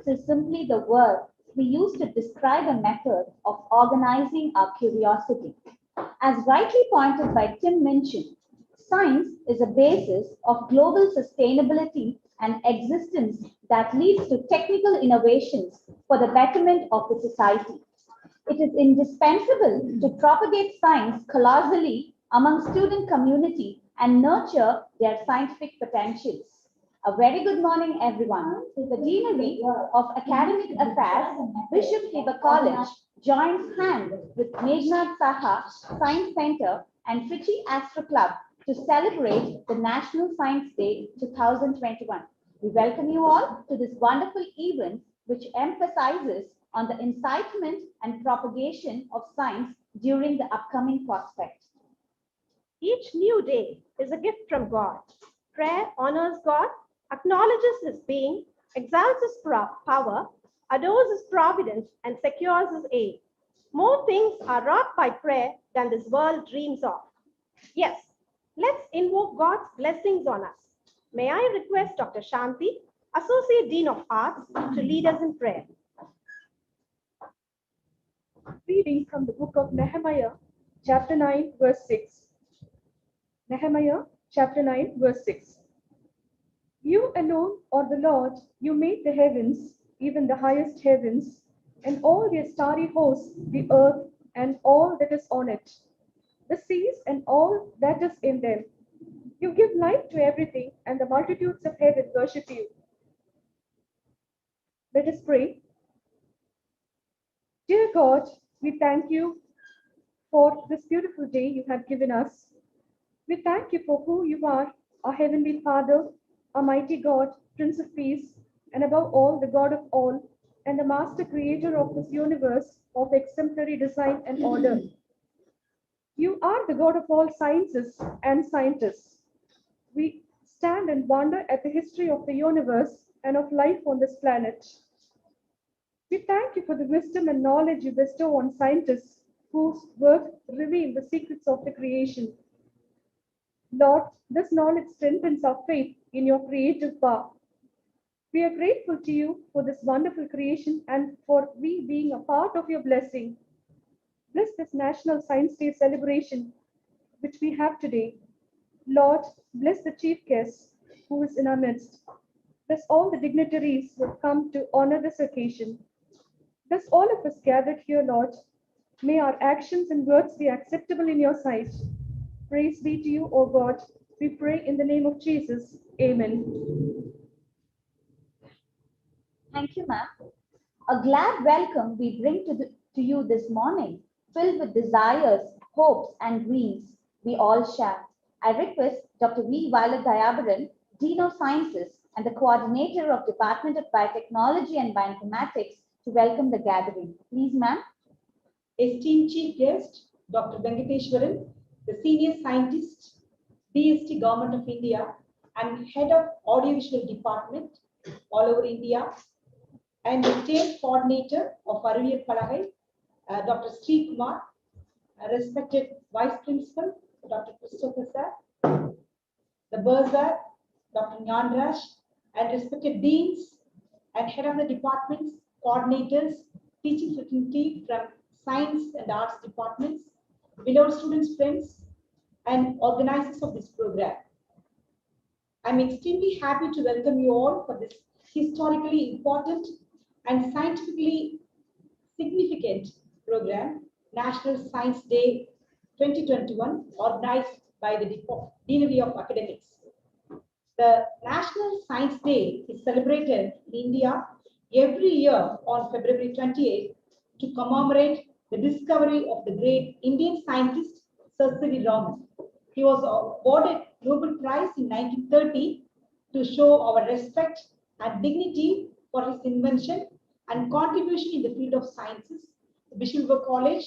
Science is simply the word we use to describe a method of organizing our curiosity. As rightly pointed by Tim Minchin, science is a basis of global sustainability and existence that leads to technical innovations for the betterment of the society. It is indispensable to propagate science colossally among student community and nurture their scientific potentials. A very good morning, everyone. The Deanery of Academic Affairs, Bishop Heber College, joins hands with Meghnad Saha Science Center and Trichy Astro Club to celebrate the National Science Day 2021. We welcome you all to this wonderful event, which emphasizes on the incitement and propagation of science during the upcoming prospect. Each new day is a gift from God. Prayer honors God, acknowledges His being, exalts His power, adores His providence, and secures His aid. More things are wrought by prayer than this world dreams of. Yes, let's invoke God's blessings on us. May I request Dr. Shanti, Associate Dean of Arts, to lead us in prayer. Reading from the book of Nehemiah, chapter 9, verse 6. Nehemiah, chapter 9, verse 6. You alone are the Lord, you made the heavens, even the highest heavens, and all their starry hosts, the earth, and all that is on it, the seas, and all that is in them. You give life to everything, and the multitudes of heaven worship you. Let us pray. Dear God, we thank you for this beautiful day you have given us. We thank you for who you are, our Heavenly Father, our mighty God, Prince of Peace, and above all, the God of all, and the Master Creator of this universe of exemplary design and order. You are the God of all sciences and scientists. We stand and wonder at the history of the universe and of life on this planet. We thank you for the wisdom and knowledge you bestow on scientists whose work reveal the secrets of the creation. Lord, this knowledge strengthens our faith in your creative power. We are grateful to you for this wonderful creation and for we being a part of your blessing. Bless this National Science Day celebration which we have today. Lord, bless the chief guest who is in our midst. Bless all the dignitaries who have come to honor this occasion. Bless all of us gathered here, Lord. May our actions and words be acceptable in your sight. Praise be to you, O God. We pray in the name of Jesus. Amen. Thank you, ma'am. A glad welcome we bring to you this morning, filled with desires, hopes, and dreams we all share. I request Dr. V. Violet Dayabaran, Dean of Sciences and the Coordinator of Department of Biotechnology and Bioinformatics, to welcome the gathering. Please, ma'am. Esteemed Chief Guest, Dr. Venkateshwaran, the Senior Scientist, DST Government of India, and Head of Audiovisual Department all over India, and the State Coordinator of Ariviyal Palagai, Dr. Sri Kumar, respected Vice Principal, Dr. Christopher Sir, the Bursar, Dr. Nyanraj, and respected Deans and Head of the Departments, Coordinators, Teaching Fraternity from Science and Arts Departments, beloved students, friends, and organizers of this program. I'm extremely happy to welcome you all for this historically important and scientifically significant program, National Science Day 2021, organized by the Deanery of Academics. The National Science Day is celebrated in India every year on February 28th to commemorate the discovery of the great Indian scientist Sir CV Raman. He was awarded Nobel Prize in 1930 to show our respect and dignity for his invention and contribution in the field of sciences. The Bishop Heber College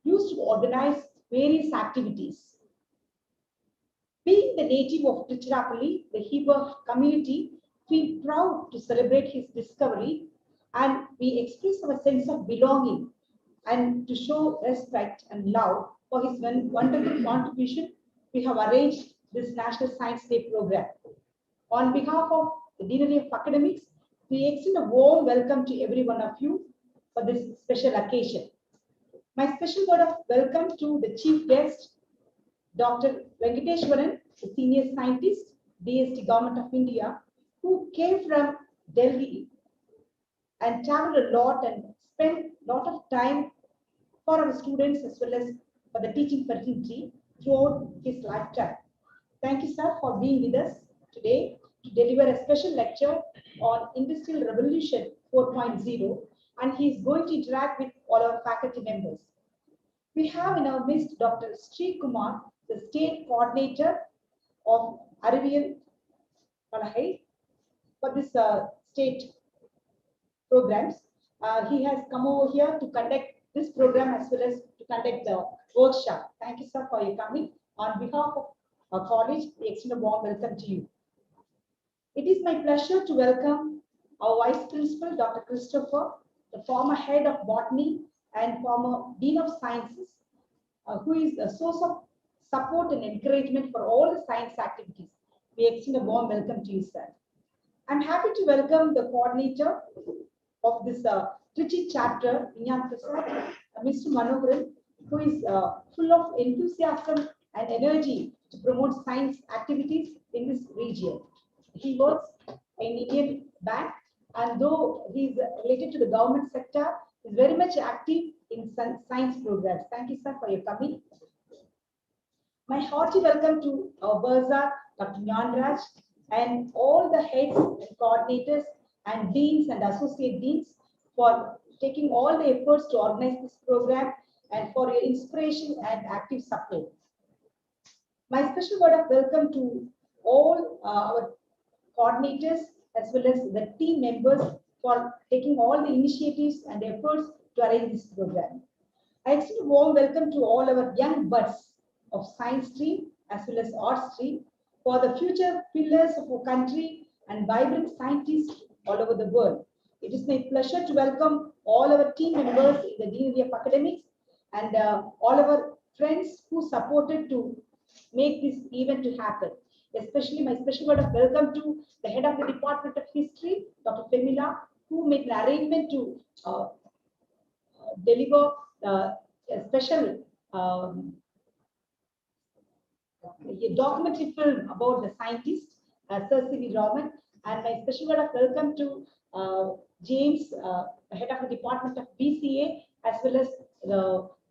used to organize various activities. Being the native of Tiruchirappalli, the Heber community feel proud to celebrate his discovery, and we express our sense of belonging and to show respect and love for his wonderful contribution. We have arranged this National Science Day program. On behalf of the Deanery of Academics, we extend a warm welcome to every one of you for this special occasion. My special word of welcome to the chief guest, Dr. Venkateshwaran, the senior scientist, DST Government of India, who came from Delhi and traveled a lot and spent a lot of time for our students as well as for the teaching fraternity throughout his lifetime. Thank you, sir, for being with us today to deliver a special lecture on Industrial Revolution 4.0, and he is going to interact with all our faculty members. We have in our midst Dr. Sri Kumar, the state coordinator of Aravial Palahai for this state programs. He has come over here to conduct this program as well as to conduct the workshop. Thank you, sir, for your coming. On behalf of our college, we extend a warm welcome to you. It is my pleasure to welcome our Vice Principal, Dr. Christopher, the former head of botany and former Dean of Sciences, who is a source of support and encouragement for all the science activities. We extend a warm welcome to you, sir. I'm happy to welcome the coordinator of this Trichy chapter, Mr. Manoharan, who is full of enthusiasm and energy to promote science activities in this region. He works in Indian Bank, and though he is related to the government sector, is very much active in science programs. Thank you, sir, for your coming. My hearty welcome to our Bursar, Dr. Nyanraj, and all the heads and coordinators and deans and associate deans for taking all the efforts to organize this program and for your inspiration and active support. My special word of welcome to all our coordinators as well as the team members for taking all the initiatives and efforts to arrange this program. I extend a warm welcome to all our young buds of science stream as well as art stream for the future pillars of our country and vibrant scientists all over the world. It is my pleasure to welcome all our team members in the Deanery of Academics and all our friends who supported to make this event to happen. Especially my special word of welcome to the head of the Department of History, Dr. Femila, who made an arrangement to deliver a special a documentary film about the scientist, Sir CV Raman, and my special word of welcome to James, the head of the Department of BCA, as well as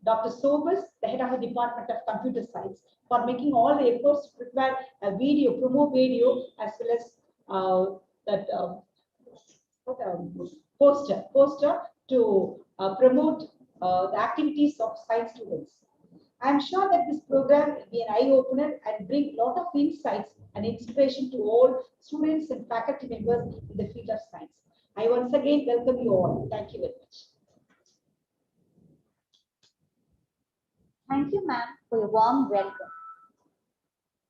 Dr. Sobus, the head of the Department of Computer Science, for making all the efforts to prepare a video, promo video, as well as poster to promote the activities of science students. I am sure that this program will be an eye-opener and bring a lot of insights and inspiration to all students and faculty members in the field of science. I once again welcome you all. Thank you very much. Thank you, ma'am, for your warm welcome.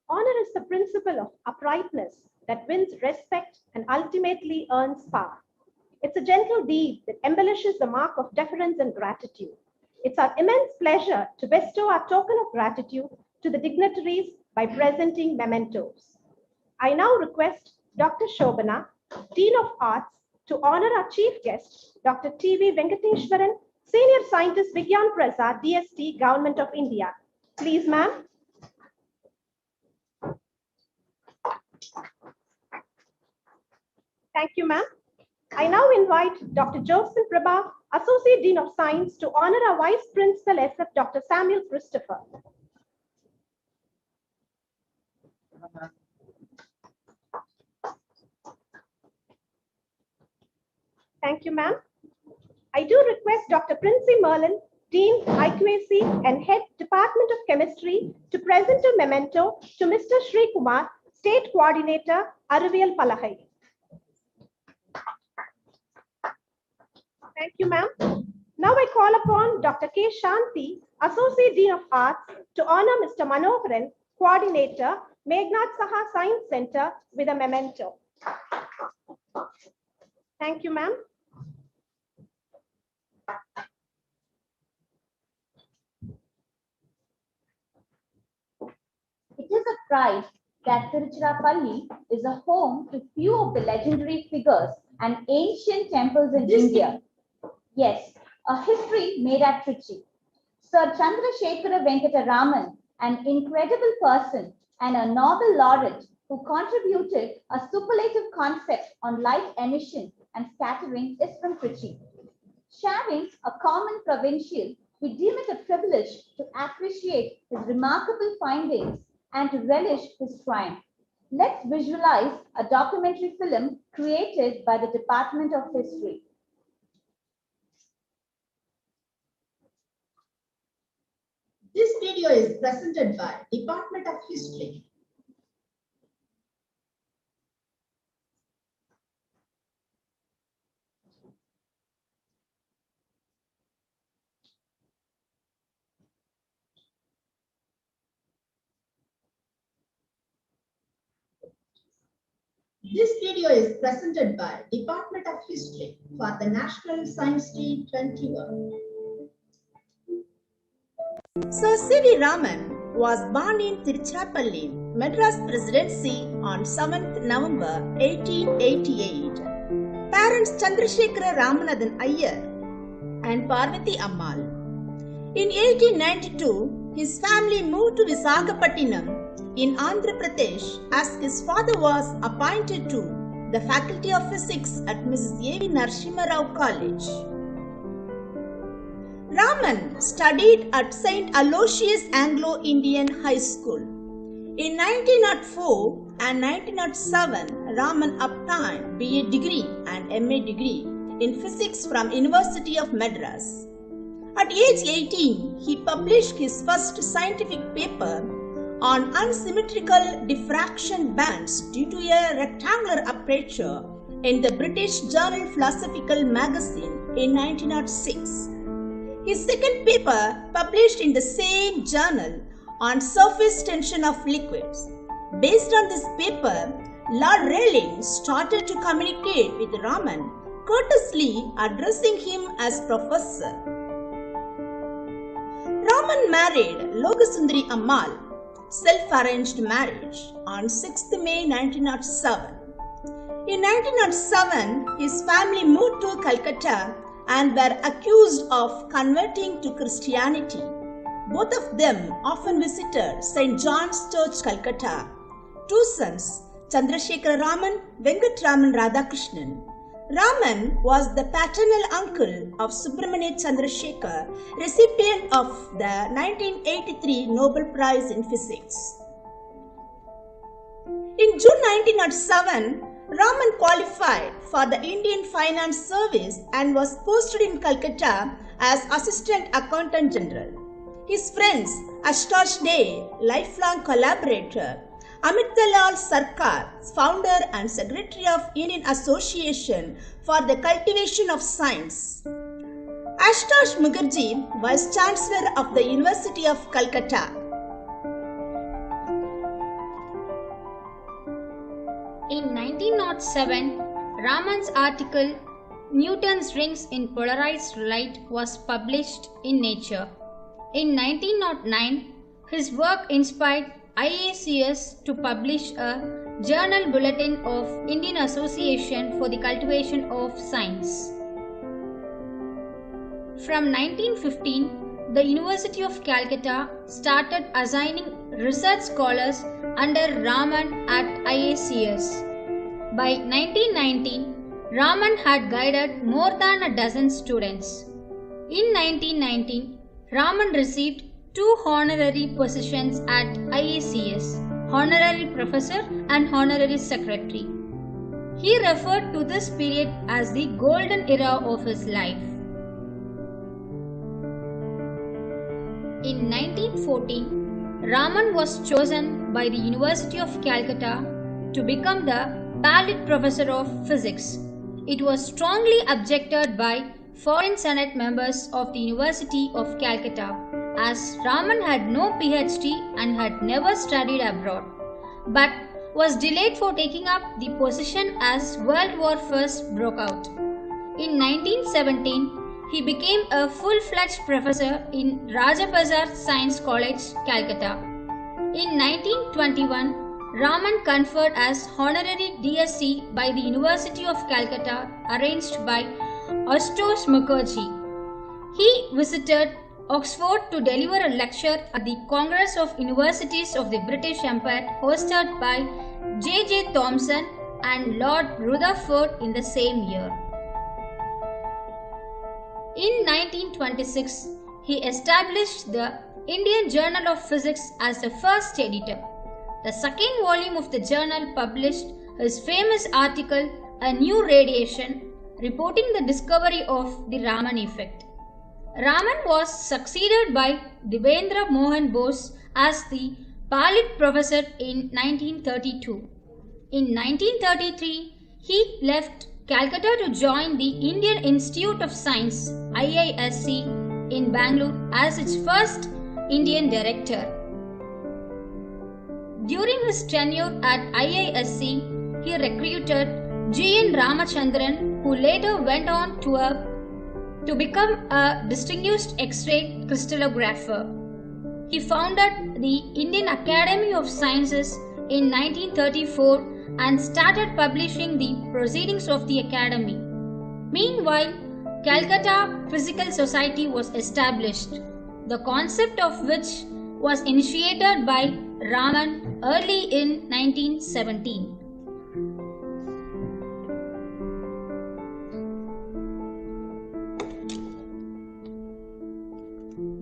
Honor is the principle of uprightness that wins respect and ultimately earns power. It's a gentle deed that embellishes the mark of deference and gratitude. It's our immense pleasure to bestow our token of gratitude to the dignitaries by presenting mementos. I now request Dr. Shobana, Dean of Arts, to honor our chief guest, Dr. TV Venkateshwaran, Senior Scientist, Vigyan Prasad, DST, Government of India. Please, ma'am. Thank you, ma'am. I now invite Dr. Joseph Prabha, Associate Dean of Science, to honor our Vice Principal SF, Dr. Samuel Christopher. Thank you, ma'am. I do request Dr. Princey Merlin, Dean, IQAC, and Head Department of Chemistry, to present a memento to Mr. Sri Kumar, State Coordinator, Aravial Palahai. Thank you, ma'am. Now I call upon Dr. K. Shanti, Associate Dean of Arts, to honor Mr. Manoharan, Coordinator, Meghnad Saha Science Center, with a memento. Thank you, ma'am. It is a pride that Tiruchirappalli is a home to few of the legendary figures and ancient temples in India. Yes, a history made at Trichy. Sir Chandrasekhara Venkata Raman, an incredible person and a Nobel laureate who contributed a superlative concept on light emission and scattering, is from Trichy. Sharing a common provincial, we deem it a privilege to appreciate his remarkable findings and to relish his triumph. Let's visualize a documentary film created by the Department of History. This video is presented by Department of History. This video is presented by Department of History for the National Science Day 21. Sir CV Raman was born in Tiruchirappalli, Madras Presidency on 7th November 1888. Parents Chandrasekhara Ramanathan Iyer and Parvati Ammal. In 1892, his family moved to Visakhapatnam in Andhra Pradesh as his father was appointed to the Faculty of Physics at Mrs. A.V. Narasimha Rao College. Raman studied at St. Aloysius Anglo-Indian High School. In 1904 and 1907, Raman obtained BA degree and MA degree in physics from University of Madras. At age 18, he published his first scientific paper on unsymmetrical diffraction bands due to a rectangular aperture in the British Journal Philosophical Magazine in 1906. His second paper, published in the same journal, on surface tension of liquids. Based on this paper, Lord Rayleigh started to communicate with Raman, courteously addressing him as professor. Raman married Logasundari Ammal, self-arranged marriage, on 6th May 1907. In 1907, his family moved to Calcutta and were accused of converting to Christianity. Both of them often visited St. John's Church, Calcutta. Two sons, Chandrasekhara Raman, Venkat Raman Radhakrishnan. Raman was the paternal uncle of Subramania Chandrasekhar, recipient of the 1983 Nobel Prize in Physics. In June 1907, Raman qualified for the Indian Finance Service and was posted in Calcutta as Assistant Accountant General. His friends, Ashutosh Dey, lifelong collaborator, Amitalal Sarkar, founder and secretary of Indian Association for the Cultivation of Science. Ashutosh Mukherjee, Vice Chancellor of the University of Calcutta. In 1907, Raman's article Newton's Rings in Polarized Light was published in Nature. In 1909, his work inspired IACS to publish a Journal Bulletin of Indian Association for the Cultivation of Science. From 1915, the University of Calcutta started assigning research scholars under Raman at IACS. By 1919, Raman had guided more than a dozen students. In 1919, Raman received 2 honorary positions at IACS, Honorary Professor and Honorary Secretary. He referred to this period as the golden era of his life. In 1914, Raman was chosen by the University of Calcutta to become the Pallitt Professor of Physics. It was strongly objected by foreign Senate members of the University of Calcutta, as Raman had no PhD and had never studied abroad, but was delayed for taking up the position as World War I broke out. In 1917, he became a full-fledged professor in Rajabazar Science College, Calcutta. In 1921, Raman conferred as honorary DSc by the University of Calcutta, arranged by Ashutosh Mukherjee. He visited Oxford to deliver a lecture at the Congress of Universities of the British Empire hosted by J. Thomson and Lord Rutherford in the same year. In 1926, he established the Indian Journal of Physics as the first editor. The second volume of the journal published his famous article, A New Radiation, reporting the discovery of the Raman effect. Raman was succeeded by Devendra Mohan Bose as the Palit Professor in 1932. In 1933, he left Calcutta to join the Indian Institute of Science (IISc) in Bangalore as its first Indian director. During his tenure at IISc, he recruited G.N. Ramachandran, who later went on to become a distinguished X-ray crystallographer. He founded the Indian Academy of Sciences in 1934 and started publishing the proceedings of the Academy. Meanwhile, Calcutta Physical Society was established, the concept of which was initiated by Raman early in 1917.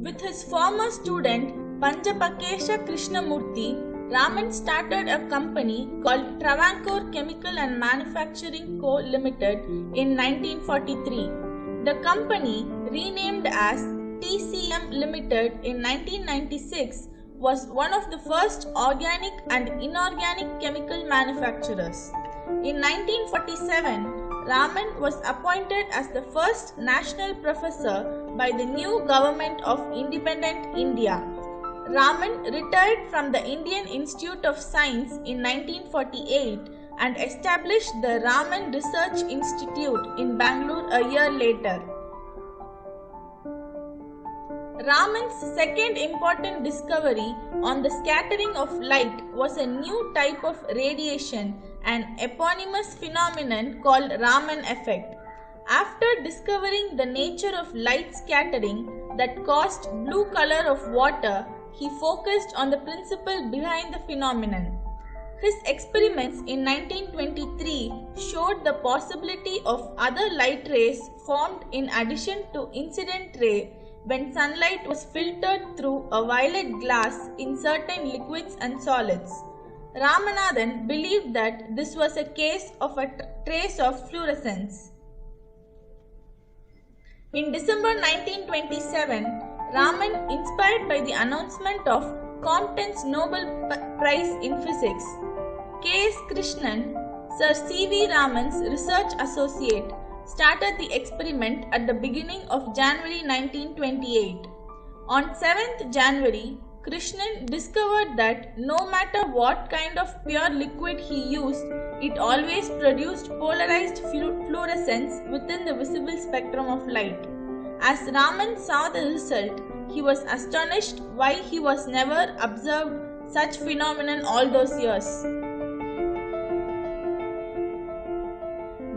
With his former student Panjapakesha Krishnamurti, Raman started a company called Travancore Chemical and Manufacturing Co. Limited in 1943. The company, renamed as TCM Limited in 1996, was one of the first organic and inorganic chemical manufacturers. In 1947, Raman was appointed as the first national professor by the new government of independent India. Raman retired from the Indian Institute of Science in 1948 and established the Raman Research Institute in Bangalore a year later. Raman's second important discovery on the scattering of light was a new type of radiation, an eponymous phenomenon called Raman effect. After discovering the nature of light scattering that caused blue color of water, he focused on the principle behind the phenomenon. His experiments in 1923 showed the possibility of other light rays formed in addition to incident ray when sunlight was filtered through a violet glass in certain liquids and solids. Ramanathan believed that this was a case of a trace of fluorescence. In December 1927, Raman, inspired by the announcement of Compton's Nobel Prize in Physics, K.S. Krishnan, Sir CV Raman's research associate, started the experiment at the beginning of January 1928. On 7th January, Krishnan discovered that no matter what kind of pure liquid he used, it always produced polarized fluorescence within the visible spectrum of light. As Raman saw the result, he was astonished why he was never observed such phenomenon all those years.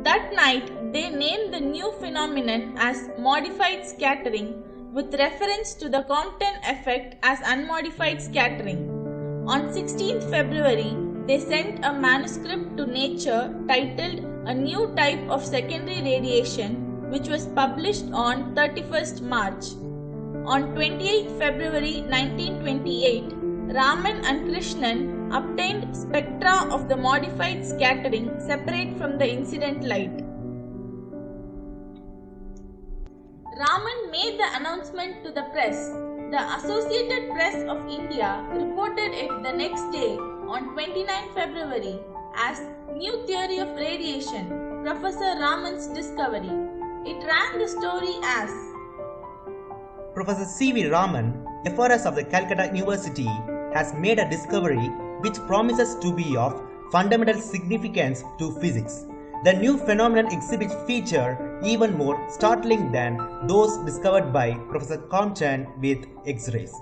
That night, they named the new phenomenon as modified scattering, with reference to the Compton effect as unmodified scattering. On 16th February, they sent a manuscript to Nature titled A New Type of Secondary Radiation, which was published on 31st March. On 28 February 1928, Raman and Krishnan obtained spectra of the modified scattering separate from the incident light. Raman made the announcement to the press. The Associated Press of India reported it the next day on 29 February as New Theory of Radiation, Professor Raman's discovery. It ran the story as Professor CV Raman, FRS of the Calcutta University, has made a discovery which promises to be of fundamental significance to physics. The new phenomenon exhibits features even more startling than those discovered by Professor Compton with X-rays.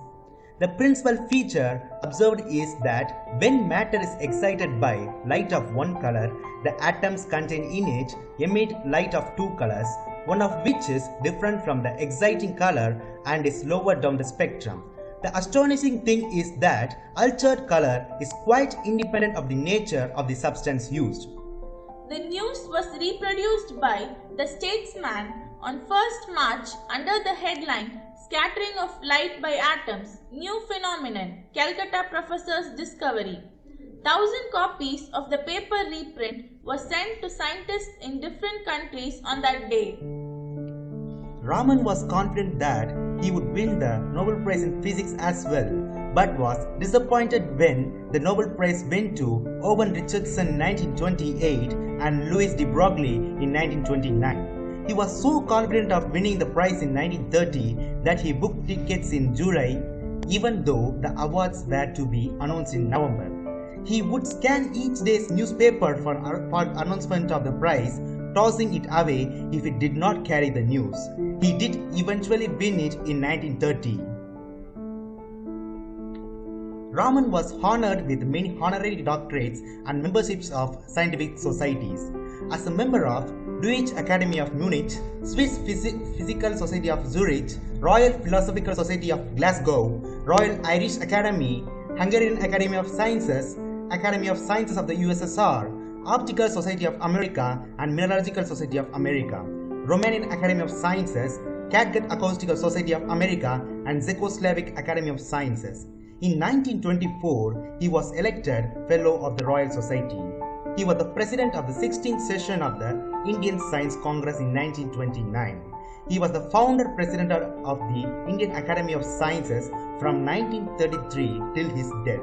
The principal feature observed is that when matter is excited by light of one color, the atoms contained in it emit light of two colors, one of which is different from the exciting color and is lower down the spectrum. The astonishing thing is that altered color is quite independent of the nature of the substance used. The news was reproduced by The Statesman on 1st March under the headline Scattering of Light by Atoms, New Phenomenon, Calcutta Professor's Discovery. 1,000 copies of the paper reprint were sent to scientists in different countries on that day. Raman was confident that he would win the Nobel Prize in Physics as well, but was disappointed when the Nobel Prize went to Owen Richardson in 1928 and Louis de Broglie in 1929. He was so confident of winning the prize in 1930 that he booked tickets in July, even though the awards were to be announced in November. He would scan each day's newspaper for announcement of the prize, tossing it away if it did not carry the news. He did eventually win it in 1930. Raman was honored with many honorary doctorates and memberships of scientific societies. As a member of Deutsche Academy of Munich, Swiss Physical Society of Zurich, Royal Philosophical Society of Glasgow, Royal Irish Academy, Hungarian Academy of Sciences, Academy of Sciences of the USSR, Optical Society of America and Mineralogical Society of America, Romanian Academy of Sciences, Catgut Acoustical Society of America and Czechoslovak Academy of Sciences. In 1924, he was elected Fellow of the Royal Society. He was the president of the 16th session of the Indian Science Congress in 1929. He was the founder president of the Indian Academy of Sciences from 1933 till his death.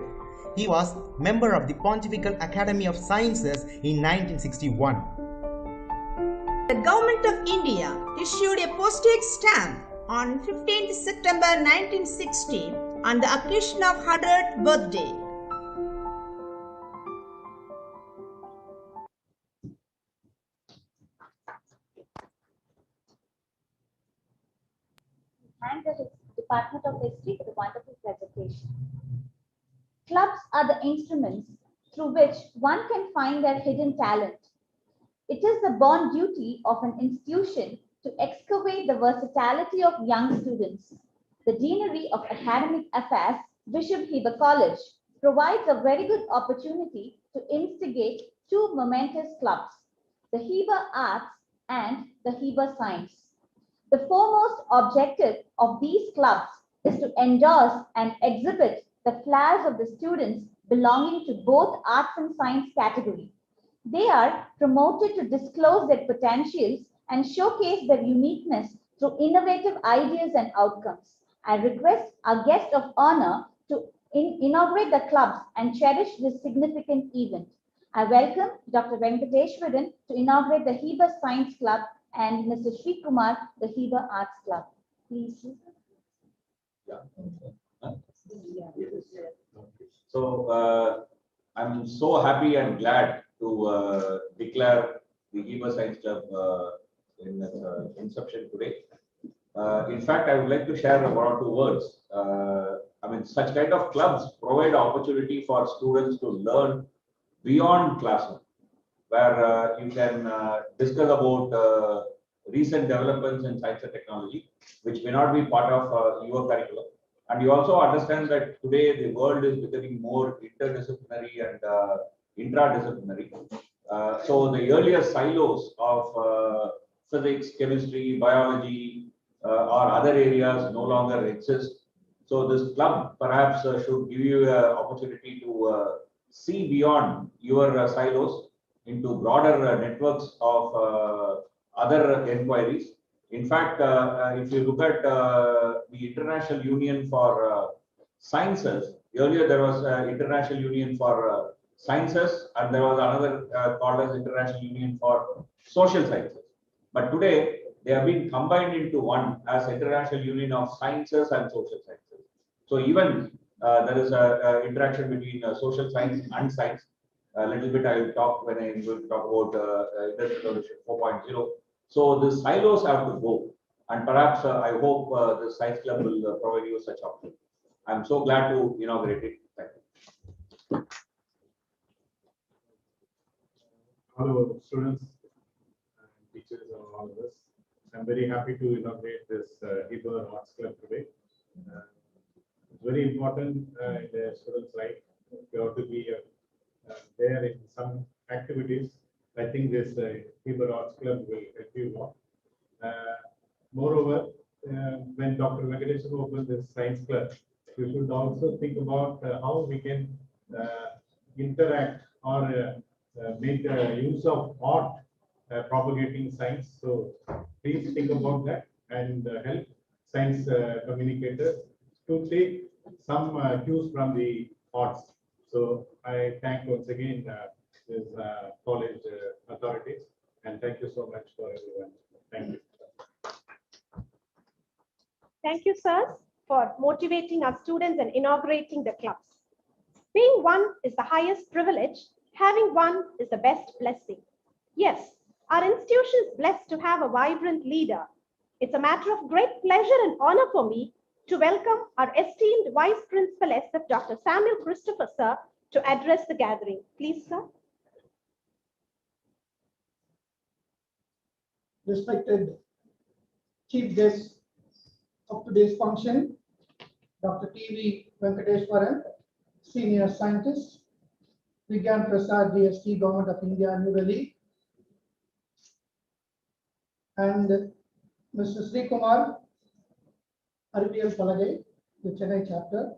He was member of the Pontifical Academy of Sciences in 1961. The Government of India issued a postage stamp on 15th September 1960 on the occasion of 100th birthday. And the Department of History for the wonderful presentation. Clubs are the instruments through which one can find their hidden talent. It is the born duty of an institution to excavate the versatility of young students. The Deanery of Academic Affairs, Bishop Heber College, provides a very good opportunity to instigate two momentous clubs, the Heber Arts and the Heber Science. The foremost objective of these clubs is to endorse and exhibit the flares of the students belonging to both arts and science category. They are promoted to disclose their potentials and showcase their uniqueness through innovative ideas and outcomes. I request our guest of honor to inaugurate the clubs and cherish this significant event. I welcome Dr. Venkateshwaran to inaugurate the Heber Science Club and Mr. Sri Kumar, the Heber Arts Club. Please. So I'm so happy and glad to declare the Heber Science Club in its inception today. In fact, I would like to share one or two words. I mean, such kind of clubs provide opportunity for students to learn beyond classroom, where you can discuss about recent developments in science and technology, which may not be part of your curriculum. And you also understand that today the world is becoming more interdisciplinary and intradisciplinary. So the earlier silos of physics, chemistry, biology, or other areas no longer exist. So this club perhaps should give you an opportunity to see beyond your silos into broader networks of other inquiries. In fact, if you look at the International Union for Sciences, earlier there was International Union for Sciences, and there was another called as International Union for Social Sciences. But today, they have been combined into one as International Union of Sciences and Social Sciences. So even there is an interaction between social science and science. A little bit I will talk when I will talk about Industrial Revolution 4.0. So the silos have to go, and perhaps I hope the Science Club will provide you such opportunity. I'm so glad to inaugurate it. Thank you. Hello, students and teachers and all of us. I'm very happy to inaugurate this Hebrew Arts Club today. It's very important in the students' life. You have to be there in some activities. I think this Hebrew Arts Club will help you a lot. Moreover, when Dr. Venkatesh opened this science club, we should also think about how we can interact or make use of art propagating science. So please think about that and help science communicators to take some cues from the arts. So I thank once again this college authorities, and thank you so much for everyone. Thank you. Thank you, sirs, for motivating our students and inaugurating the clubs. Being one is the highest privilege. Having one is the best blessing. Yes, our institution is blessed to have a vibrant leader. It's a matter of great pleasure and honor for me to welcome our esteemed Vice Principal SF, Dr. Samuel Christopher, sir, to address the gathering. Please, sir. Respected chief guest of today's function, Dr. CV Venkateshwaran, Senior Scientist, Vigyan Prasad, DST, Government of India, New Delhi, and Mr. Sri Kumar, RBL Palade, the Chennai chapter,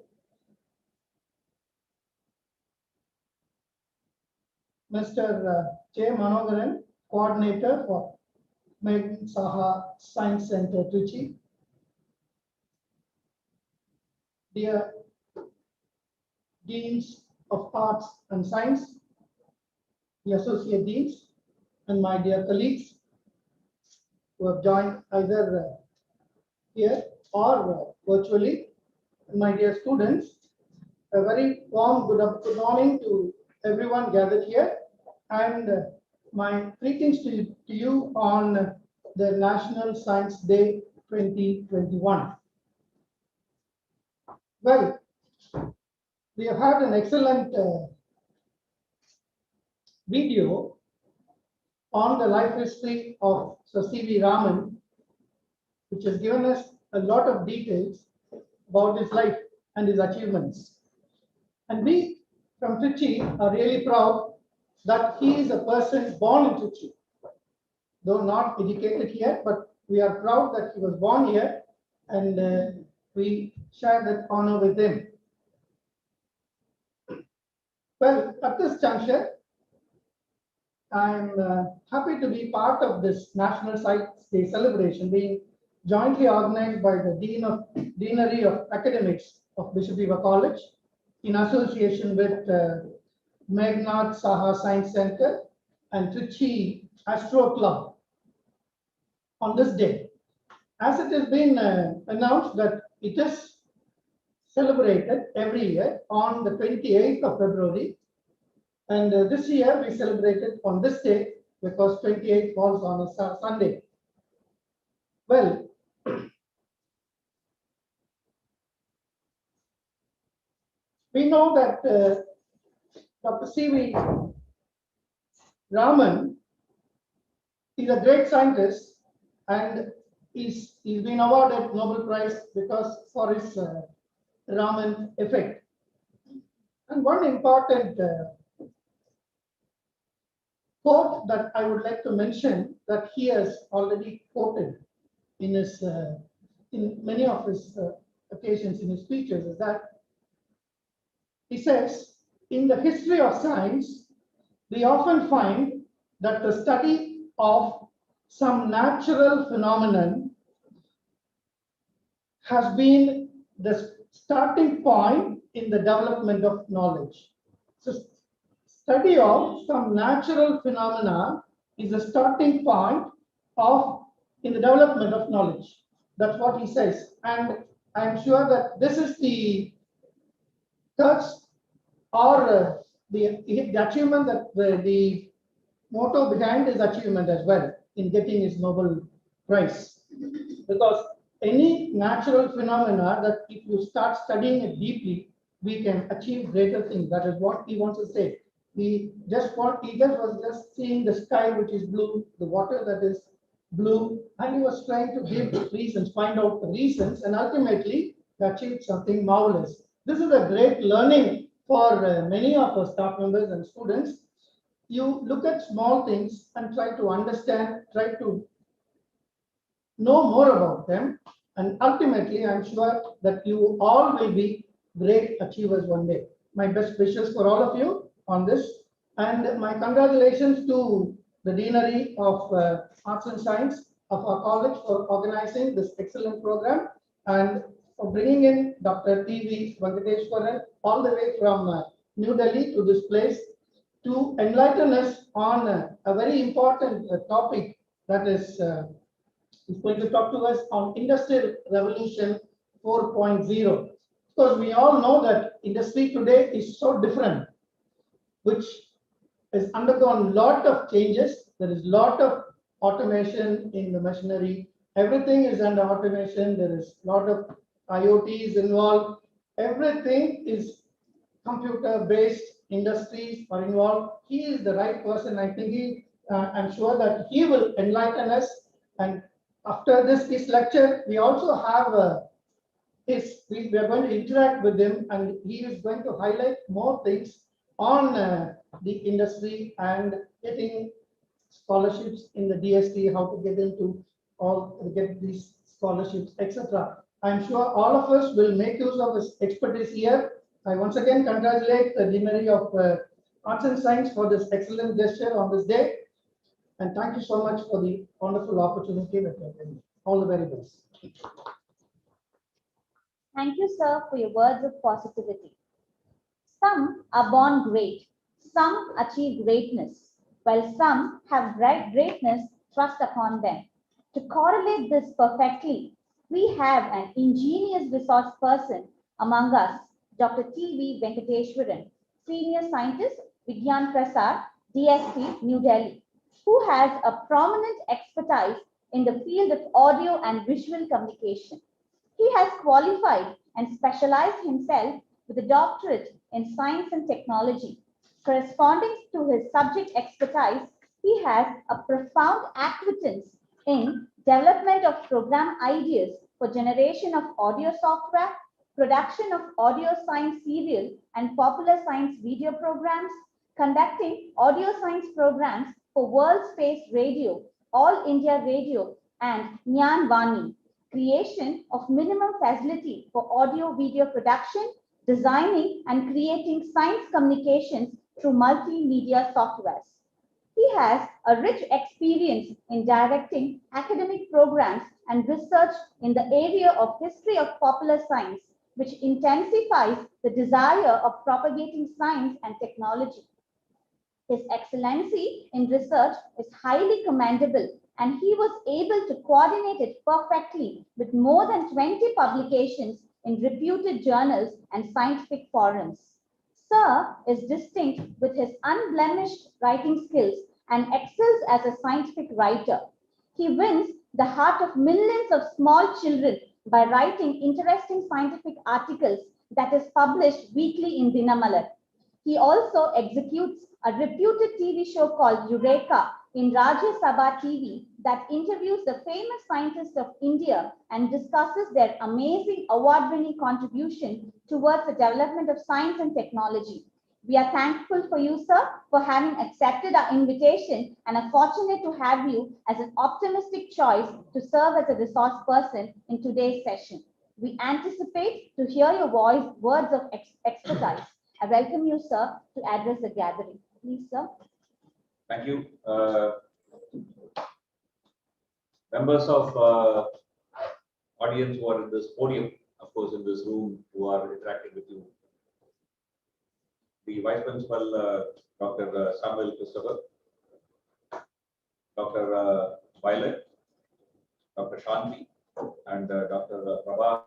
Mr. J. Manogaran, Coordinator for Meghan Saha Science Center, Trichy, dear Deans of Arts and Science, the Associate Deans, and my dear colleagues who have joined either here or virtually, and my dear students, a very warm good morning to everyone gathered here, and my greetings to you on the National Science Day 2021. Well, we have had an excellent video on the life history of Sir CV Raman, which has given us a lot of details about his life and his achievements. And we from Trichy are really proud that he is a person born in Trichy, though not educated here, but we are proud that he was born here, and we share that honor with him. Well, at this juncture, I'm happy to be part of this National Science Day celebration being jointly organized by the Deanery of Academics of Bishop Eva College in association with Meghnad Saha Science Center and Trichy Astro Club on this day. As it has been announced that it is celebrated every year on the 28th of February, and this year we celebrated on this day because 28th falls on a Sunday. Well, we know that Dr. CV Raman is a great scientist, and he's been awarded Nobel Prize because for his Raman effect. And one important quote that I would like to mention that he has already quoted in his in many of his occasions in his speeches is that he says, in the history of science, we often find that the study of some natural phenomenon has been the starting point in the development of knowledge. So study of some natural phenomena is the starting point in the development of knowledge. That's what he says. And I'm sure that this is the thirst or the achievement that the motto behind his achievement as well in getting his Nobel Prize. Because any natural phenomena that if you start studying it deeply, we can achieve greater things. That is what he wants to say. He was just seeing the sky which is blue, the water that is blue, and he was trying to give reasons, find out the reasons, and ultimately he achieved something marvelous. This is a great learning for many of our staff members and students. You look at small things and try to understand, try to know more about them, and ultimately, I'm sure that you all will be great achievers one day. My best wishes for all of you on this, and my congratulations to the Deanery of Arts and Science of our college for organizing this excellent program and for bringing in Dr. TV Venkateshwaran all the way from New Delhi to this place to enlighten us on a very important topic that is going to talk to us on Industrial Revolution 4.0. Because we all know that industry today is so different, which has undergone a lot of changes. There is a lot of automation in the machinery. Everything is under automation. There is a lot of IoTs involved. Everything is computer-based industries are involved. He is the right person. I think I'm sure that he will enlighten us. And after this lecture, we also have we are going to interact with him, and he is going to highlight more things on the industry and getting scholarships in the DST, how to get into get these scholarships, etc. I'm sure all of us will make use of his expertise here. I once again congratulate the Deanery of Arts and Science for this excellent gesture on this day. And thank you so much for the wonderful opportunity that you're giving. All the very best. Thank you, sir, for your words of positivity. Some are born great, some achieve greatness, while some have greatness thrust upon them. To correlate this perfectly, we have an ingenious resource person among us, Dr. TV Venkateshwaran, Senior Scientist, Vigyan Prasad, DSP, New Delhi, who has a prominent expertise in the field of audio and visual communication. He has qualified and specialized himself with a doctorate in science and technology. Corresponding to his subject expertise, he has a profound acquaintance in development of program ideas for generation of audio software, production of audio science serial and popular science video programs, conducting audio science programs for World Space Radio, All India Radio, and Nyan Vani, creation of minimum facility for audio video production, designing and creating science communications through multimedia softwares. He has a rich experience in directing academic programs and research in the area of history of popular science, which intensifies the desire of propagating science and technology. His excellency in research is highly commendable, and he was able to coordinate it perfectly with more than 20 publications in reputed journals and scientific forums. Sir is distinct with his unblemished writing skills and excels as a scientific writer. He wins the heart of millions of small children by writing interesting scientific articles that is published weekly in Dinamalar. He also executes a reputed TV show called Eureka in Rajya Sabha TV that interviews the famous scientists of India and discusses their amazing award-winning contribution towards the development of science and technology. We are thankful for you, sir, for having accepted our invitation and are fortunate to have you as an optimistic choice to serve as a resource person in today's session. We anticipate to hear your words of expertise. I welcome you, sir, to address the gathering. Please, sir. Thank you. Members of audience who are in this podium, of course, in this room, who are interacting with you. The Vice Principal, Dr. Samuel Christopher, Dr. Violet, Dr. Shanti, and Dr. Prabha.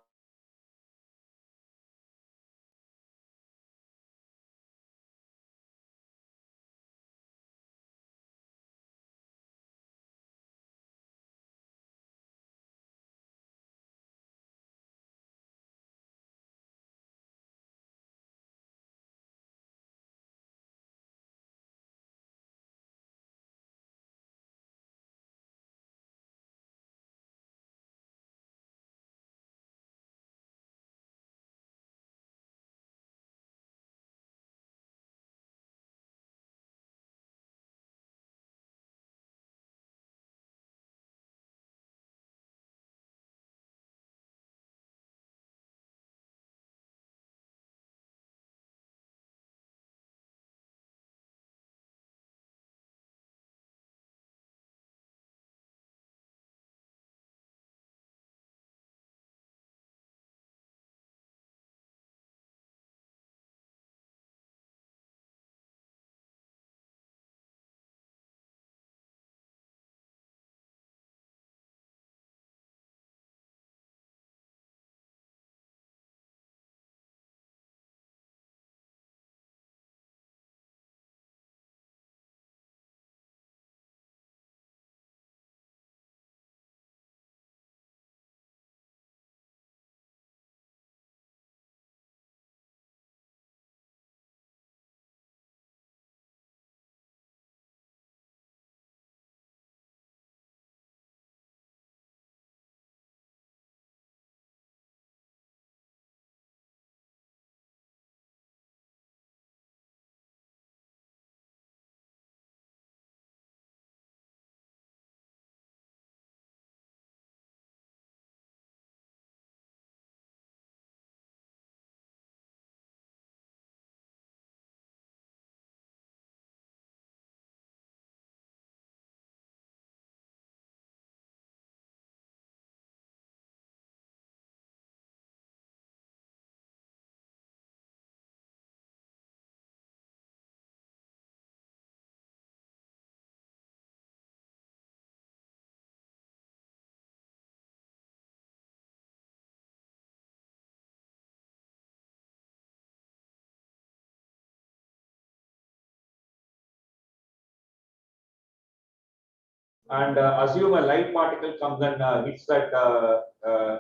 and assume a light particle comes and hits that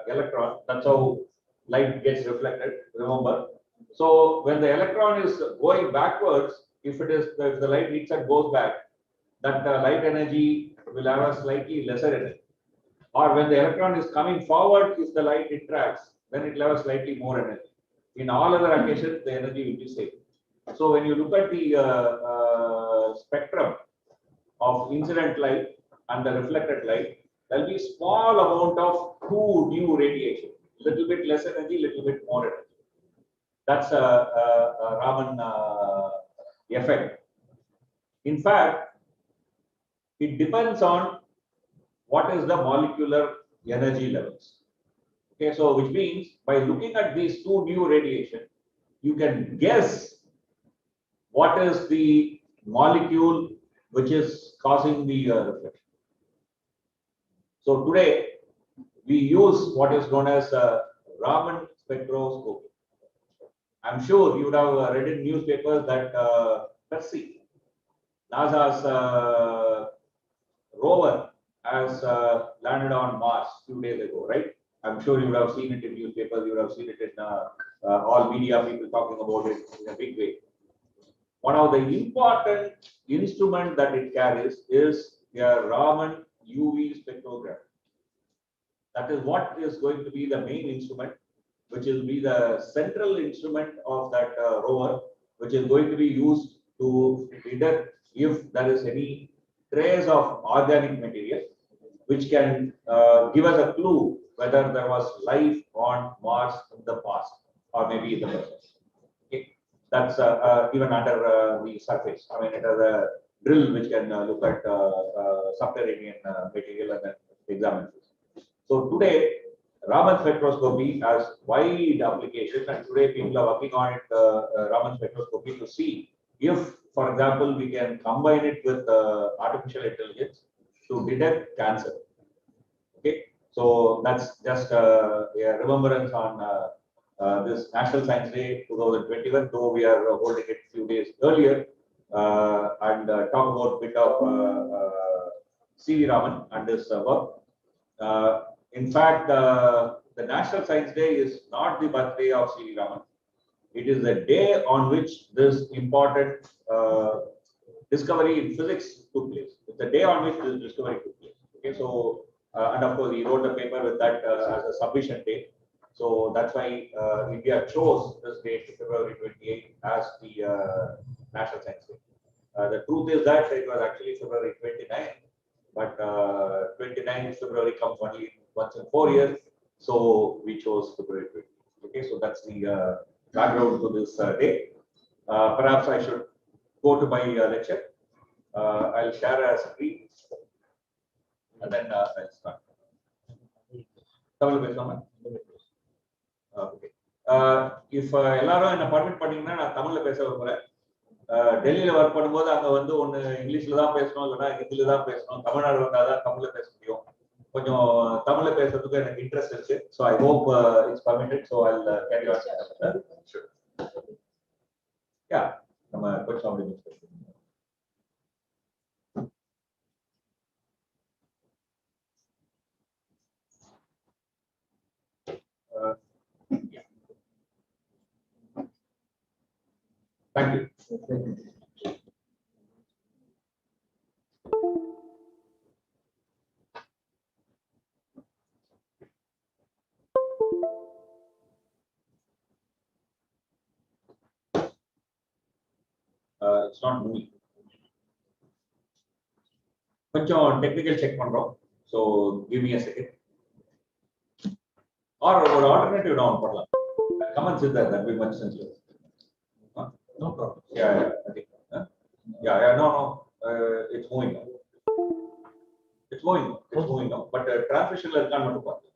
electron. That's how light gets reflected. Remember. So when the electron is going backwards, if the light hits and goes back, that light energy will have a slightly lesser energy. Or when the electron is coming forward, if the light interacts, then it will have a slightly more energy. In all other occasions, the energy will be same. So when you look at the spectrum of incident light and the reflected light, there will be small amount of two new radiation, little bit less energy, little bit more energy. That's a Raman effect. In fact, it depends on what is the molecular energy levels. Okay, so which means by looking at these two new radiation, you can guess what is the molecule which is causing the reflection. So today we use what is known as Raman spectroscopy. I'm sure you would have read in newspapers that Percy, NASA's rover, has landed on Mars a few days ago, right? I'm sure you would have seen it in newspapers, you would have seen it in all media, people talking about it in a big way. One of the important instruments that it carries is a Raman UV spectrograph. That is what is going to be the main instrument, which will be the central instrument of that rover, which is going to be used to detect if there is any trace of organic material, which can give us a clue whether there was life on Mars in the past or maybe in the present. Okay. That's even under the surface. I mean, it has a drill which can look at subterranean material and then examine it. So today, Raman spectroscopy has wide application, and today people are working on it, Raman spectroscopy, to see if, for example, we can combine it with artificial intelligence to detect cancer. Okay, so that's just a remembrance on this National Science Day 2021, though we are holding it a few days earlier, and talk about a bit of CV Raman and his work. In fact, the National Science Day is not the birthday of CV Raman. It is the day on which this important discovery in physics took place. It's the day on which this discovery took place. Okay, so and of course he wrote a paper with that as a submission date. So that's why India chose this date, February 28, as the National Science Day. The truth is that it was actually February 29, but 29th February comes only once in 4 years, so we chose February 20. Okay, so that's the background to this day. Perhaps I should go to my lecture. I'll share a screen and then I'll start. Okay. If எல்லாரும் என்ன permit பண்ணீங்கன்னா நான் தமிழ்ல பேச விரும்புறேன். டெல்லியில work பண்ணும்போது அங்க வந்து ஒன்னு இங்கிலீஷ்ல தான் பேசணும், இல்லைன்னா ஹிந்தில தான் பேசணும். தமிழ்நாடு வந்தாதான் தமிழ்ல பேச முடியும். கொஞ்சம் தமிழ்ல பேசுறதுக்கு எனக்கு இன்ட்ரெஸ்ட் இருக்கு. So I hope it's permitted. So I carry on. Yeah, நம்ம கொஞ்சம் அப்படி Thank you. It's not moving. கொஞ்சம் டெக்னிக்கல் செக் பண்றோம். So give me a second. Or ஒரு alternative down பண்ணலாம். Comments is there, that will be much sensible. No problem. Yeah, I think. No. It's moving now. It's moving now. But transmission la irkaan mattum paathu.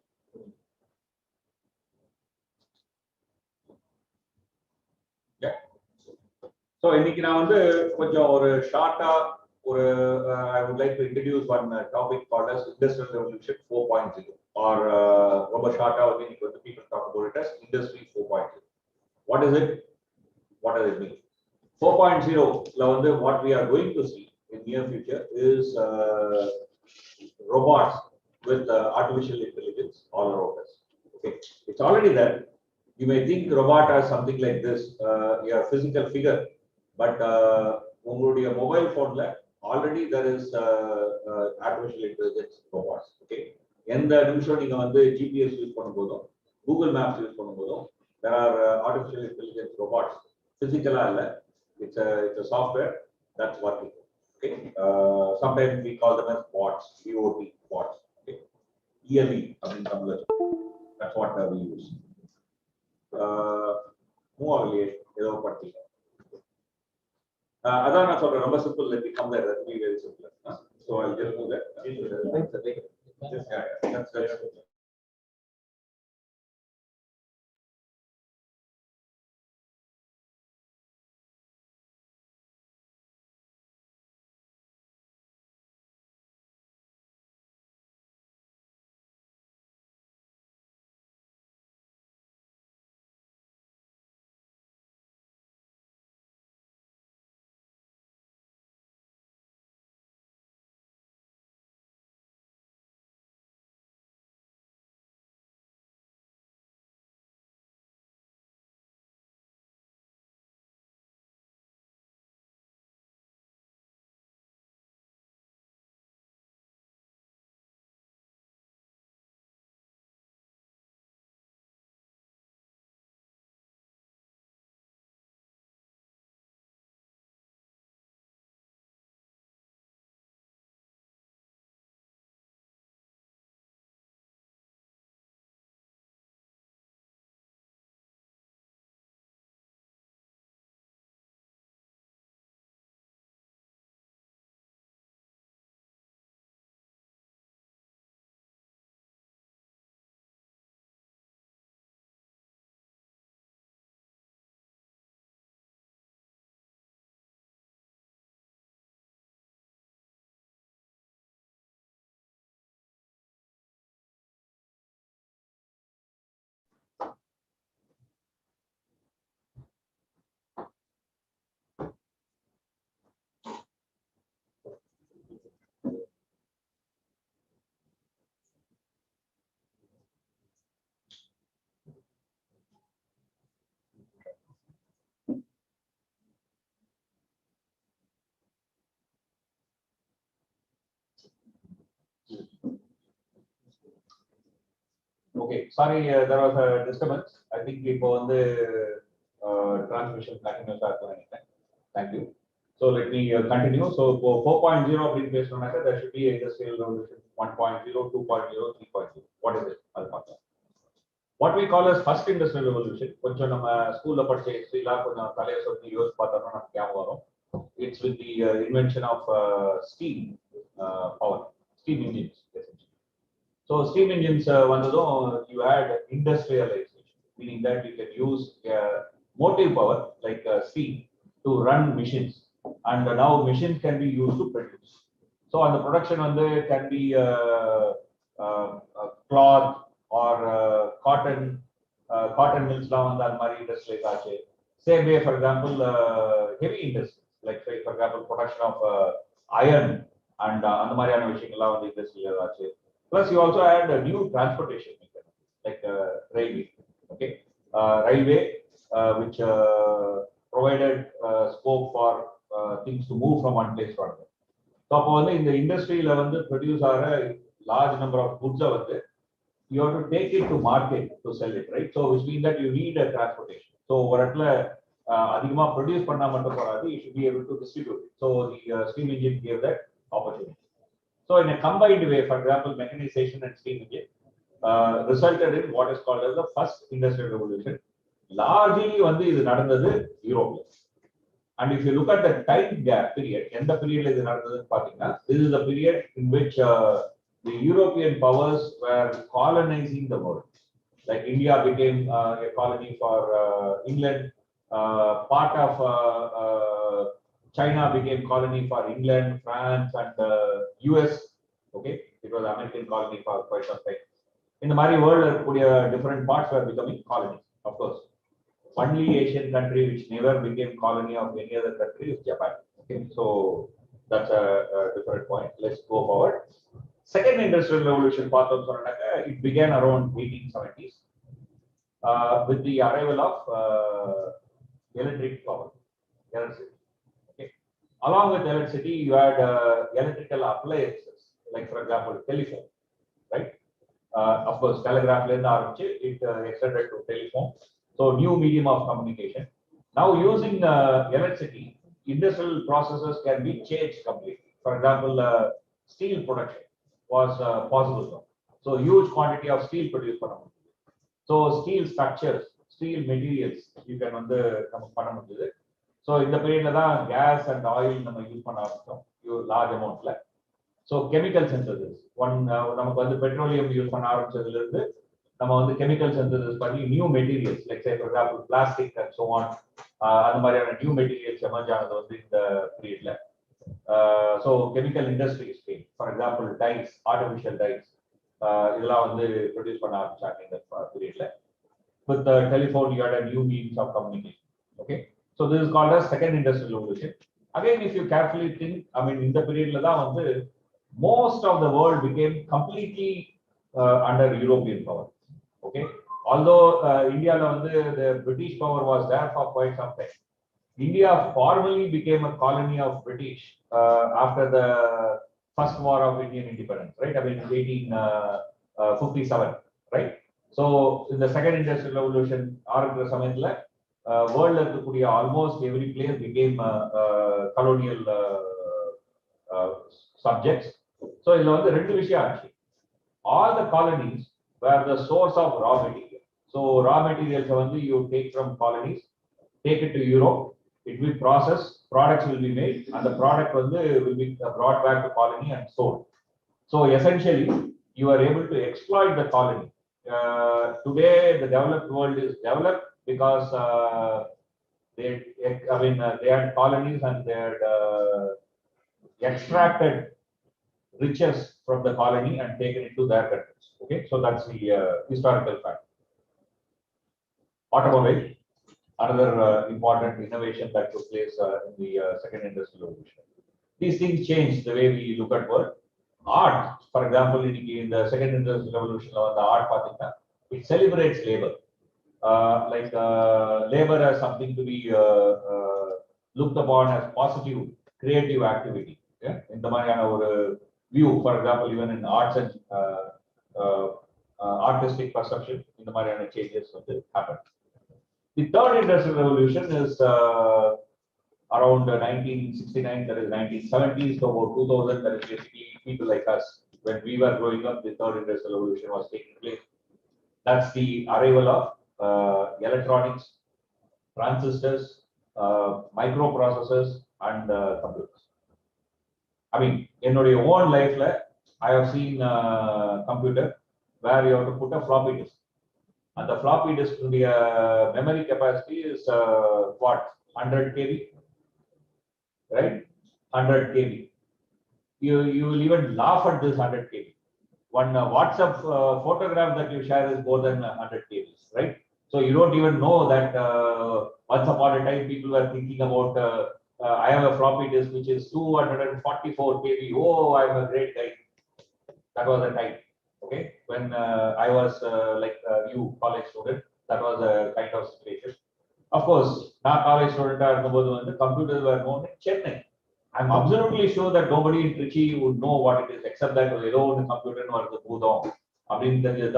Yeah. So இன்னைக்கு நான் வந்து கொஞ்சம் ஒரு ஷார்ட்டா I would like to introduce one topic called as Industrial Revolution 4.0, or ரொம்ப ஷார்ட்டா வந்து இன்னைக்கு வந்து people talk about it as Industry 4.0. What is it? What does it mean? 4.0 la வந்து what we are going to see in near future is robots with artificial intelligence all around us. Okay, it's already there. You may think robot as something like this, your physical figure, but உங்களுடைய mobile phone already there is artificial intelligence robots. Okay, எந்த நிமிஷம் நீங்க வந்து GPS use பண்ணும்போதும் Google Maps use பண்ணும்போதும் there are artificial intelligence robots. Physical it's a software that's working. Okay, sometimes we call them as bots, BOT bots. Okay, ELE, I mean, that's what we use. ஏதோ படிச்சீங்க அதான் நான் சொல்றேன் ரொம்ப simple let me come there that will be very simple so I'll just do that that's Okay, sorry, there was a disturbance. I think இப்போ வந்து transmission continuous Thank you. So let me continue. So for 4.0 அப்படின்னு பேசணும்னாக்க there should be industrial revolution 1.0, 2.0, 3.0. What is it? What we call as first industrial revolution, கொஞ்சம் நம்ம ஸ்கூல்ல படிச்ச ஹிஸ்டரியில கொஞ்சம் தலைய சொல்லி யோசிச்சு பார்த்தோம்னா நமக்கு ஞாபகம் வரும். It's with the invention of steam power, steam engines. So steam engines you had industrialization, meaning that you can use motive power like steam to run machines, and now machines can be used to produce. So on the production can be cloth or cotton mills now on that mari industry. Same way, for example, heavy industries like say for example production of iron and on the mariana vishayangala on the industry. Plus, you also add a new transportation mechanism like railway. Okay, railway which provided scope for things to move from one place to another. So, in the industry, produce a large number of goods. You have to take it to market to sell it, right? So, which means that you need a transportation. So, produce you should be able to distribute it. So, the steam engine gave that opportunity. So in a combined way, for example, mechanization and steam engine resulted in what is called as the first industrial revolution. Largely, இது நடந்தது Europe. And if you look at the time gap period, எந்த period இது நடந்ததுன்னு பார்த்தீங்கன்னா, this is the period in which the European powers were colonizing the world. Like India became a colony for England, part of China became colony for England, France, and US. Okay, it was American colony for quite some time. In the Mari world, different parts were becoming colonies. Of course, only Asian country which never became colony of any other country is Japan. Okay, so That's a different point. Let's go forward. Second industrial revolution, it began around 1870s with the arrival of electric power, electricity. Okay. Along with electricity, you had electrical appliances, like for example, telephone, right? Of course, telegraph it extended to telephone. So new medium of communication. Now using electricity, industrial processes can be changed completely. For example, steel production was possible now. So huge quantity of steel produced. So steel structures, steel materials, you can பண்ண முடியுது. So இந்த period தான் gas and oil நம்ம use பண்ண ஆரம்பிச்சோம் large amountல. So chemical synthesis, நமக்கு வந்து petroleum use பண்ண ஆரம்பிச்சதுல இருந்து நம்ம வந்து chemical synthesis பண்ணி new materials, like say for example plastic and so on, அந்த மாதிரியான new materials emerge ஆனது வந்து இந்த periodல. So chemical industries came, for example dyes, artificial dyes, இதெல்லாம் வந்து ப்ரொடியூஸ் பண்ண ஆரம்பிச்சாங்க இந்த பீரியட்ல. With the telephone, you had a new means of communication. Okay, so this is called as second industrial revolution. Again, if you carefully think, I mean, in the period la வந்து most of the world became completely under European power. Okay, although India la வந்து the British power was there for quite some time. India formally became a colony of British after the first war of Indian independence, right? I mean, 1857, right? So in the second industrial revolution, world almost every place became colonial subjects. So all the colonies were the source of raw material. So raw materials you take from colonies, take it to Europe, it will process, products will be made, and the product will be brought back to colony and sold. So essentially, you are able to exploit the colony. Today, the developed world is developed because they had colonies and they had extracted riches from the colony and taken it to their countries. Okay, so that's the historical fact. Automobile, another important innovation that took place in the second industrial revolution. These things changed the way we look at work. Art, for example, in the second industrial revolution, the art it celebrates labor. Labor as something to be looked upon as positive, creative activity. Yeah? In the view, for example, even in arts and artistic perception, in the Mariana changes happen. The third industrial revolution is around 1969, that is 1970s to about 2000, that is basically people like us. When we were growing up, the third industrial revolution was taking place. That's the arrival of electronics, transistors, microprocessors, and computers. I mean, in your own life, I have seen a computer where you have to put a floppy disk. And the floppy disk memory capacity is what? 100 KB, right? 100 KB. You will even laugh at this 100 KB. One WhatsApp photograph that you share is more than 100 KB, right? So you don't even know that once upon a time people were thinking about I have a floppy disk which is 244 KB. Oh, I'm a great guy. That was a time. Okay, when I was you college student, that was a kind of situation. Of course, now college student the computers were known in Chennai. I'm absolutely sure that nobody in Trichy would know what it is except that they own a computer or the Budong. I mean, forget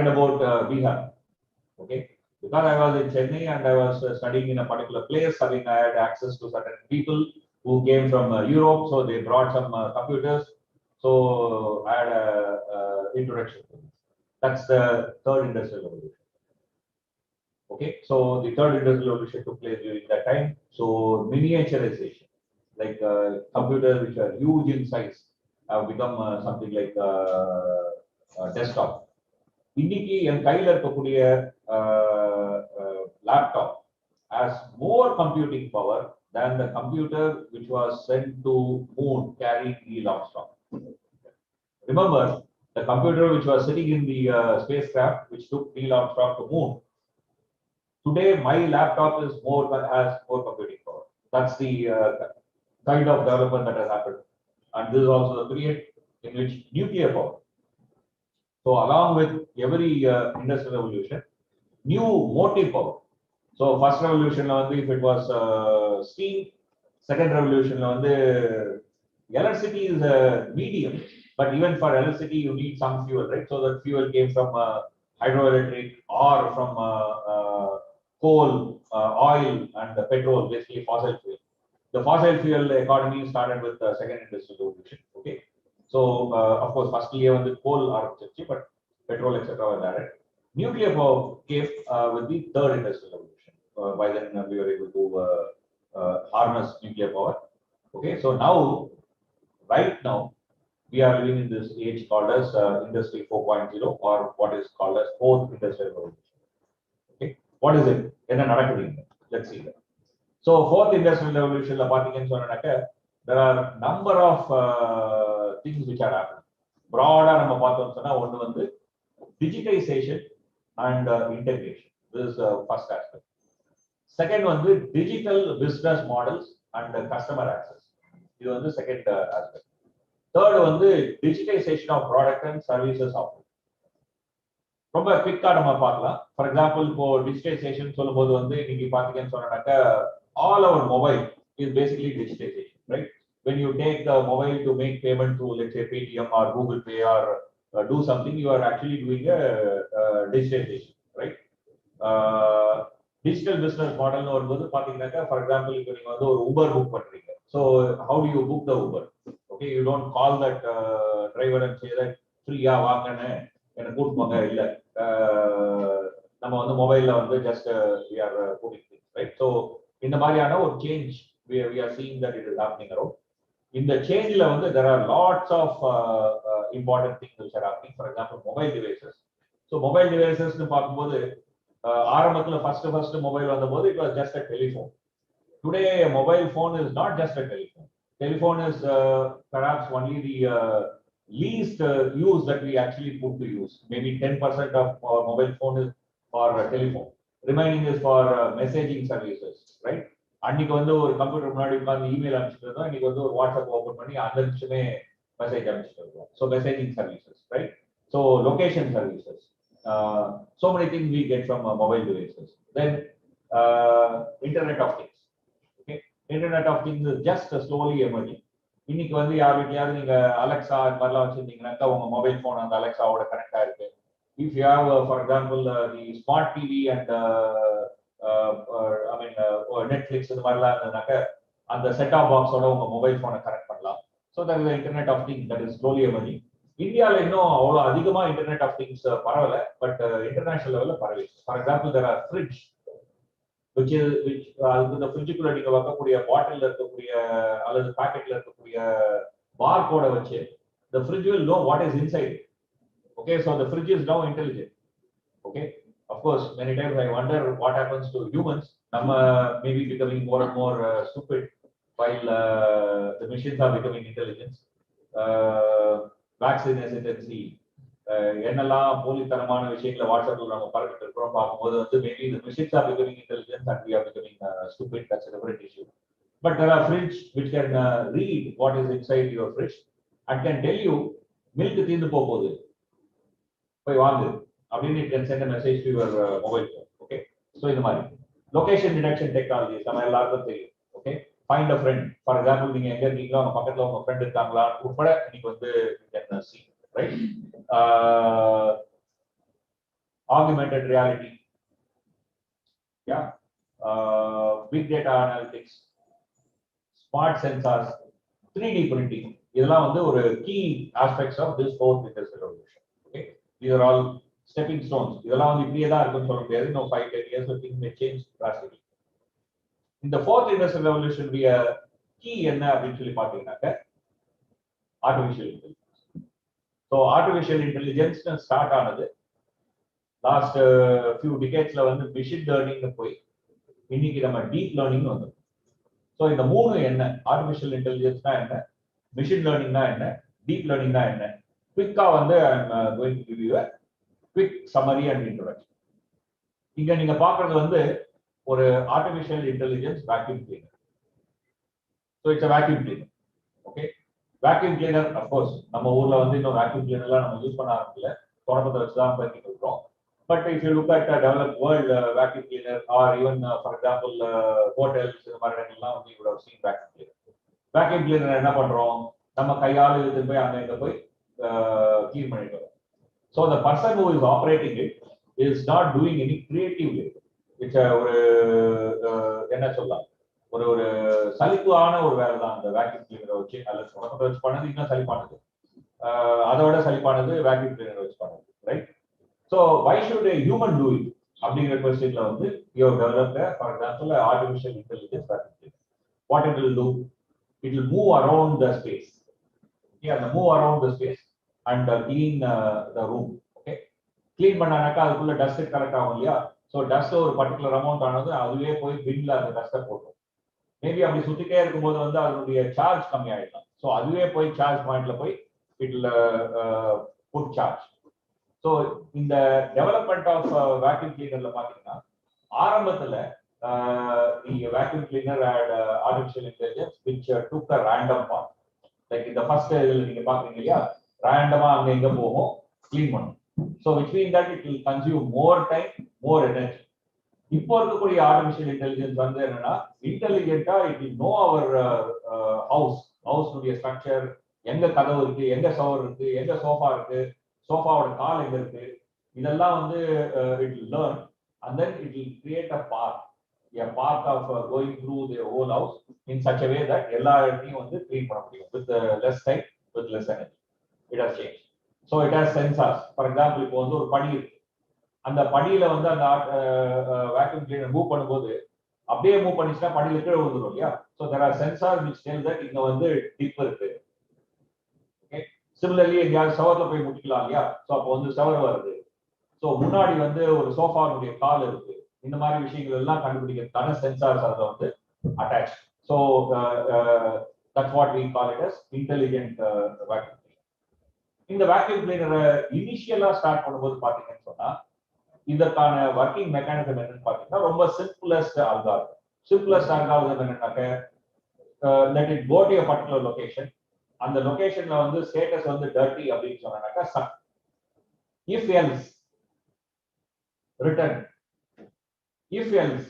about Bihar. Okay, because I was in Chennai and I was studying in a particular place, I mean, I had access to certain people who came from Europe, so they brought some computers. So I had an introduction to this. That's the third industrial revolution. Okay, so the third industrial revolution took place during that time. So miniaturization, like computers which are huge in size, have become something like desktop. Indiki and Kyler Kapudia laptop has more computing power than the computer which was sent to moon carrying Neil Armstrong. Remember, the computer which was sitting in the spacecraft which took Neil Armstrong to moon. Today, my laptop has more computing power. That's the kind of development that has happened. And this is also the period in which nuclear power. So along with every industrial revolution, new motive power. So first revolution, if it was steam, second revolution, electricity is a medium, but even for electricity, you need some fuel, right? So that fuel came from hydroelectric or from coal, oil, and petrol, basically fossil fuel. The fossil fuel economy started with the second industrial revolution. Okay, so of course, first year when the coal architecture, but petrol, etc., was added. Nuclear power came with the third industrial revolution. By then, we were able to harness nuclear power. Okay, so now, right now, we are living in this age called as Industry 4.0, or what is called as fourth industrial revolution. Okay, what is it? Let's see that. So fourth industrial revolution, there are number of things which are happening. Broader, digitization and integration. This is the first aspect. Second one, the digital business models and customer access. This is the second aspect. Third one, the digitization of product and services offering. ரொம்ப குவிக்கா நம்ம பார்க்கலாம். For example இப்போ digitisation சொல்லும்போது இன்னைக்கு பாத்தீங்கன்னு சொன்னாக்க all our mobile is basically digitization, right? When you take the mobile to make payment through, let's say, Paytm or Google Pay or do something, you are actually doing a digitization, right? Digital business model வரும்போது பாத்தீங்கன்னாக்க for example இப்போ நீங்க ஒரு Uber book பண்றீங்க. So how do you book the Uber? Okay, you don't call that driver and say that ஃப்ரீயா வாங்கன்னு எனக்கு கூட்டு போங்க இல்ல நம்ம மொபைல்ல just we are putting things, right? So இந்த மாதிரியான ஒரு change we are seeing that it is happening around. In the change there are lots of important things which are happening. For example, mobile devices. So mobile devices னு பாக்கும்போது ஆரம்பத்துல first mobile வந்தபோது it was just a telephone. Today a mobile phone is not just a telephone. Telephone is perhaps only the least use that we actually put to use. Maybe 10% of our mobile phone is for telephone. Remaining is for messaging services, right? அன்னைக்கு ஒரு computer முன்னாடி உட்கார்ந்து email அனுப்பிச்சிட்டு இருந்தோம். இன்னைக்கு ஒரு WhatsApp open பண்ணி அந்த நிமிஷமே மெசேஜ் அனுப்பிச்சிட்டு இருக்கோம். So messaging services, right? So location services. So many things we get from mobile devices. Then Internet of Things. Okay, Internet of Things is just slowly emerging. இன்னைக்கு யார் வீட்லயாவது நீங்க அலெக்சா மாதிரிலாம் வச்சிருந்தீங்கன்னாக்கா உங்க மொபைல் போன் அந்த அலெக்சாவோட connect ஆயிருக்கு. If you have, for example, the smart TV and Netflix இந்த மாதிரிலாம் இருந்ததுனாக்க அந்த செட்-டாப் பாக்ஸோட உங்க மொபைல் போனை கனெக்ட் பண்ணலாம். So that is the Internet of Things that is slowly emerging. இந்தியாவில் இன்னும் அவ்வளோ அதிகமா இன்டர்நெட் ஆஃப் திங்ஸ் பரவல, பட் இன்டர்நேஷனல் லெவலில் பரவி. For example there are fridge which இந்த ஃப்ரிட்ஜுக்குள்ள நீங்க வைக்கக்கூடிய பாட்டில் இருக்கக்கூடிய அல்லது பாக்கெட்ல இருக்கக்கூடிய பார் கோடை வச்சு the fridge will know what is inside. Okay, so the fridge is now intelligent. Okay, of course many times I wonder what happens to humans. Nama maybe becoming more and more stupid while the machines are becoming intelligent. Vaccine hesitancy, என்னெல்லாம் போலித்தனமான விஷயங்களை வாட்ஸ்அப்ல நம்ம பரப்பிட்டு இருக்கிறோம் பார்க்கும்போது maybe the machines are becoming intelligent and we are becoming stupid. That's a separate issue. But there are fridge which can read what is inside your fridge and can tell you milk தீர்ந்து போகுது போய் வாங்கு அப்படின்னு it can send a message to your mobile phone. Okay, so இந்த மாதிரி location detection technology நம்ம எல்லாருக்கும் தெரியும். Okay, find a friend. For example, நீங்க எங்க இருக்கீங்களோ உங்க பக்கத்துல உங்க ஃப்ரெண்ட் இருக்காங்களா உட்பட இன்னைக்கு you can see, right? Augmented reality, yeah, big data analytics, smart sensors, 3D printing. இதெல்லாம் ஒரு key aspects of this fourth industrial revolution. Okay, these are all stepping stones. இதெல்லாம் இப்படியே தான் இருக்குன்னு சொல்ல முடியாது. No 5-10 years things may change drastically. In the fourth industrial revolution we key என்ன அப்படின்னு சொல்லி பாத்தீங்கன்னாக்க artificial intelligence. So artificial intelligence start ஆனது லாஸ்ட் few decadesல machine learning போய் இன்னைக்கு நம்ம டீப் லேர்னிங் வந்தோம். ஸோ இந்த மூணு என்ன, ஆர்டிஃபிஷியல் இன்டெலிஜென்ஸ்னா என்ன, மிஷின் லேர்னிங்னா என்ன, டீப் லேர்னிங்னா என்ன, குவிக்கா I'm going to give you a quick summary and introduction. இங்க நீங்க பாக்குறது ஒரு artificial intelligence vacuum cleaner. So it's a vacuum cleaner. Okay. Vacuum cleaner, of course, நம்ம ஊர்ல வந்து இன்னும் vacuum cleaner எல்லாம் நம்ம யூஸ் பண்ண ஆரம்பிக்கல. தொடக்கத்தை வச்சு தான் பண்ணிட்டு இருக்கோம். But if you look at developed world vacuum cleaner or even for example hotels இந்த மாதிரி இடங்கள்லாம் வந்து you would have seen vacuum cleaner. Vacuum cleaner என்ன பண்றோம்? நம்ம கையால இழுத்து போய் அங்க இங்க போய் clean பண்ணிட்டு வரோம். So the person who is operating it is not doing any creative labor. It's ஒரு என்ன சொல்லலாம், ஒரு சலிப்பான ஒரு வேலை தான் அந்த வேக்யூம் கிளீனரை வச்சு அல்லது தொடக்கத்தை வச்சு பண்ணது இன்னும் சலிப்பானது, அதோட சலிப்பானது வேக்யூம் கிளீனரை வச்சு பண்ணது, right? So why should a human do it அப்படிங்கிற கொஸ்டின்ல வந்து you developed for example artificial intelligence vacuum cleaner. What it will do? It will move around the space. அந்த move around the space and clean the room. Okay, clean பண்ணானாக்கா அதுக்குள்ள dust collect ஆகும் இல்லையா? So dust ஒரு particular amount ஆனது அதுவே போய் பின்ல அந்த டஸ்ட்டை போட்டோம். மேபி அப்படி சுத்திட்டே இருக்கும்போது வந்து அதனுடைய சார்ஜ் கம்மி ஆயிடலாம். ஸோ அதுவே போய் சார்ஜ் பாயிண்ட்ல போய் இட்ல புட் சார்ஜ். ஸோ இந்த டெவலப்மெண்ட் ஆஃப் வேக்யூம் கிளீனர்ல பாத்தீங்கன்னா ஆரம்பத்துல vacuum cleaner and artificial intelligence which took a random part. Like இந்த ஃபர்ஸ்ட் இதுல நீங்க பாக்குறீங்க இல்லையா, ரேண்டமா அங்க எங்க போகும் கிளீன் பண்ணும். So which mean that it will consume more time, more energy. இப்போ இருக்கக்கூடிய ஆர்டிஃபிஷியல் இன்டெலிஜென்ஸ் வந்து என்னன்னா இன்டெலிஜென்ட்டா இட் வில் நோ அவர் ஹவுஸ்னுடைய ஸ்ட்ரக்சர், எங்க கதவு இருக்கு, எங்க ஷவர் இருக்கு, எங்க சோஃபா இருக்கு, சோஃபாவோட கால் எங்க இருக்கு, இதெல்லாம் வந்து it will learn and then it will create a path of going through the whole house in such a way that எல்லா இடத்தையும் வந்து கிளீன் பண்ண முடியும் with less time, with less energy. It has change. So it has sensors. For example இப்போ வந்து ஒரு படி இருக்கு, அந்த படியில வந்து அந்த வேக்யூம் கிளீனர் மூவ் பண்ணும்போது அப்படியே மூவ் பண்ணிச்சுன்னா படியில கீழே விழுந்துடும் இல்லையா? So there are sensor which tell that இங்க வந்து டிப் இருக்கு. ஓகே, சிமிலர்லி எங்கேயாவது ஷவர்ல போய் முட்டிக்கலாம் இல்லையா? ஸோ அப்போ வந்து ஷவர் வருது. ஸோ முன்னாடி வந்து ஒரு சோஃபாவுடைய கால் இருக்கு. இந்த மாதிரி விஷயங்கள் எல்லாம் கண்டுபிடிக்கிறதுக்கான சென்சார்ஸ் அதில் வந்து attach. So that's what we call it as intelligent vacuum cleaner. இந்த வேக்யூம் கிளீனரை இனிஷியலா ஸ்டார்ட் பண்ணும்போது பாத்தீங்கன்னு சொன்னா இதற்கான ஒர்க்கிங் மெக்கானிசம் என்னன்னு பாத்தீங்கன்னா ரொம்ப சிம்பிளஸ்ட் அல்காரிதம். சிம்பிளஸ்ட் அல்காரிதம் என்னன்னாக்க let it go to a particular location. அந்த லொகேஷன்ல வந்து ஸ்டேட்டஸ் வந்து டர்ட்டி அப்படின்னு சொன்னாக்கா chuck, if else return, if else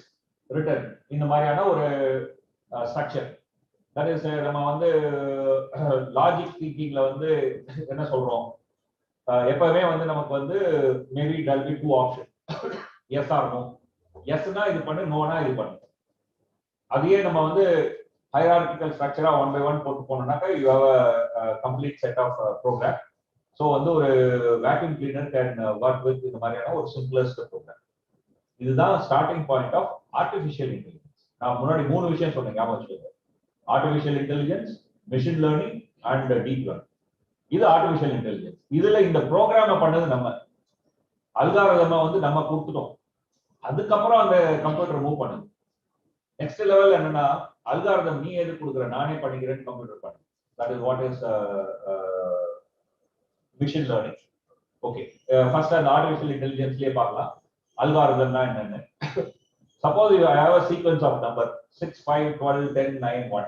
return, இந்த மாதிரியான ஒரு ஸ்ட்ரக்சர். தட் இஸ் நம்ம வந்து லாஜிக் திங்கிங்ல வந்து என்ன சொல்றோம், எப்பவுமே வந்து நமக்கு வந்து maybe tell be two option, yes or no. எஸ்னா இது பண்ணு, நோனா இது பண்ணு. அதையே நம்ம வந்து ஹைரார்கிக்கல் ஸ்ட்ரக்சரா ஒன் பை ஒன் போட்டு போனோம்னாக்கா you have a complete set of program. So வந்து ஒரு vacuum cleaner can work with இந்த மாதிரியான ஒரு சிம்பிளஸ்ட் ப்ரோக்ராம். இதுதான் starting point of artificial intelligence. நான் முன்னாடி 3 விஷயம் சொன்னேன், ஞாபகம் வச்சுக்கோங்க. Artificial intelligence, machine learning and deep learning. இது ஆர்டிஃபிஷியல் இன்டெலிஜென்ஸ். இதுல இந்த ப்ரோக்ராம பண்ணது நம்ம, அல்காரிதமா வந்து நம்ம கொடுத்துட்டோம். அதுக்கப்புறம் அந்த கம்ப்யூட்டர் மூவ் பண்ணுது. நெக்ஸ்ட் லெவல் என்னன்னா அல்காரிதம் நீ எது கொடுக்குற, நானே பண்ணிக்கிறேன்னு கம்ப்யூட்டர் பண்ணு. That is what is machine learning. Okay, first அந்த ஆர்டிஃபிஷியல் இன்டெலிஜென்ஸ்லயே பார்க்கலாம் அல்காரிதம்னா என்னன்னு. Suppose you have a sequence of number 6 5 12 10 9 1.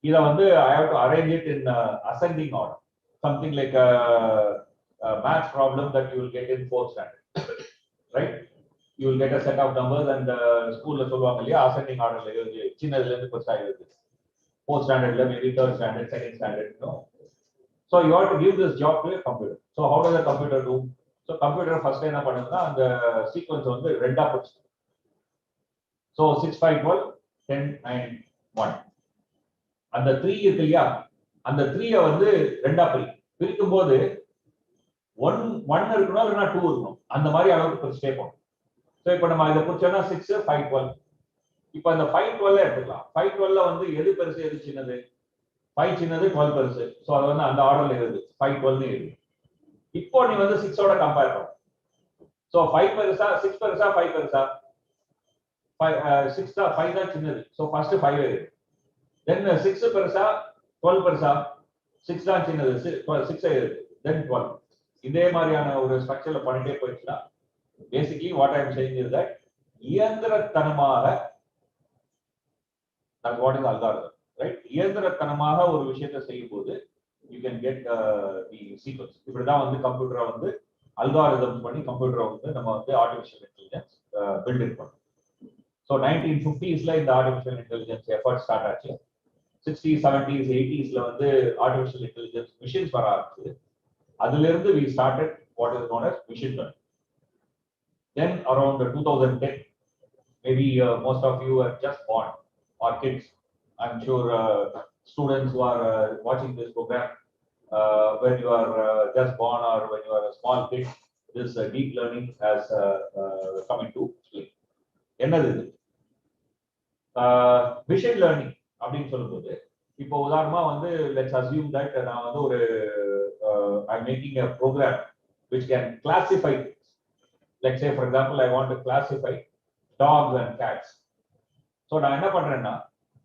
இத வந்து I have to arrange it in ascending order. Something like a math problem that you will get in 4th standard, right? You will get a set of numbers and school la solvaanga illaya ascending order la irundhu chinnadhula irundhu perusa irundhu 4th standard la maybe 3rd standard 2nd standard, no. So you have to give this job to a computer. So how does a computer do? So computer first என்ன பண்ணுதுன்னா அந்த sequence வந்து ரெண்டா பிரிச்சு. So 6 5 12 10 9 1. அந்த 3 இருக்கு இல்லையா, அந்த 3 வந்து ரெண்டா பிரிக்கும் போது 1 இருக்கணும் இல்லைன்னா 2 இருக்கணும், அந்த மாதிரி அளவுக்கு பிரிச்சுட்டே போகணும். ஸோ இப்போ நம்ம இதை பிடிச்சோம்னா 6 5 12. இப்போ அந்த 5 12 எடுத்துக்கலாம். 5 12 வந்து எது பெருசு எது சின்னது? 5 சின்னது, 12 பெருசு. ஸோ அது வந்து அந்த ஆர்டர்ல எழுது 5 12 எழுது. இப்போ நீ வந்து 6ஓட கம்பேர் பண்ண. ஸோ 5 பெருசா 6 பெருசா 5 பெருசா? 6 தான் 5 தான் சின்னது. ஸோ ஃபர்ஸ்ட் 5 எழுது. தென் 6 பெருசா 12 பெருசா? 6 தான் சின்னது, 6 எழுது. தென் 12. இதே மாதிரியான ஒரு ஸ்ட்ரக்சர்ல பண்ணிட்டே போயிடுச்சுன்னா basically what I am saying is that இயந்திரத்தனமாக, that's what is algorithm. Right? இயந்திரத்தனமாக ஒரு விஷயத்தை செய்யும் போது you can get the sequence. இப்படிதான் வந்து கம்ப்யூட்டரை வந்து அல்காரிதம்ஸ் பண்ணி கம்ப்யூட்டரை வந்து நம்ம வந்து ஆர்டிஃபிஷியல் இன்டெலிஜென்ஸ் பில்ட் பண்ணோம். ஸோ 1950s இந்த ஆர்டிஃபிஷியல் இன்டெலிஜென்ஸ் எஃபர்ட் ஸ்டார்ட் ஆச்சு. 60s, 70s, 80s வந்து ஆர்டிஃபிஷியல் இன்டெலிஜென்ஸ் மிஷின்ஸ் வர ஆரம்பிச்சு. அதுல இருந்து we started what is known as machine learning. Then around 2010, maybe most of you are just born or kids. I'm sure students who are watching this program, when you are just born or when you are a small kid, this deep learning has come into play. என்னது இது machine learning அப்படின்னு சொல்லும்போது, இப்போ உதாரணமா வந்து let's assume that நான் வந்து ஒரு I'm making a program which can classify things. Like say for example, I want to classify dogs and cats. So நான் என்ன பண்றேன்னா,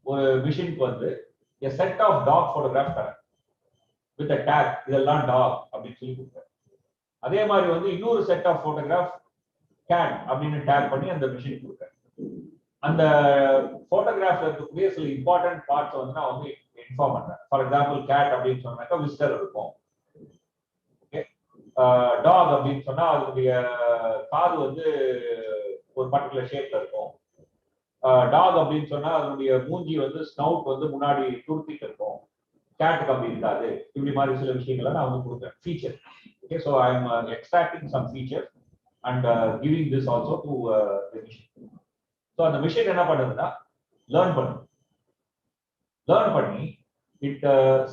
ஒரு மிஷினுக்கு வந்து a set of dog photographs தரேன் with a tag, இதெல்லாம் dog அப்படின்னு சொல்லி கொடுக்குறேன். அதே மாதிரி வந்து இன்னொரு செட் ஆஃப் போட்டோகிராஃப் cat அப்படின்னு டேக் பண்ணி அந்த மிஷினுக்கு கொடுக்குறேன். அந்த போட்டோகிராஃப்ல இருக்கக்கூடிய சில இம்பார்ட்டன்ட் பார்ட்ஸ் வந்து நான் வந்து இன்ஃபார்ம் பண்றேன். ஃபார் எக்ஸாம்பிள் கேட் அப்படின்னு சொன்னாக்கா விஸ்டர் இருக்கும். ஓகே, டாக் அப்படின்னு சொன்னா அதனுடைய காது வந்து ஒரு பர்டிகுலர் ஷேப்ல இருக்கும். டாக் அப்படின்னு சொன்னா அதனுடைய மூஞ்சி வந்து ஸ்னவுட் வந்து முன்னாடி துருத்திட்டு இருக்கும். கேட்டுக்கு அப்படி இருக்காது. இப்படி மாதிரி சில விஷயங்களை நான் வந்து கொடுக்குறேன், feature. Okay, so I am extracting some feature and giving this also to the machine. ஸோ அந்த மிஷின் என்ன பண்ணுதுன்னா லேர்ன் பண்ணி இட்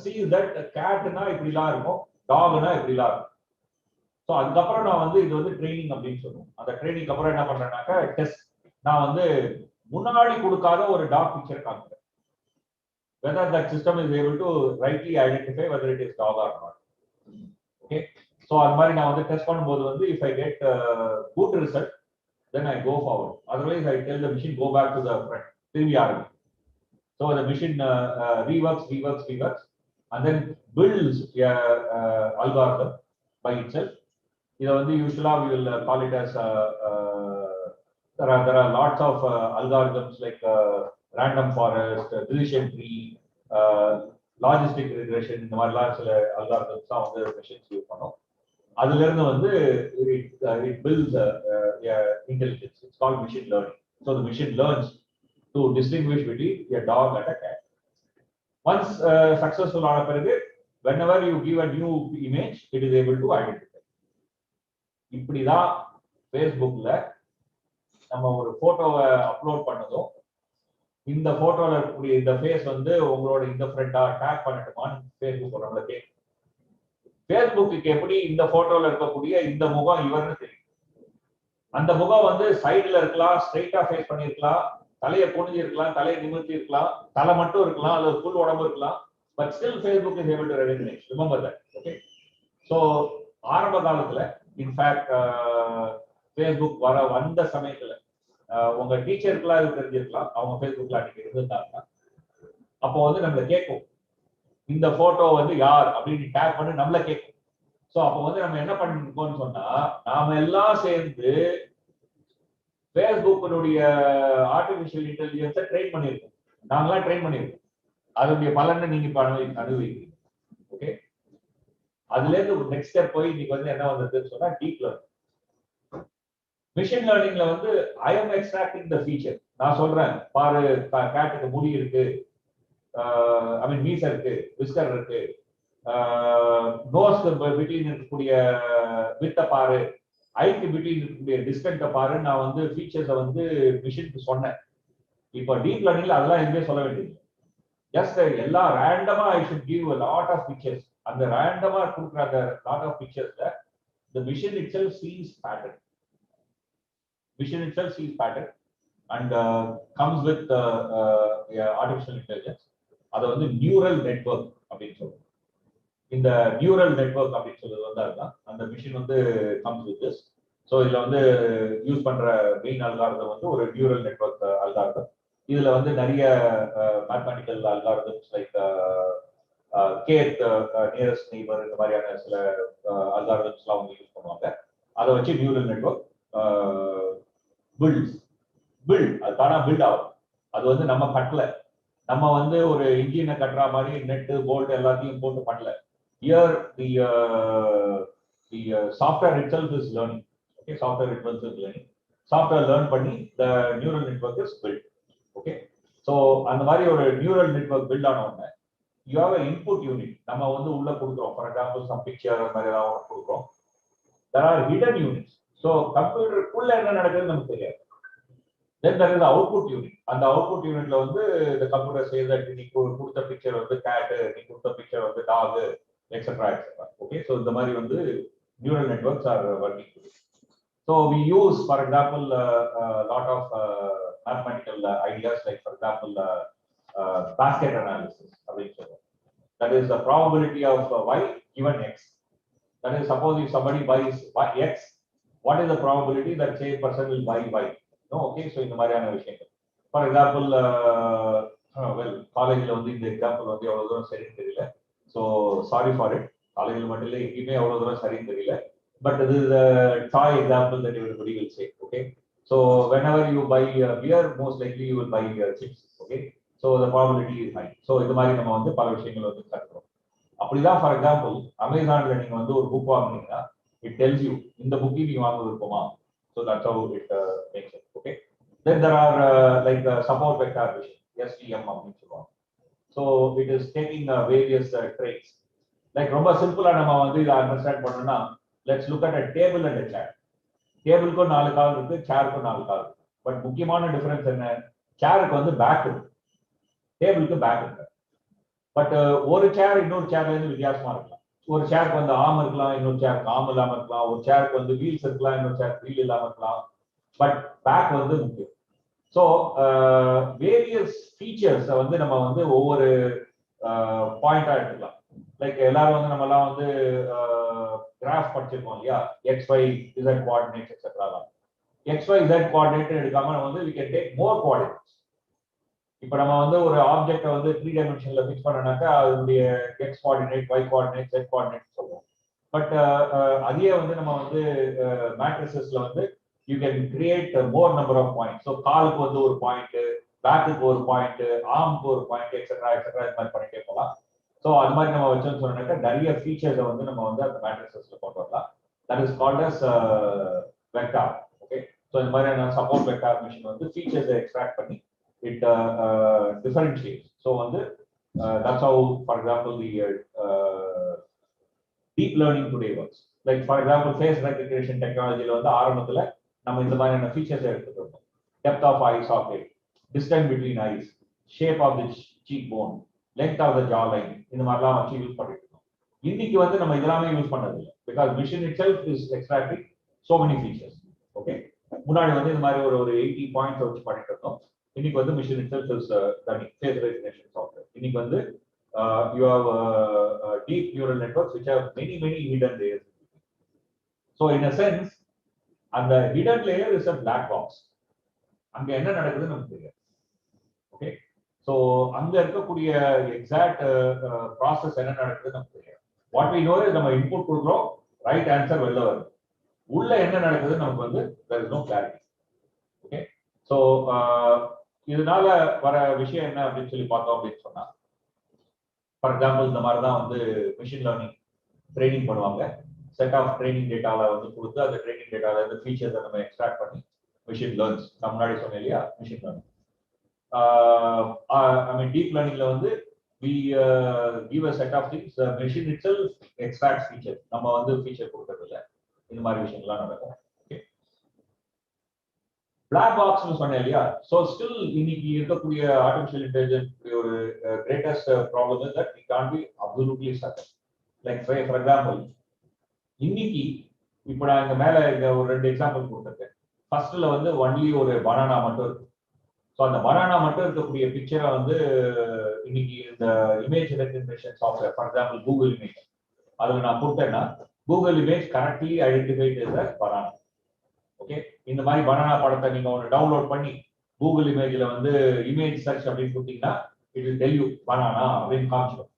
சீஸ் தட் கேட்னா இப்படிலாம் இருக்கும், டாக்னா இப்படிலாம் இருக்கும். ஸோ அதுக்கப்புறம் நான் வந்து இது வந்து ட்ரைனிங் அப்படின்னு சொல்லுவோம். அந்த ட்ரைனிங் அப்புறம் என்ன பண்றேன்னாக்கா டெஸ்ட். நான் வந்து முன்னாடி கொடுக்காத ஒரு டாக் பிக்சர் காமிக்கிறேன். whether that system is able to rightly identify whether it is dog or not. Okay, so அது மாதிரி நான் வந்து டெஸ்ட் பண்ணும்போது வந்து if I get good result, then I go forward. Otherwise I tell the machine go back to the front, திரும்பி ஆரம்பி. So the machine reworks and then builds algorithm by itself. இத வந்து யூசுவலா we will call it as there are lots of algorithms like random forest, decision tree, logistic regression, இந்த மாதிரிலாம் சில algorithms தான் வந்து machines use பண்ணும். அதுல இருந்து வந்து it builds intelligence. It's called machine learning. So the machine learns to distinguish between a dog and a cat. Once successful ஆன பிறகு whenever you give a new image, it is able to identify. இப்படிதான் Facebookல நம்ம ஒரு போட்டோவை upload பண்ணதும் இந்த போட்டோல இருக்கக்கூடிய இந்த ஃபேஸ் வந்து உங்களோட இந்த ஃப்ரெண்டா டேக் பண்ணட்டுமான்னு Facebook நம்மள கேட்கும். Facebookக்கு எப்படி இந்த போட்டோல இருக்கக்கூடிய இந்த முகம் இவர்னு தெரியும். அந்த முகம் வந்து சைடுல இருக்கலாம், ஸ்ட்ரைட்டா ஃபேஸ் பண்ணிருக்கலாம், தலையை குனிஞ்சு இருக்கலாம், தலையை நிமிர்த்தி இருக்கலாம், தலை மட்டும் இருக்கலாம், அல்லது ஃபுல் உடம்பு இருக்கலாம். But still Facebook is able to recognize. Remember that. Okay, so ஆரம்ப காலத்துல இன்ஃபேக்ட் Facebook வந்த சமயத்துல உங்க டீச்சருக்குலாம் இது தெரிஞ்சிருக்கலாம், அவங்க Facebookல அன்னைக்கு இருந்திருந்தாங்க. அப்போ வந்து நம்மள கேட்கும் இந்த போட்டோ வந்து யார் அப்படின்னு டேக் பண்ணி நம்மள கேட்கும். ஸோ அப்போ வந்து நம்ம என்ன பண்ணிருக்கோம்னு சொன்னா, நாம எல்லாம் சேர்ந்து Facebookனுடைய ஆர்டிபிஷியல் இன்டெலிஜென்ஸை ட்ரெயின் பண்ணியிருக்கோம். நாங்களாம் ட்ரெயின் பண்ணியிருக்கோம். அதனுடைய பலனை நீங்க இப்ப அனுபவிக்கிறீங்க. ஓகே, அதுல இருந்து நெக்ஸ்ட் ஸ்டெப் போய் இன்னைக்கு வந்து என்ன வந்ததுன்னு சொன்னா டீப் லேர்னிங். மிஷின் லேர்னிங்ல வந்து ஐ எம் எக்ஸ்ட்ராக்டிங் த ஃபீச்சர். நான் சொல்றேன் பாரு, கேட்டுக்கு முடி இருக்கு, ஐ மீன் மீசை இருக்கு, விஸ்கர் இருக்கு, நோஸ்க்கு பிட்வீன் இருக்கக்கூடிய வித்த பாரு, ஐக்கு பிட்வீன் இருக்கக்கூடிய டிஸ்டன்ஸை பாரு. நான் வந்து ஃபீச்சர்ஸை வந்து மிஷினுக்கு சொன்னேன். இப்போ டீப் லேர்னிங்ல அதெல்லாம் எதுவுமே சொல்ல வேண்டியது. ஜஸ்ட் எல்லாம் ரேண்டமா I should give a lot of pictures. அந்த ரேண்டமா கொடுக்குற அந்த lot of picturesல the machine itself sees pattern. Machine itself sees pattern and comes with artificial intelligence. அது வந்து நியூரல் நெட்வொர்க் அப்படின்னு சொல்லுவோம். இந்த நியூரல் நெட்வொர்க் அப்படின்னு சொல்றது வந்து அதுதான். அந்த மிஷின் வந்து comes with this. ஸோ இதுல வந்து யூஸ் பண்ற மெயின் அல்காரிதம் வந்து ஒரு நியூரல் நெட்வொர்க் அல்காரிதம். இதுல வந்து நிறைய mathematical algorithms like cath, nearest neighbour, இந்த மாதிரியான சில அல்காரிதம்ஸ்லாம் அவங்க யூஸ் பண்ணுவாங்க. அதை வச்சு நியூரல் நெட்வொர்க் பில்ட் அது தானா பில்ட் ஆகும். அது வந்து நம்ம கட்டல, நம்ம வந்து ஒரு இன்ஜினை கட்டுற மாதிரி நெட்டு போல்ட் எல்லாத்தையும் போட்டு பண்ணல. Here the software itself is learning. Okay, software itself is learning. Software learn பண்ணி the neural network is built. Okay, so அந்த மாதிரி ஒரு neural network build ஆன உடனே you have an input unit. நம்ம வந்து உள்ள கொடுக்குறோம். For example, some picture மாதிரி ஏதாவது கொடுக்குறோம். There are hidden units. So computer குள்ள என்ன நடக்குதுன்னு நமக்கு தெரியாது. Then there is the output unit. And the output unit la வந்து the computer says that நீ கொடுத்த picture வந்து cat, நீ கொடுத்த picture வந்து dog, etc. etc. Okay, so இந்த மாதிரி வந்து neural networks are working. So we use, for example, a lot of mathematical ideas, like for example, basket analysis. That is the probability of y given x. That is, suppose if somebody buys x, what is the probability that same person will buy y? No, okay, so இந்த மாதிரியான விஷயங்கள். For example, well, காலேஜ்ல வந்து இந்த example வந்து எவ்வளவு தூரம் சரின்னு தெரியல. So sorry for it. காலேஜ்ல மட்டும் இல்லை, எங்கேயுமே எவ்வளவு தூரம் சரின்னு தெரியல. But this is a toy example that everybody will say. Okay, so whenever you buy beer, most likely you will buy chips. Okay, so the probability is high. So இந்த மாதிரி நம்ம வந்து பல விஷயங்கள் வந்து கற்றுக்கிறோம். அப்படிதான் ஃபார் எக்ஸாம்பிள் அமேசான்ல நீங்க வந்து ஒரு புக் வாங்குனீங்கன்னா it tells you இந்த புக்கை நீங்க வாங்க விருப்பமா. So that's how it makes it. Okay, then there are like support vector vision, SVM அப்படின்னு சொல்லுவாங்க. So it is taking various traits. Like ரொம்ப சிம்பிளா நம்ம வந்து இதை அண்டர்ஸ்டாண்ட் பண்ணணும்னா, let's look at a table and a chair. டேபிளுக்கும் 4 கால் இருக்கு, சேருக்கும் 4 கால் இருக்கு. பட் முக்கியமான டிஃபரன்ஸ் என்ன? சேருக்கு வந்து பேக் இருக்கு, டேபிளுக்கு பேக் இருக்கு. பட் ஒரு சேர் இன்னொரு சேர்ல இருந்து வித்தியாசமா இருக்கலாம். ஒரு சேருக்கு வந்து ஆர்ம் இருக்கலாம், இன்னொரு சேருக்கு ஆர்ம் இல்லாம இருக்கலாம். ஒரு சேருக்கு வந்து வீல்ஸ் இருக்கலாம், இன்னொரு சேருக்கு வீல் இல்லாம இருக்கலாம். பட் பேக் வந்து முக்கியம். ஸோ வேரியஸ் ஃபீச்சர்ஸ் வந்து நம்ம வந்து ஒவ்வொரு பாயிண்டா எடுத்துக்கலாம். லைக் எல்லாரும் வந்து நம்ம எல்லாம் வந்து கிராஃப் படிச்சிருக்கோம் இல்லையா, XY Z coordinates etcetera. XY Z coordinate எடுக்காம நம்ம வந்து we can take more coordinates. இப்போ நம்ம வந்து ஒரு ஆப்ஜெக்டை வந்து 3 டைமென்ஷன்ல ஃபிக்ஸ் பண்ணனாக்கா அதனுடைய X coordinate, Y coordinate, Z coordinate சொல்லுவோம். பட் அதையே வந்து நம்ம வந்து மேட்ரிசஸ்ல வந்து you can create more number of points. So காலுக்கு வந்து ஒரு பாயிண்ட், பேக்குக்கு ஒரு பாயிண்ட், ஆர்முக்கு ஒரு பாயிண்ட், எக்ஸெட்ரா எக்ஸெட்ரா இந்த மாதிரி பண்ணிட்டே போகலாம். ஸோ அது மாதிரி நம்ம வச்சோம்னு சொன்னாக்கா நிறைய ஃபீச்சர்ஸை வந்து நம்ம வந்து அந்த மேட்ரிசஸ்ல கொண்டு வரலாம். That is called as vector. Okay, so இந்த மாதிரியான சப்போர்ட் வெக்டார் மிஷின் வந்து ஃபீச்சர்ஸை எக்ஸ்ட்ராக்ட் பண்ணி it differentiates. So வந்து that's how, for example, the deep learning today works. Like for example, face recognition technology ல வந்து ஆரம்பத்துல நம்ம இந்த மாதிரியான ஃபீச்சர்ஸ் எடுத்துக்கிறோம். Depth of eye socket, distance between eyes, shape of the cheekbone, length of the jawline, இந்த மாதிரிலாம் வச்சு யூஸ் பண்ணிட்டு இருக்கோம். இன்னைக்கு வந்து நம்ம இதெல்லாமே யூஸ் பண்ணது இல்லை, because machine itself is extracting so many features. Okay, முன்னாடி வந்து இந்த மாதிரி ஒரு 80 பாயிண்ட்ஸ் வச்சு பண்ணிட்டு இருக்கோம். இன்னைக்கு வந்து machine itself is running face recognition software. இன்னைக்கு வந்து you have deep neural networks which have many hidden layers. So in a sense, and the hidden layer is a black box. அங்க என்ன நடக்குதுன்னு நமக்கு தெரியாது. ஓகே, ஸோ அங்க இருக்கக்கூடிய exact process என்ன நடக்குதுன்னு நமக்கு தெரியாது. வாட் வி நோ இஸ் நம்ம இன்புட் கொடுக்குறோம், ரைட் ஆன்சர் வெளில வருது. உள்ள என்ன நடக்குதுன்னு நமக்கு வந்து there is no clarity. Okay, so இதனால வர விஷயம் என்ன அப்படின்னு சொல்லி பார்த்தோம் அப்படின்னு சொன்னா, ஃபார் எக்ஸாம்பிள் இந்த மாதிரி தான் வந்து மிஷின் லேர்னிங் ட்ரைனிங் பண்ணுவாங்க. செட் ஆஃப் ட்ரைனிங் டேட்டாவில் வந்து கொடுத்து அந்த ட்ரைனிங் டேட்டாவில் இருந்து ஃபீச்சர்ஸை நம்ம எக்ஸ்ட்ராக்ட் பண்ணி மிஷின் லேர்ன்ஸ். நான் முன்னாடி சொன்னேன் இல்லையா, machine learning. I mean deep learning la வந்து we give a set of things, the machine itself extracts feature. நம்ம வந்து feature கொடுக்கிறது இல்ல, இந்த மாதிரி விஷயங்கள்லாம் நடக்கும். ஓகே, பிளாக் பாக்ஸ் னு சொன்னேன் இல்லையா. so still இன்னைக்கு இருக்கக்கூடிய ஆர்டிஃபிஷியல் இன்டெலிஜென்ஸ் ஒரு greatest problem is that we can't be absolutely certain. like for example, இன்னைக்கு இப்போ நான் இங்க மேல ஒரு 2 எக்ஸாம்பிள் கொடுத்திருக்கேன். ஃபர்ஸ்ட்ல வந்து ஒன்லி ஒரு பனானா மட்டும் இருக்கு. ஸோ அந்த பனானா மட்டும் இருக்கக்கூடிய பிக்சரை வந்து இன்னைக்கு இந்த image recognition software, for example Google image, அதில் நான் கொடுத்தேன்னா Google image correctly identified is a banana. Okay, இந்த மாதிரி பனானா படத்தை நீங்க ஒன்று டவுன்லோட் பண்ணி கூகுள் இமேஜில் வந்து இமேஜ் சர்ச் அப்படின்னு கொடுத்தீங்கன்னா it will tell you banana அப்படின்னு காமிச்சிடும்.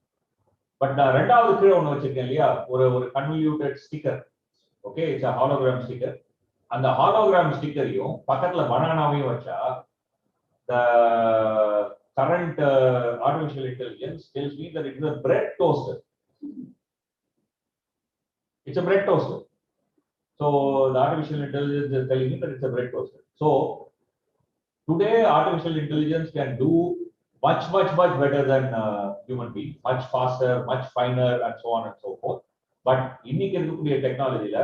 பட் நான் ரெண்டாவது கீழே ஒன்று வச்சிருக்கேன் இல்லையா, ஒரு convoluted sticker. Okay, it's a hologram sticker. அந்த ஹாலோகிராம் ஸ்டிக்கரையும் பக்கத்துல பனானாவையும் வச்சா the current artificial intelligence tells me that it is a bread toaster. It's a bread toaster. So the artificial intelligence is telling me that it's a bread toaster. So today, artificial intelligence can do much better than human being, much faster, much finer, and so on and so forth. But இன்னைக்கு இருக்கக்கூடிய டெக்னாலஜில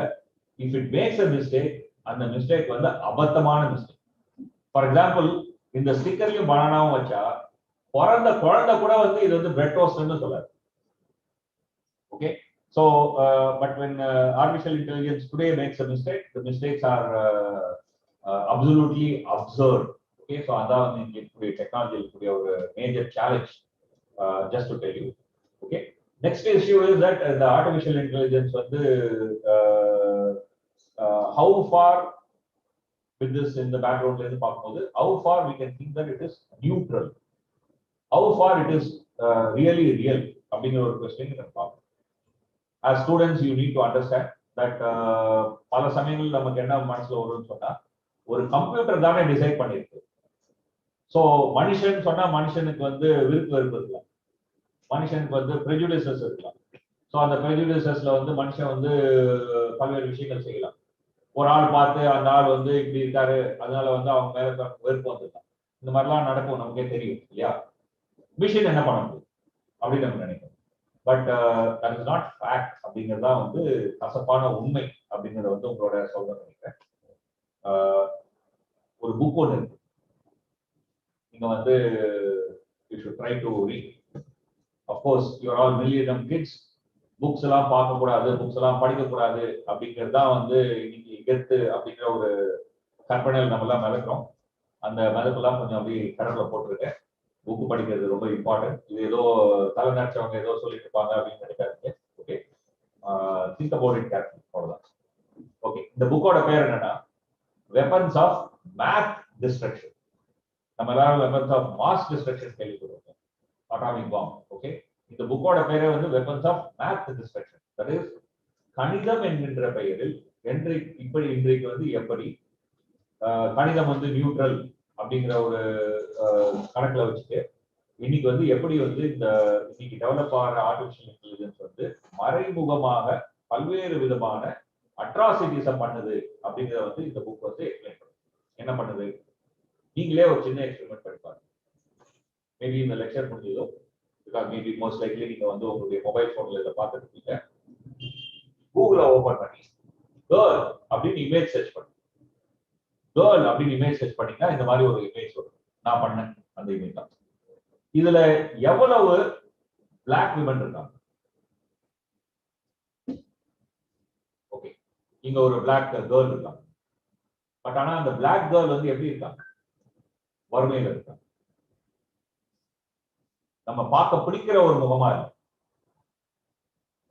if it makes a mistake, அந்த mistake வந்து அபத்தமான mistake. For example, இந்த ஸ்டிக்கர்லயும் பனானாவும் வச்சா பிறந்த குழந்தை கூட வந்து இது வந்து பிரெட் டோஸ்ட்னு சொல்லாது. Okay, so but when artificial intelligence today makes a mistake, the mistakes are absolutely absurd. Okay, so அதான் வந்து இந்த டெக்னாலஜில கூடிய ஒரு major challenge, just to tell you. Okay, next issue is that the artificial intelligence வந்து how far with this in the background ல இருந்து பார்க்கும்போது how far we can think that it is neutral, how far it is really real அப்படிங்கிற ஒரு question நம்ம பார்க்கணும். As students you need to understand that பல சமயங்கள் நமக்கு என்ன மனசுல வரும்னு சொன்னா ஒரு கம்ப்யூட்டர் தானே டிசைட் பண்ணிருக்கு. ஸோ மனுஷன் சொன்னா மனுஷனுக்கு வந்து விருப்பு வெறுப்பு இருக்கலாம், மனுஷனுக்கு வந்து ப்ரெஜுடிசஸ் இருக்கலாம். ஸோ அந்த ப்ரெஜுடிசஸ்ல வந்து மனுஷன் வந்து பல்வேறு விஷயங்கள் செய்யலாம். ஒரு ஆள் பார்த்து அந்த ஆள் வந்து இப்படி இருக்காரு, அதனால வந்து அவங்க மேல வெறுப்பு வந்துருக்கலாம். இந்த மாதிரிலாம் நடக்கும், நமக்கே தெரியும் இல்லையா? மிஷின் என்ன பண்ண முடியும் அப்படின்னு நம்ம நினைக்கிறோம். But that is not fact அப்படிங்கிறது தான் வந்து கசப்பான உண்மை அப்படிங்கிறத வந்து உங்களோட சொல்ல நினைக்கிறேன். ஒரு புக் ஒன்று இருக்கு, நீங்க வந்து you should try to read. Of course you're all millennium kids, books எல்லாம் பார்க்கக்கூடாது, புக்ஸ் எல்லாம் படிக்கக்கூடாது அப்படிங்கிறது தான் வந்து இன்னைக்கு கெத்து அப்படிங்கிற ஒரு கற்பனையில் நம்ம எல்லாம் மிதக்கிறோம். அந்த மிதப்பெல்லாம் கொஞ்சம் அப்படி கடல்ல போட்டிருக்கேன். புக்கு படிக்கிறது ரொம்ப இம்பார்ட்டன்ட். இது ஏதோ தலைநடிச்சவங்க ஏதோ சொல்லிட்டு இருப்பாங்க அப்படின்னு நினைக்காதீங்க. Okay, think about it carefully, அவ்வளவுதான். ஓகே, இந்த புக்கோட பேர் என்னன்னா வெப்பன்ஸ் ஆஃப் மேத் டிஸ்ட்ரக்ஷன். நம்ம எல்லாரும் வெப்பன்ஸ் ஆஃப் மாஸ் டிஸ்ட்ரக்ஷன் கேள்விப்படுவோம், அட்டாமிக் பாம். ஓகே, இந்த புக்கோட பேரே வந்து weapons of math destruction. That is கணிதம் என்கின்ற பெயரில் இன்றைக்கு வந்து எப்படி கணிதம் வந்து நியூட்ரல் அப்படிங்கிற ஒரு கணக்குல வச்சுட்டு இன்னைக்கு வந்து எப்படி வந்து இந்த இன்னைக்கு டெவலப் ஆகிற ஆர்டிபிஷியல் இன்டெலிஜென்ஸ் வந்து மறைமுகமாக பல்வேறு விதமான அட்ராசிட்டிஸை பண்ணுது அப்படிங்கிறத வந்து இந்த புக் வந்து எக்ஸ்பிளைன் பண்ணுது. என்ன பண்ணுது, நீங்களே ஒரு சின்ன எக்ஸ்பெரிமெண்ட் படிப்பாங்க. மேபி இந்த லெக்சர் முடிஞ்சதோ, பிகாஸ் மேபி மோஸ்ட் லைக்லி நீங்க வந்து உங்களுடைய மொபைல் போன்ல இதை பார்த்துட்டு இருக்கீங்க. கூகுளை ஓபன் பண்ணி கேர்ள் அப்படின்னு இமேஜ் சர்ச் பண்ணி, கேர்ள் அப்படின்னு இமேஜ் சர்ச் பண்ணீங்கன்னா இந்த மாதிரி ஒரு இமேஜ் வரும். நான் பண்ணேன் அந்த இமேஜ் தான். இதுல எவ்வளவு பிளாக் விமன் இருக்காங்க? ஓகே, இங்க ஒரு பிளாக் கேர்ள் இருக்காங்க. பட் ஆனா அந்த பிளாக் கேர்ள் வந்து எப்படி இருக்காங்க? வறுமையில இருக்காங்க. நம்ம பார்க்க பிடிக்கிற ஒரு முகமா இருக்கு.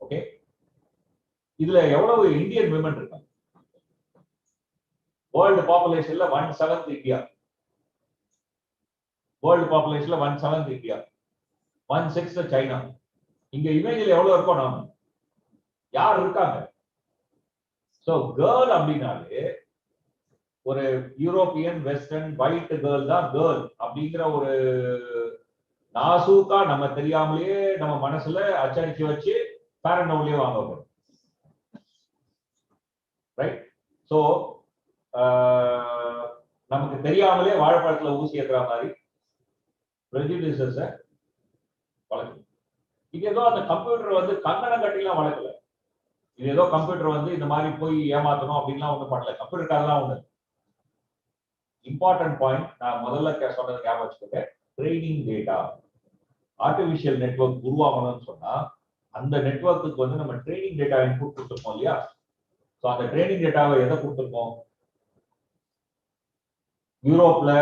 ஓகே, இதுல எவ்வளவு இந்தியன் விமன் இருக்காங்க? வேர்ல்டு பாப்புலேஷன்ல 1/7 இந்தியா. வேர்ல்டு பாப்புலேஷன்ல 1/7 இந்தியா, 1/6 சைனா. இங்க இமேஜ்ல எவ்வளவு இருக்கோம் நாம? யார் இருக்காங்க? சோ கேர்ள் அப்படின்னாலே ஒரு யூரோப்பியன் வெஸ்டர்ன் ஒயிட் கேர்ள் தான் கேர்ள் அப்படிங்கிற ஒரு நாசூக்கா நம்ம தெரியாமலேயே நம்ம மனசுல அச்சடிச்சு வச்சு பேரண்டவுலயே வாங்க போறோம். ரைட்? சோ நமக்கு தெரியாமலே வாழைப்பழத்துல ஊசி ஏத்துற மாதிரி prejudices வளர்க்கணும். இது ஏதோ அந்த கம்ப்யூட்டர் வந்து கங்கணம் கட்டிலாம் வளர்க்கல. இது ஏதோ கம்ப்யூட்டர் வந்து இந்த மாதிரி போய் ஏமாத்தணும் அப்படின்லாம் ஒண்ணும் பண்ணல. கம்ப்யூட்டருக்காரெல்லாம் ஒண்ணு. இம்பார்ட்டன்ட் பாயிண்ட் நான் முதல்ல சொன்னது ஞாபகம் வச்சுக்கோங்க. Training data. ஆர்டிபிஷியல் நெட்வொர்க் உருவாகணும்னு சொன்னா அந்த நெட்வொர்க்குக்கு வந்து நம்ம ட்ரைனிங் டேட்டா இன்புட் கொடுத்துருக்கோம் இல்லையா? ஸோ அந்த ட்ரைனிங் டேட்டாவை எதை கொடுத்துருக்கோம்? யூரோப்ல,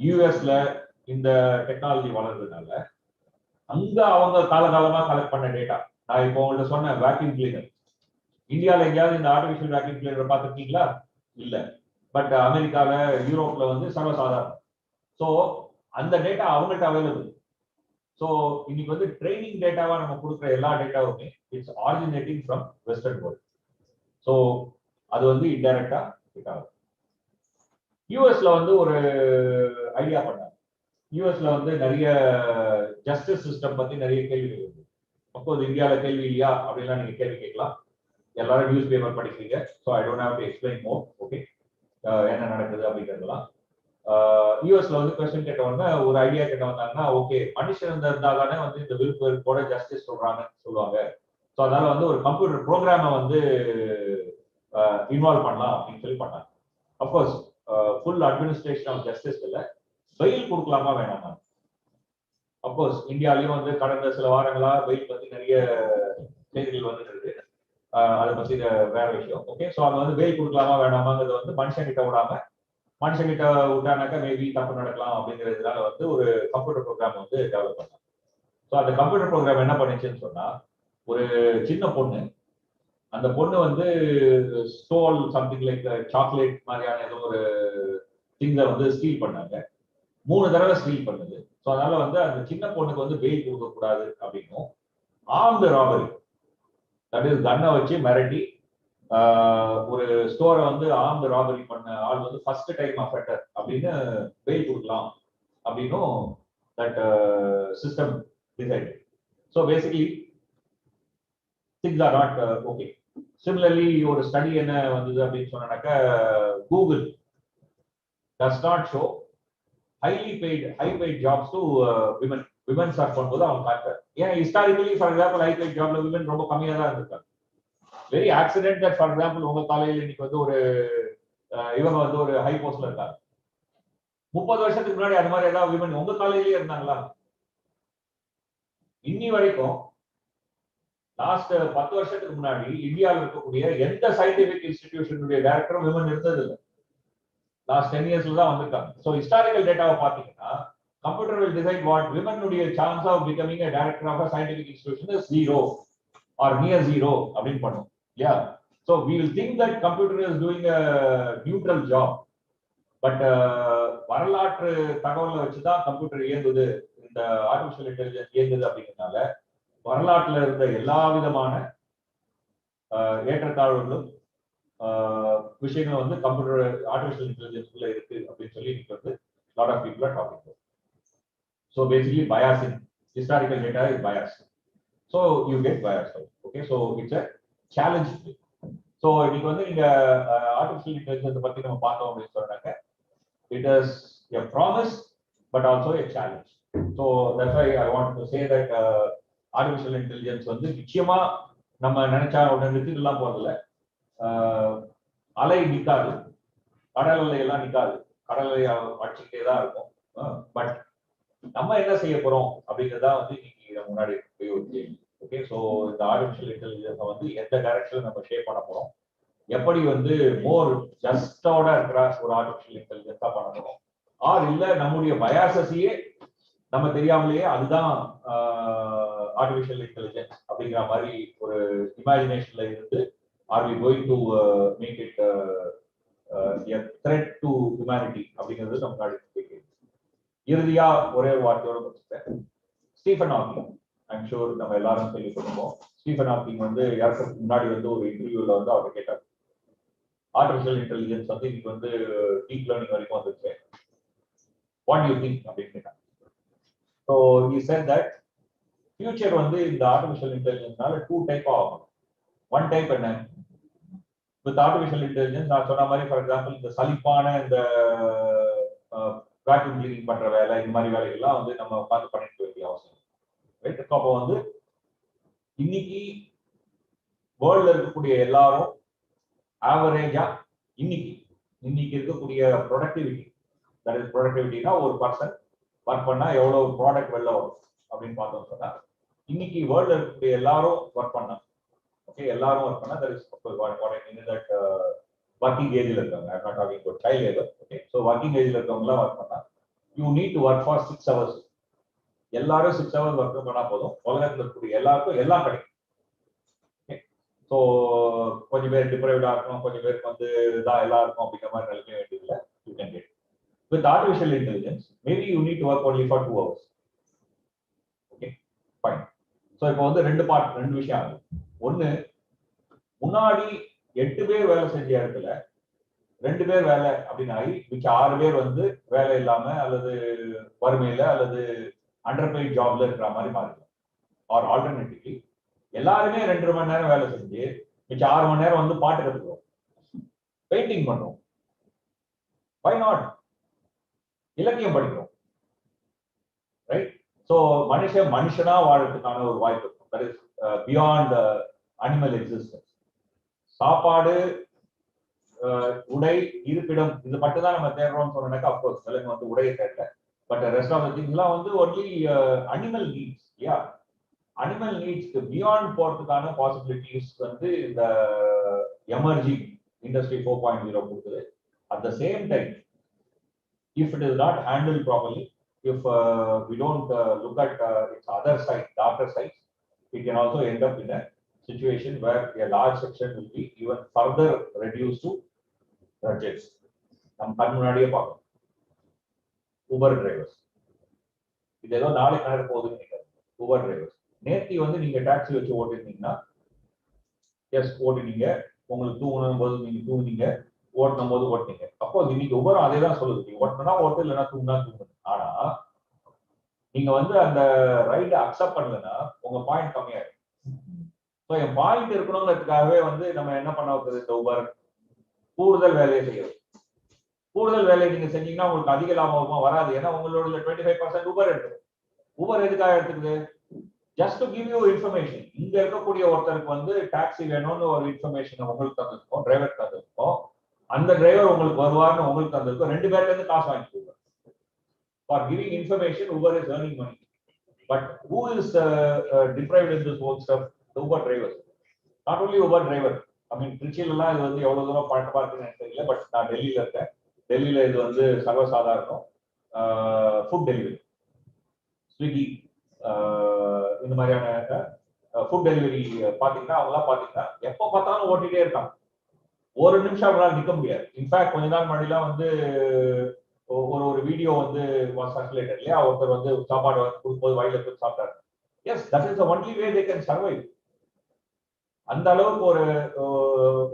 யூஎஸ்ல இந்த டெக்னாலஜி வளர்றதுனால அங்க அவங்க காலகாலமா கலெக்ட் பண்ண டேட்டா. நான் இப்போ உங்கள்ட்ட சொன்ன வேக்யூம் கிளீனர், இந்தியாவில் எங்கேயாவது இந்த ஆர்டிபிஷியல் வேக்யூம் கிளீனர் பார்த்துருக்கீங்களா? இல்ல. பட் அமெரிக்கால, யூரோப்ல வந்து சர்வசாதாரணம். ஸோ அந்த டேட்டா அவங்கள்ட்ட அவைலபிள். ஸோ இன்னைக்கு வந்து ட்ரைனிங் டேட்டாவா நம்ம கொடுக்குற எல்லா டேட்டாவுமே it's originating from western world. So அது வந்து இன்டைரக்டா டேட்டா. யூஎஸ்ல வந்து ஒரு ஐடியா பண்ணாங்க. யூஎஸ்ல வந்து நிறைய ஜஸ்டிஸ் சிஸ்டம் பத்தி நிறைய கேள்விகள் இருக்கு. அப்போது இந்தியாவில் கேள்வி இல்லையா அப்படின்லாம் நீங்க கேள்வி கேட்கலாம். எல்லாரும் நியூஸ் பேப்பர் படிக்கிறீங்க. So I don't have to explain more. Okay, என்ன நடக்குது அப்படிங்கிறதுலாம். யூஎஸ்ல வந்து கொஸ்டின் கேட்டவங்க ஒரு ஐடியா கேட்ட வந்தாங்கன்னா, ஓகே மனுஷன் இருந்தாலே வந்து இந்த விருப்போட ஜஸ்டிஸ் சொல்றாங்கன்னு சொல்லுவாங்க. ஸோ அதனால வந்து ஒரு கம்ப்யூட்டர் ப்ரோக்ராமை வந்து இன்வால்வ் பண்ணலாம் அப்படின்னு சொல்லி பண்ணாங்க. Of course full administration of justice இல்லை, பெயில் கொடுக்கலாமா வேணாமா. அப்கோர்ஸ் இந்தியாலையும் வந்து கடந்த சில வாரங்களா பெயில் பத்தி நிறைய செய்திகள் வந்துட்டு இருக்கு. அதை பத்தி வேற விஷயம். ஓகே, ஸோ அங்க வந்து பெயில் கொடுக்கலாமா வேணாமாங்கிறது வந்து மனுஷங்கிட்ட விடாம, மனுஷங்கிட்ட விட்டானாக்கா மேபி தப்பு நடக்கலாம் அப்படிங்கிறதுனால வந்து ஒரு கம்ப்யூட்டர் ப்ரோக்ராம் வந்து டெவலப் பண்ணாங்க. ஸோ அந்த கம்ப்யூட்டர் ப்ரோக்ராம் என்ன பண்ணுச்சுன்னு சொன்னா, ஒரு சின்ன பொண்ணு, அந்த பொண்ணு வந்து ஸ்டோல் சம்திங் லைக் சாக்லேட் மாதிரியான ஏதோ ஒரு திங்கை வந்து ஸ்டீல் பண்ணாங்க. 3 தடவை ஸ்டீல் பண்ணுது. ஸோ அதனால வந்து அந்த சின்ன பொண்ணுக்கு வந்து பெயில் கொடுக்க கூடாது அப்படின்னும், ஆர்ம்டு ராபரி, தட் இஸ் கன்னை வச்சு மிரட்டி ஒரு ஸ்டோரை வந்து ஆர்ம்டு ராபரி பண்ண ஆள் வந்து ஃபர்ஸ்ட் டைம் அஃபெண்டர் அப்படின்னு பெயில் கொடுக்கலாம் அப்படின்னும் that system decide. So basically things are not okay. Similarly ஒரு ஸ்டடி என்ன வந்தது அப்படின்னு சொன்னாக்க, Google does not show high paid jobs to women. Women are பண்ணும்போது அவங்க காட்டுறாரு. ஏன் historically for example high paid ஜாப்ல விமன் ரொம்ப கம்மியா தான் இருந்திருக்காங்க. Very accident that for example உங்க காலையில் இன்னைக்கு வந்து ஒரு இவங்க வந்து ஒரு ஹை போஸ்ட்ல இருக்காங்க. 30 வருஷத்துக்கு முன்னாடி அது மாதிரி ஏதாவது விமன் உங்க காலையிலேயே இருந்தாங்களா? இன்னி வரைக்கும் லாஸ்ட் 10 வருஷத்துக்கு முன்னாடி இந்தியாவில் இருக்கக்கூடிய எந்த சயின்டிபிக் இன்ஸ்டிடியூஷனுடைய டைரக்டரும் விமன் இருந்தது இல்லை. லாஸ்ட் 10 இயர்ஸ்ல தான் வந்திருக்காங்க. ஸோ ஹிஸ்டாரிக்கல் டேட்டாவை பார்த்தீங்கன்னா, கம்ப்யூட்டர் வில் டிசைட் வாட் விமனுடைய chance of becoming a director of a scientific institution is 0 or near 0 அப்படின்னு பண்ணும். இல்லையா? So we will think that computer is doing a neutral job. But வரலாற்று தகவலை வச்சுதான் கம்ப்யூட்டர் இயங்குது, இந்த ஆர்டிபிஷியல் இன்டெலிஜென்ஸ் இயங்குது அப்படிங்கிறதுனால வரலாற்றுல இருந்த எல்லா விதமான ஏற்றத்தாழ்வுகளும் விஷயங்கள் வந்து கம்ப்யூட்டர் ஆர்டிபிஷியல் இன்டெலிஜென்ஸ்ல இருக்கு அப்படின்னு சொல்லி இன்னைக்கு வந்து lot of people are talking. So basically biasing, historical data is bias. So you get bias. Okay, so it's a challenge. So இன்னைக்கு வந்து நீங்க ஆர்டிபிஷியல் இன்டெலிஜென்ஸ் பத்தி நம்ம பார்த்தோம் அப்படின்னு சொன்னாங்க, it is a promise but also a challenge. So that's why I want to say that artificial intelligence வந்து நிச்சயமா நம்ம நினைச்சா உடனே நிறுத்திட்டுலாம் போறதில்லை. அலை நிற்காது, கடல் அலை எல்லாம் நிற்காது, கடல் அலை அடிச்சுக்கிட்டே தான் இருக்கும். பட் நம்ம என்ன செய்ய போறோம் அப்படிங்கிறதா வந்து இன்னைக்கு முன்னாடி போய் ஒரு கேள்வி. ஓகே, ஸோ இந்த ஆர்டிபிஷியல் இன்டெலிஜென்ஸை வந்து எந்த டைரக்ஷன்ல நம்ம ஷேப் பண்ண போறோம், எப்படி வந்து மோர் ஜஸ்டோட இருக்கிற ஒரு ஆர்டிபிஷியல் இன்டெலிஜென்ஸா பண்ண போறோம், ஆர் இல்ல நம்முடைய பயாசஸையே நம்ம தெரியாமலேயே அதுதான் ஆர்டிபிஷியல் இன்டெலிஜென்ஸ் அப்படிங்கிற மாதிரி ஒரு இமேஜினேஷன்ல இருந்து are we going to make it a threat to humanity அப்படிங்கிறது நம்ம நாடு கேள்வி. இறுதியா ஒரே ஒரு வார்த்தையோட முடிச்சுட்டேன். ஸ்டீஃபன் ஹாக்கிங், ஐம் ஷூர் நம்ம எல்லாரும் கேள்விப்பட்டிருப்போம். ஸ்டீஃபன் ஹாக்கிங் வந்து இறக்கிறதுக்கு முன்னாடி வந்து ஒரு இன்டர்வியூல வந்து அவர் கேட்டார், ஆர்டிபிஷியல் இன்டெலிஜென்ஸ் வந்து இன்னைக்கு வந்து டீப் லேர்னிங் வரைக்கும் வந்துருச்சு, வாட் யூ திங்க் அப்படின்னு கேட்டாங்க. So he said that future வந்து இந்த ஆர்டிபிஷியல் இன்டெலிஜென்ஸ்னால 2 டைப் ஆகும். ஒன் டைப் என்ன, வித் ஆர்டிபிஷியல் இன்டெலிஜென்ஸ் நான் சொன்ன மாதிரி ஃபார் எக்ஸாம்பிள் இந்த சலிப்பான இந்த வேக்யூம் கிளீனிங் பண்ற வேலை, இந்த மாதிரி வேலைகள்லாம் வந்து நம்ம உட்காந்து பண்ணிட்டு வேண்டிய அவசியம் ரைட். அப்போ வந்து இன்னைக்கு வேர்ல்ட்ல இருக்கக்கூடிய எல்லாரும் ஆவரேஜா இன்னைக்கு இருக்கக்கூடிய ப்ரொடக்டிவிட்டி, தட் இஸ் ப்ரொடக்டிவிட்டினா ஒரு பர்சன் ஒர்க் பண்ணா எவ்வளவு ப்ராடக்ட் வெளில வரும் அப்படின்னு பார்த்தோம் சொன்னா, இன்னைக்கு வேர்ல்ட்ல இருக்கக்கூடிய எல்லாரும் ஒர்க் பண்ணா, ஓகே எல்லாரும் ஒர்க் பண்ணா, that is what I mean that working ஏஜ்ல இருக்காங்க, I am not talking about child labour. Okay, so working ஏஜ்ல இருக்கவங்க எல்லாம் ஒர்க் பண்ணா you need to work for 6 hours. எல்லாரும் 6 hours ஒர்க் பண்ணா போதும், உலகத்துல இருக்கக்கூடிய எல்லாருக்கும் எல்லாம் கிடைக்கும். ஓகே, ஸோ கொஞ்சம் பேர் டிப்ரைவ்டா இருக்கணும், கொஞ்சம் பேருக்கு வந்து இதான் எல்லாம் இருக்கும் அப்படிங்கிற மாதிரி நிலைமை வேண்டியதில்லை. You can get with artificial intelligence maybe you need to work only for 2 hours. Okay fine. So இப்போ வந்து ரெண்டு விஷயம் ஆகுது. ஒன்று, முன்னாடி 8 பேர் வேலை செஞ்ச இடத்துல 2 பேர் வேலை அப்படின்னு ஆகி மிச்ச 6 பேர் வந்து வேலை இல்லாம அல்லது வறுமையில அல்லது அண்டர்பெய்ட் ஜாப்ல இருக்கிற மாதிரி மாறிடும். ஆர் ஆல்டர்னேட்டிவ்லி எல்லாருமே 2 மணி நேரம் வேலை செஞ்சு மிச்ச 6 மணி நேரம் வந்து பாட்டு கத்துக்கிறோம், பெயிண்டிங் பண்றோம், why not இலக்கியம் படிக்கிறோம், ரைட்? ஸோ மனுஷனா வாழறதுக்கான ஒரு வாய்ப்பு இருக்கும். That is beyond animal existence. சாப்பாடு, உடை, இருப்பிடம் இது மட்டும் தான் நம்ம தேடுறோம்னு சொன்னாக்கா அப்கோர்ஸ் விலங்கு வந்து உடையை தேடல. பட் ரெஸ்ட் ஆஃப் த திங்ஸ்லாம் வந்து ஒன்லி அனிமல் நீட்ஸ். யா, அனிமல் நீட்ஸ்க்கு பியாண்ட் போறதுக்கான பாசிபிலிட்டிஸ் வந்து இந்த எமர்ஜிங் இண்டஸ்ட்ரி 4.0 கொடுக்குது. At the same time, if it is not handled properly, if we don't look at its other side, darker sides, it can also end up in a situation where a large section will be even further reduced to drudges. நம்ம கண் முன்னாடியே பார்க்கணும். Uber drivers, இது ஏதோ நாளைக்கு நடக்க போகுதுன்னு நினைக்கிறேன். ஊபர் டிரைவர்ஸ் நேத்தி வந்து நீங்க டாக்ஸி வச்சு ஓட்டிருந்தீங்கன்னா, எஸ் ஓட்டினீங்க, உங்களுக்கு தூங்கணும் போது நீங்க தூங்குனீங்க, ஓட்டணும் போது ஓட்டினீங்க. அப்போ இன்னைக்கு உபரம் அதே தான் சொல்லுது, நீங்க ஓட்டினா ஓட்டு, இல்லைன்னா தூங்கினா தூங்குது. ஆனா நீங்க வந்து அந்த ரைடை அக்செப்ட் பண்ணலன்னா உங்க பாயிண்ட் கம்மியாயிடும். ஸோ என் பாயிண்ட் இருக்கணுங்கிறதுக்காகவே வந்து நம்ம என்ன பண்ண வைக்கிறது, இந்த உபர் கூடுதல் வேலையை செய்யறது. கூடுதல் வேலையை நீங்க செஞ்சீங்கன்னா உங்களுக்கு அதிக லாபமா வராது. ஏன்னா உங்களோட 25% உபர் எடுக்குது. உபர் எதுக்காக எடுத்துக்குது? Just to give you information. இங்க இருக்கக்கூடிய ஒருத்தருக்கு வந்து டாக்ஸி வேணும்னு ஒரு இன்ஃபர்மேஷன் உங்களுக்கு தந்திருக்கோம், டிரைவர் தந்திருக்கோம். அந்த டிரைவர் உங்களுக்கு வருவார்னு உங்களுக்கு தந்திருக்கோம். 2 பேர்ல இருந்து காசு வாங்கிட்டு for giving information. Uber is earning money, but who is deprived in this whole stuff? The Uber drivers. Not only Uber driver. I mean, Trichyல எல்லாம் இது வந்து எவ்வளவு தூரம் பழக்கமா இருக்குன்னு எனக்கு தெரியல. பட் நான் டெல்லியில இருக்கேன். டெல்லியில இது வந்து சர்வசாதாரணம். ஃபுட் டெலிவரி, ஸ்விக்கி, இந்த மாதிரியான ஃபுட் டெலிவரி பாத்தீங்கன்னா அவங்களாம் பாத்தீங்கன்னா எப்போ பார்த்தாலும் ஓட்டிட்டே இருக்காங்க. ஒரு நிமிஷம் அவங்களால நிக்க முடியாது. இன்ஃபேக்ட் கொஞ்ச நாள் முன்னாடிலாம் வந்து ஒரு வீடியோ வந்து சர்க்குலேட்டட் இல்லையா, ஒருத்தர் வந்து சாப்பாடு வந்து கொடுக்கும்போது வயல போய் சாப்பிட்டாரு. Yes, that is the only way they can survive. அந்த அளவுக்கு ஒரு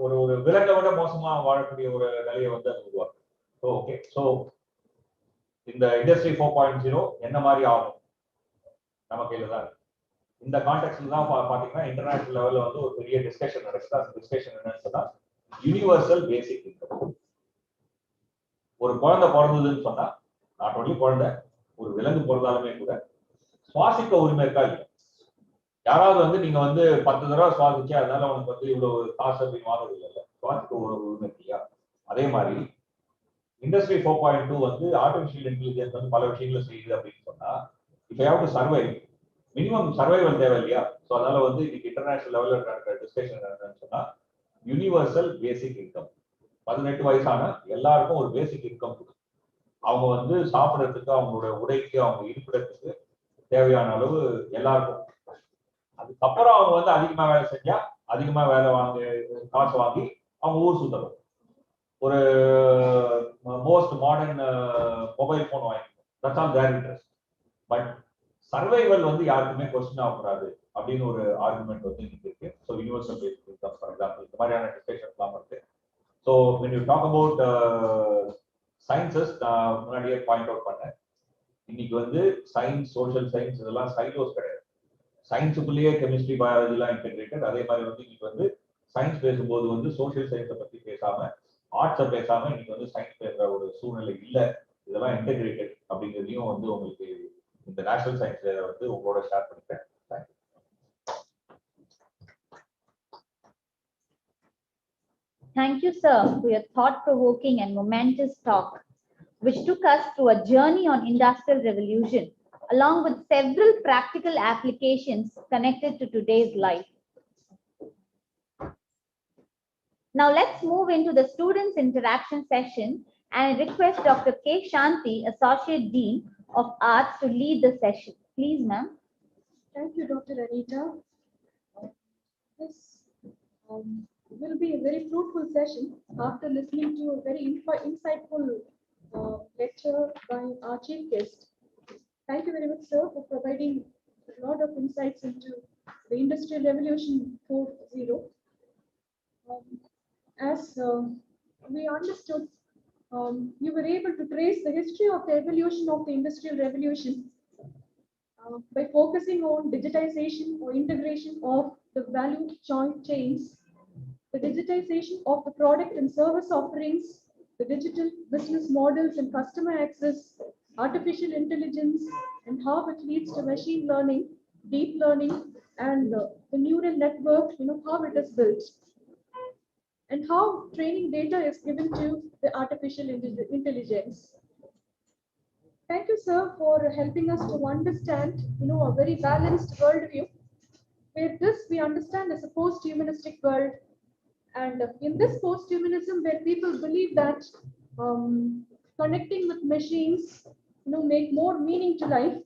ஒரு ஒரு விலங்கை விட மோசமா வாழக்கூடிய ஒரு நிலையை வந்து அது உருவாக்கு. ஓகே, ஸோ இந்த இண்டஸ்ட்ரி 4.0 என்ன மாதிரி ஆகும் நம்ம கையில தான் இருக்கு. இந்த கான்டெக்ட்ல தான் பாத்தீங்கன்னா இன்டர்நேஷனல் லெவல்ல வந்து ஒரு பெரிய டிஸ்கஷன் நடக்குது. அந்த டிஸ்கஷன் என்னன்னு சொன்னா யூனிவர்சல் பேசிக் இன்கம். ஒரு குழந்தை பிறந்ததுன்னு சொன்னா, நாட் ஒன்லி குழந்தை, ஒரு விலங்கு பிறந்தாலுமே கூட சுவாசிக்க உரிமை இருக்கா இல்லையா? யாராவது வந்து நீங்க வந்து 10 தடவை சுவாசிச்சு அதனால உனக்கு வந்து இவ்வளவு காசு அப்படின்னு வாங்குறது இல்லை. சுவாசிக்க ஒரு உரிமை இல்லையா? அதே மாதிரி இண்டஸ்ட்ரி 4.2 வந்து ஆர்டிபிஷியல் இன்டெலிஜென்ஸ் வந்து பல விஷயங்களை செய்யுது அப்படின்னு சொன்னா, இப்ப யாவது சர்வை மினிமம் சர்வைவல் தேவை இல்லையா? ஸோ அதனால வந்து இன்னைக்கு இன்டர்நேஷனல் லெவல்ல நடக்கிற டிஸ்கஷன் என்னன்னு சொன்னா யூனிவர்சல் பேசிக் இன்கம். 18 வயசான எல்லாருக்கும் ஒரு பேசிக் இன்கம் கொடுக்கும். அவங்க வந்து சாப்பிடறதுக்கு, அவங்களோட உடைக்கு, அவங்க இருப்பிடத்துக்கு தேவையான அளவு எல்லாருக்கும். அதுக்கப்புறம் அவங்க வந்து அதிகமா வேலை செஞ்சா அதிகமா வேலை காசு வாங்கி அவங்க ஊர் சுத்தணும். ஒரு மோஸ்ட் மாடர்ன் மொபைல் போன் வாங்கிக்கணும். That's all there interest. But survival வந்து யாருக்குமே கொஸ்டின் ஆகக்கூடாது அப்படின்னு ஒரு ஆர்குமெண்ட் வந்து இன்னைக்கு இருக்கு. So universal basic income for example இந்த மாதிரியான டிஸ்கஷன் எல்லாம் இருக்கு. So when you talk about sciences, நான் முன்னாடியே பாயிண்ட் அவுட் பண்ணேன். இன்னைக்கு வந்து சயின்ஸ், சோஷியல் சயின்ஸ் இதெல்லாம் சைலோஸ் கிடையாது. சயின்ஸுக்குள்ளேயே கெமிஸ்ட்ரி, பயாலஜி எல்லாம் இன்டெகிரேட்டட். அதே மாதிரி வந்து இன்னைக்கு வந்து சயின்ஸ் பேசும்போது வந்து சோஷியல் சயின்ஸை பத்தி பேசாம, ஆர்ட்ஸை பேசாம இன்னைக்கு வந்து சயின்ஸ் பேசுற ஒரு சூழ்நிலை இல்லை. இதெல்லாம் இன்டெகிரேட்டட் அப்படிங்கிறதையும் வந்து உங்களுக்கு இந்த நேஷனல் சயின்ஸ் வந்து உங்களோட ஷேர் பண்ணிட்டேன். Thank you, sir, for your thought-provoking and momentous talk, which took us through a journey on industrial revolution, along with several practical applications connected to today's life. Now let's move into the students' interaction session, and I request Dr. K. Shanti, Associate Dean of Arts, to lead the session. Please, ma'am. Thank you, Dr. Anita. This will be a very fruitful session after listening to a very insightful lecture by our chief guest. Thank you very much, sir, for providing a lot of insights into the Industrial Revolution 4.0. As we understood, you were able to trace the history of the evolution of the industrial revolution by focusing on digitization or integration of the value chains, the digitization of the product and service offerings, the digital business models and customer access, artificial intelligence, and how it leads to machine learning, deep learning, and the neural network, how it is built, and how training data is given to the artificial intelligence. Thank you, sir, for helping us to understand, a very balanced worldview, where this we understand as a post-humanistic world. And in this post-humanism, where people believe that connecting with machines, make more meaning to life,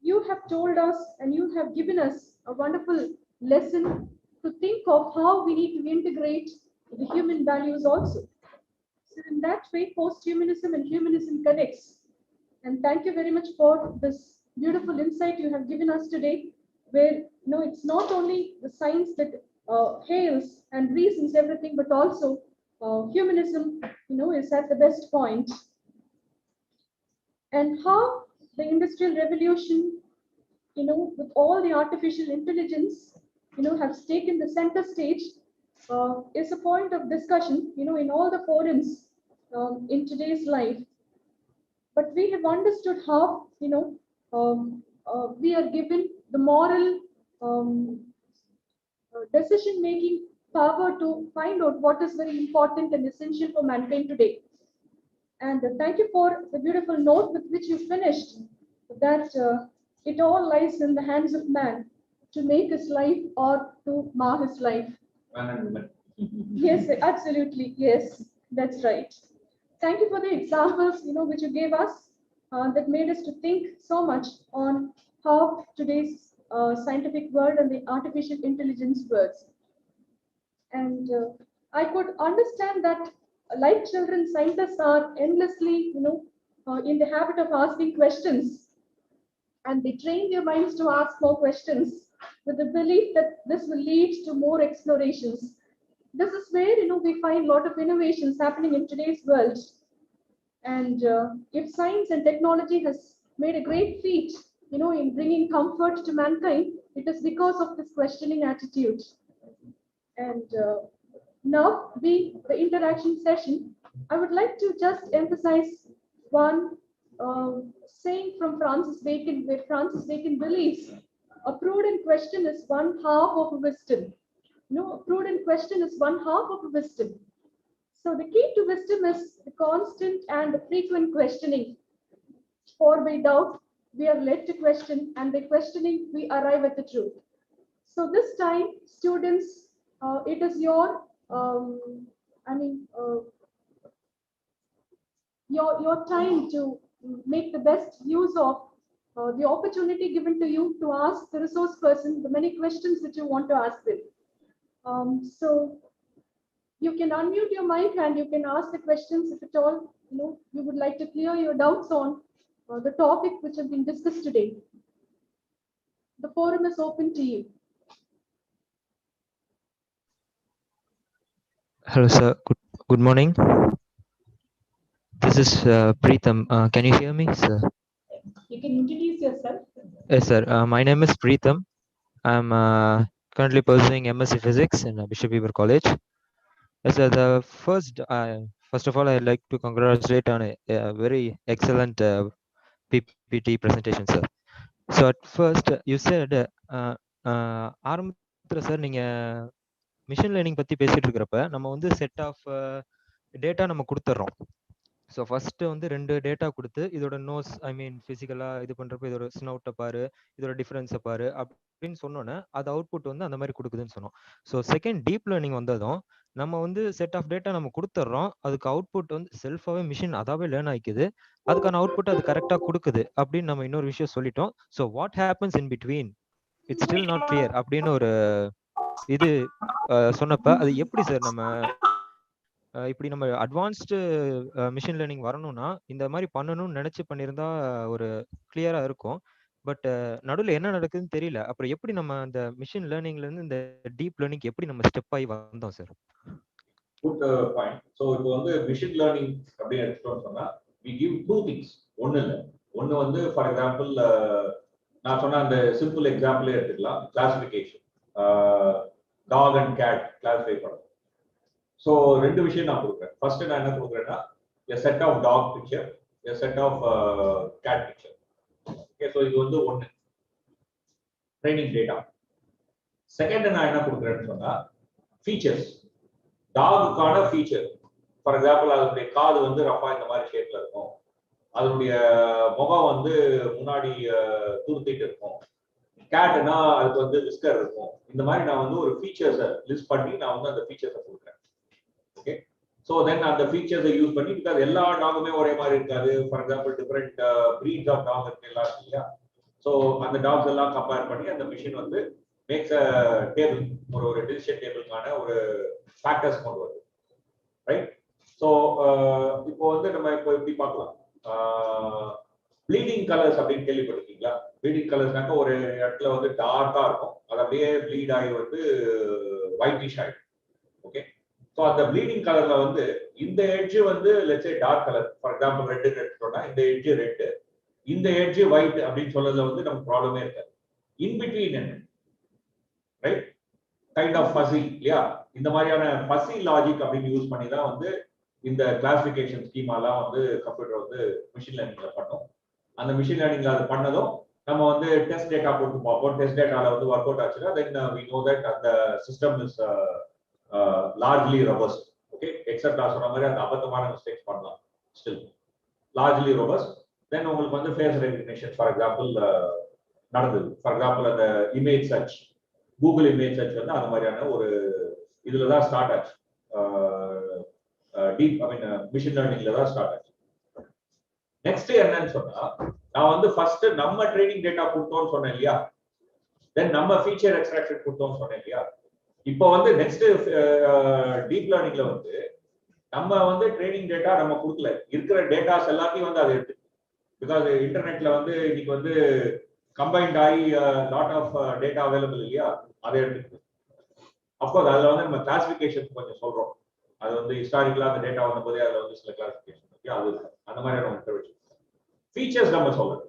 you have told us and you have given us a wonderful lesson to think of how we need to integrate the human values also. So in that way, post-humanism and humanism connects. And thank you very much for this beautiful insight you have given us today, where it's not only the science that hails and reasons everything, but also humanism, is at the best point. And how the industrial revolution, with all the artificial intelligence, has taken the center stage, is a point of discussion, in all the forums in today's life. But we have understood how, we are given the moral decision-making power to find out what is very important and essential for mankind today. And thank you for the beautiful note with which you finished, that it all lies in the hands of man to make his life or to mar his life. Man and woman. Yes, absolutely. Yes, that's right. Thank you for the examples, which you gave us, that made us to think so much on how today's scientific world and the artificial intelligence works. And I could understand that, like children, scientists are endlessly, in the habit of asking questions, and they train their minds to ask more questions with the belief that this will lead to more explorations. This is where, we find a lot of innovations happening in today's world. And if science and technology has made a great feat, in bringing comfort to mankind, it is because of this questioning attitude. And now, being the interaction session, I would like to just emphasize one saying from Francis Bacon, where Francis Bacon believes a prudent question is one half of a wisdom. A prudent question is one half of a wisdom. So the key to wisdom is the constant and the frequent questioning. For by doubt, we are led to question, and by questioning, we arrive at the truth. So this time, students, it is your, your time to make the best use of the opportunity given to you to ask the resource person the many questions that you want to ask them. So you can unmute your mic and you can ask the questions if at all you would like to clear your doubts on the topic which has been discussed today. The forum is open to you. Hello, sir. Good morning. This is Preetham. Can you hear me, sir? You can introduce yourself. Yes, sir. My name is Preetham. I'm currently pursuing MSc Physics in Bishop Weber College. Yes, sir. First of all, I'd like to congratulate on a very excellent PPT presentation, sir. So at first, you said, ஆரம்பத்துல sir நீங்க machine learning பத்தி பேசிட்டு இருக்கிறப்ப நம்ம வந்து set of data நம்ம கொடுத்துட்றோம். So first வந்து 2 டேட்டா கொடுத்து இதோட நோஸ் ஃபிசிக்கலா இது பண்றப்ப இதோட ஸ்னவுட்டை பாரு, இதோட டிஃபரன்ஸை பாரு அப்படின்னு சொன்னோன்னே அது அவுட்புட் வந்து அந்த மாதிரி கொடுக்குதுன்னு சொன்னோம். ஸோ செகண்ட் டீப் லேர்னிங் வந்ததும் நம்ம வந்து செட் ஆஃப் டேட்டா நம்ம கொடுத்துட்றோம், அதுக்கு அவுட்புட் வந்து செல்ஃபாவே மிஷின் அதாவே லேர்ன் ஆயிக்குது, அதுக்கான அவுட்புட் அது கரெக்டாக கொடுக்குது அப்படின்னு நம்ம இன்னொரு விஷயம் சொல்லிட்டோம். So what happens in between it's still not clear அப்படின்னு ஒரு இது சொன்னப்ப அது எப்படி சார் நம்ம இப்படி நம்ம அட்வான்ஸ்டு மிஷின் லேர்னிங் வரணும்னா இந்த மாதிரி பண்ணணும்னு நினைச்சு பண்ணியிருந்தா ஒரு கிளியரா இருக்கும். பட் நடுவில் என்ன நடக்குதுன்னு தெரியல. அப்புறம் எப்படி நம்ம அந்த மிஷின் லேர்னிங்ல இருந்து இந்த டீப் லேர்னிங் எப்படி நம்ம ஸ்டெப் ஆகி வந்தோம் சார்? Good point. ஸோ இப்போ வந்து மிஷின் லேர்னிங் அப்படின்னு எடுத்துட்டோம்னு சொன்னா வி கிவ் டூ திங்ஸ். ஒன்று இல்லை, ஒன்று வந்து ஃபார் எக்ஸாம்பிள் நான் சொன்ன அந்த சிம்பிள் எக்ஸாம்பிளே எடுத்துக்கலாம். Classification, dog and cat classify பண்ணணும். ஸோ ரெண்டு விஷயம் நான் கொடுக்குறேன். ஃபர்ஸ்ட் நான் என்ன கொடுக்குறேன்னா a set of dog picture, a set of cat picture. Okay, so இது வந்து ஒன்று ட்ரைனிங் டேட்டா. செகண்ட் நான் என்ன கொடுக்குறேன்னு சொன்னா ஃபீச்சர்ஸ், டாகுக்கான ஃபீச்சர். ஃபார் எக்ஸாம்பிள் அதனுடைய காது வந்து ரஃபா இந்த மாதிரி ஷேப்ல இருக்கும், அதனுடைய முகம் வந்து முன்னாடி துருத்திட்டு இருக்கும், கேட்னா அதுக்கு வந்து விஸ்கர் இருக்கும். இந்த மாதிரி நான் வந்து ஒரு ஃபீச்சர்ஸை லிஸ்ட் பண்ணி நான் வந்து அந்த ஃபீச்சர்ஸை கொடுக்குறேன். ஓகே, ஸோ தென் அந்த ஃபீச்சர்ஸை யூஸ் பண்ணி, பிகாஸ் எல்லா டாகுமே ஒரே மாதிரி இருக்காது. For example different breeds of dog இருக்கு எல்லாம் இல்லையா. ஸோ அந்த டாக்ஸ் எல்லாம் கம்பேர் பண்ணி அந்த மிஷின் வந்து மேக்ஸ் அ டேபிள், ஒரு டிசிஷன் டேபிளுக்கான ஒரு ஃபேக்டர்ஸ் கொண்டு வருது. ரைட். ஸோ இப்போ வந்து நம்ம இப்போ இப்படி பார்க்கலாம். ப்ளீடிங் கலர்ஸ் அப்படின்னு கேள்விப்பட்டிருக்கீங்களா? ப்ளீடிங் கலர்ஸ்னாக்க ஒரு இடத்துல வந்து டார்க்கா இருக்கும், அது அப்படியே ப்ளீட் ஆகி வந்து ஒயிட்டிஷ் ஆயிடும். ஓகே, ஸோ அந்த ப்ளீடிங் கலர்ல வந்து இந்த எட்ஜ் வந்து let's say dark colour, for example red எடுத்துட்டோம்னா இந்த எட்ஜ் ரெட், இந்த எட்ஜ் ஒயிட் அப்படின்னு சொல்றதுல வந்து நமக்கு ப்ராப்ளமே இருக்காது. இன் பிட்வீன் என்ன, ரைட், கைண்ட் ஆஃப் ஃபஸி இல்லையா? இந்த மாதிரியான ஃபஸி லாஜிக் அப்படின்னு யூஸ் பண்ணி தான் வந்து இந்த கிளாசிஃபிகேஷன் ஸ்கீமாலாம் வந்து கம்ப்யூட்டர் வந்து மிஷின் லேர்னிங்ல பண்ணும். அந்த மிஷின் லேர்னிங்ல அது பண்ணதும் நம்ம வந்து டெஸ்ட் டேட்டா போட்டு பார்ப்போம். டெஸ்ட் டேட்டால வந்து ஒர்க் அவுட் ஆச்சுன்னா தென் வி நோ தட் அந்த system is largely robust. Okay, accept நான் சொன்ன மாதிரி அந்த அபத்தமான மிஸ்டேக்ஸ் பண்ணலாம், ஸ்டில் லார்ஜ்லி ரொபஸ்ட். தென் உங்களுக்கு வந்து ஃபேஸ் ரெகக்னிஷன் ஃபார் எக்ஸாம்பிள் நடந்தது. ஃபார் எக்ஸாம்பிள் அந்த image search, Google image search வந்து அந்த மாதிரியான ஒரு இதுல தான் ஸ்டார்ட் ஆச்சு. டீப் ஐ மீன் மிஷின் லேர்னிங்ல தான் ஸ்டார்ட் ஆச்சு. நெக்ஸ்ட் என்னன்னு சொன்னா, நான் வந்து ஃபர்ஸ்ட் நம்ம ட்ரைனிங் டேட்டா கொடுத்தோம்னு சொன்னேன் இல்லையா, தென் நம்ம ஃபீச்சர் எக்ஸ்ட்ராக்ஷன் கொடுத்தோம்னு சொன்னேன் இல்லையா. இப்போ வந்து நெக்ஸ்ட் டீப் லேர்னிங்ல வந்து நம்ம வந்து ட்ரைனிங் டேட்டா நம்ம கொடுக்கல, இருக்கிற டேட்டாஸ் எல்லாத்தையும் வந்து அதை எடுத்து, பிகாஸ் இன்டர்நெட்ல வந்து இன்னைக்கு வந்து கம்பைன்ட் ஆகி லாட் ஆஃப் டேட்டா அவைலபிள் இல்லையா, அதை எடுத்துக்கிட்டு அப்கோர்ஸ் அதில் வந்து நம்ம கிளாசிஃபிகேஷன் கொஞ்சம் சொல்றோம். அது வந்து ஹிஸ்டாரிக்கலா அந்த டேட்டா வந்த போதே அதில் வந்து சில கிளாசிஃபிகேஷன் இருக்கு, அது அந்த மாதிரி நம்ம வச்சு ஃபீச்சர்ஸ் நம்ம சொல்றோம்.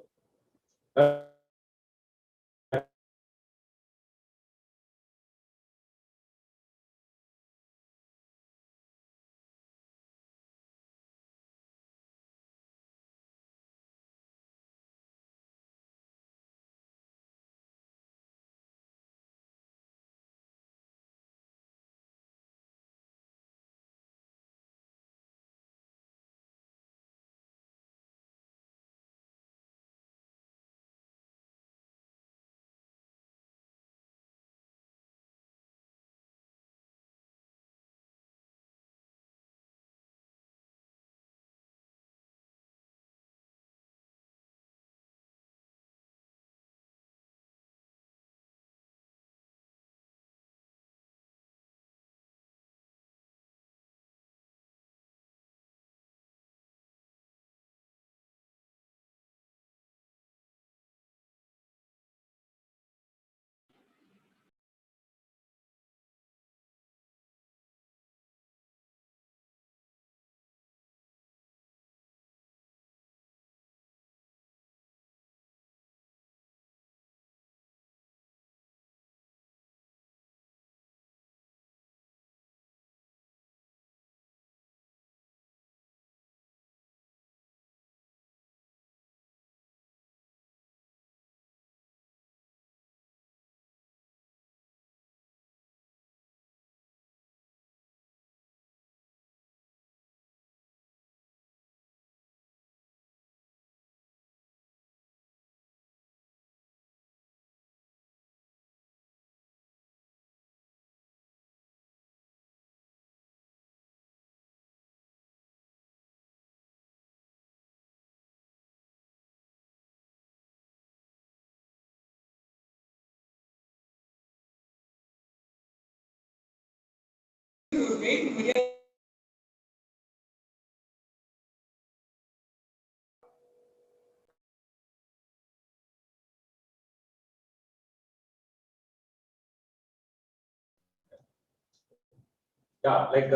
லைக்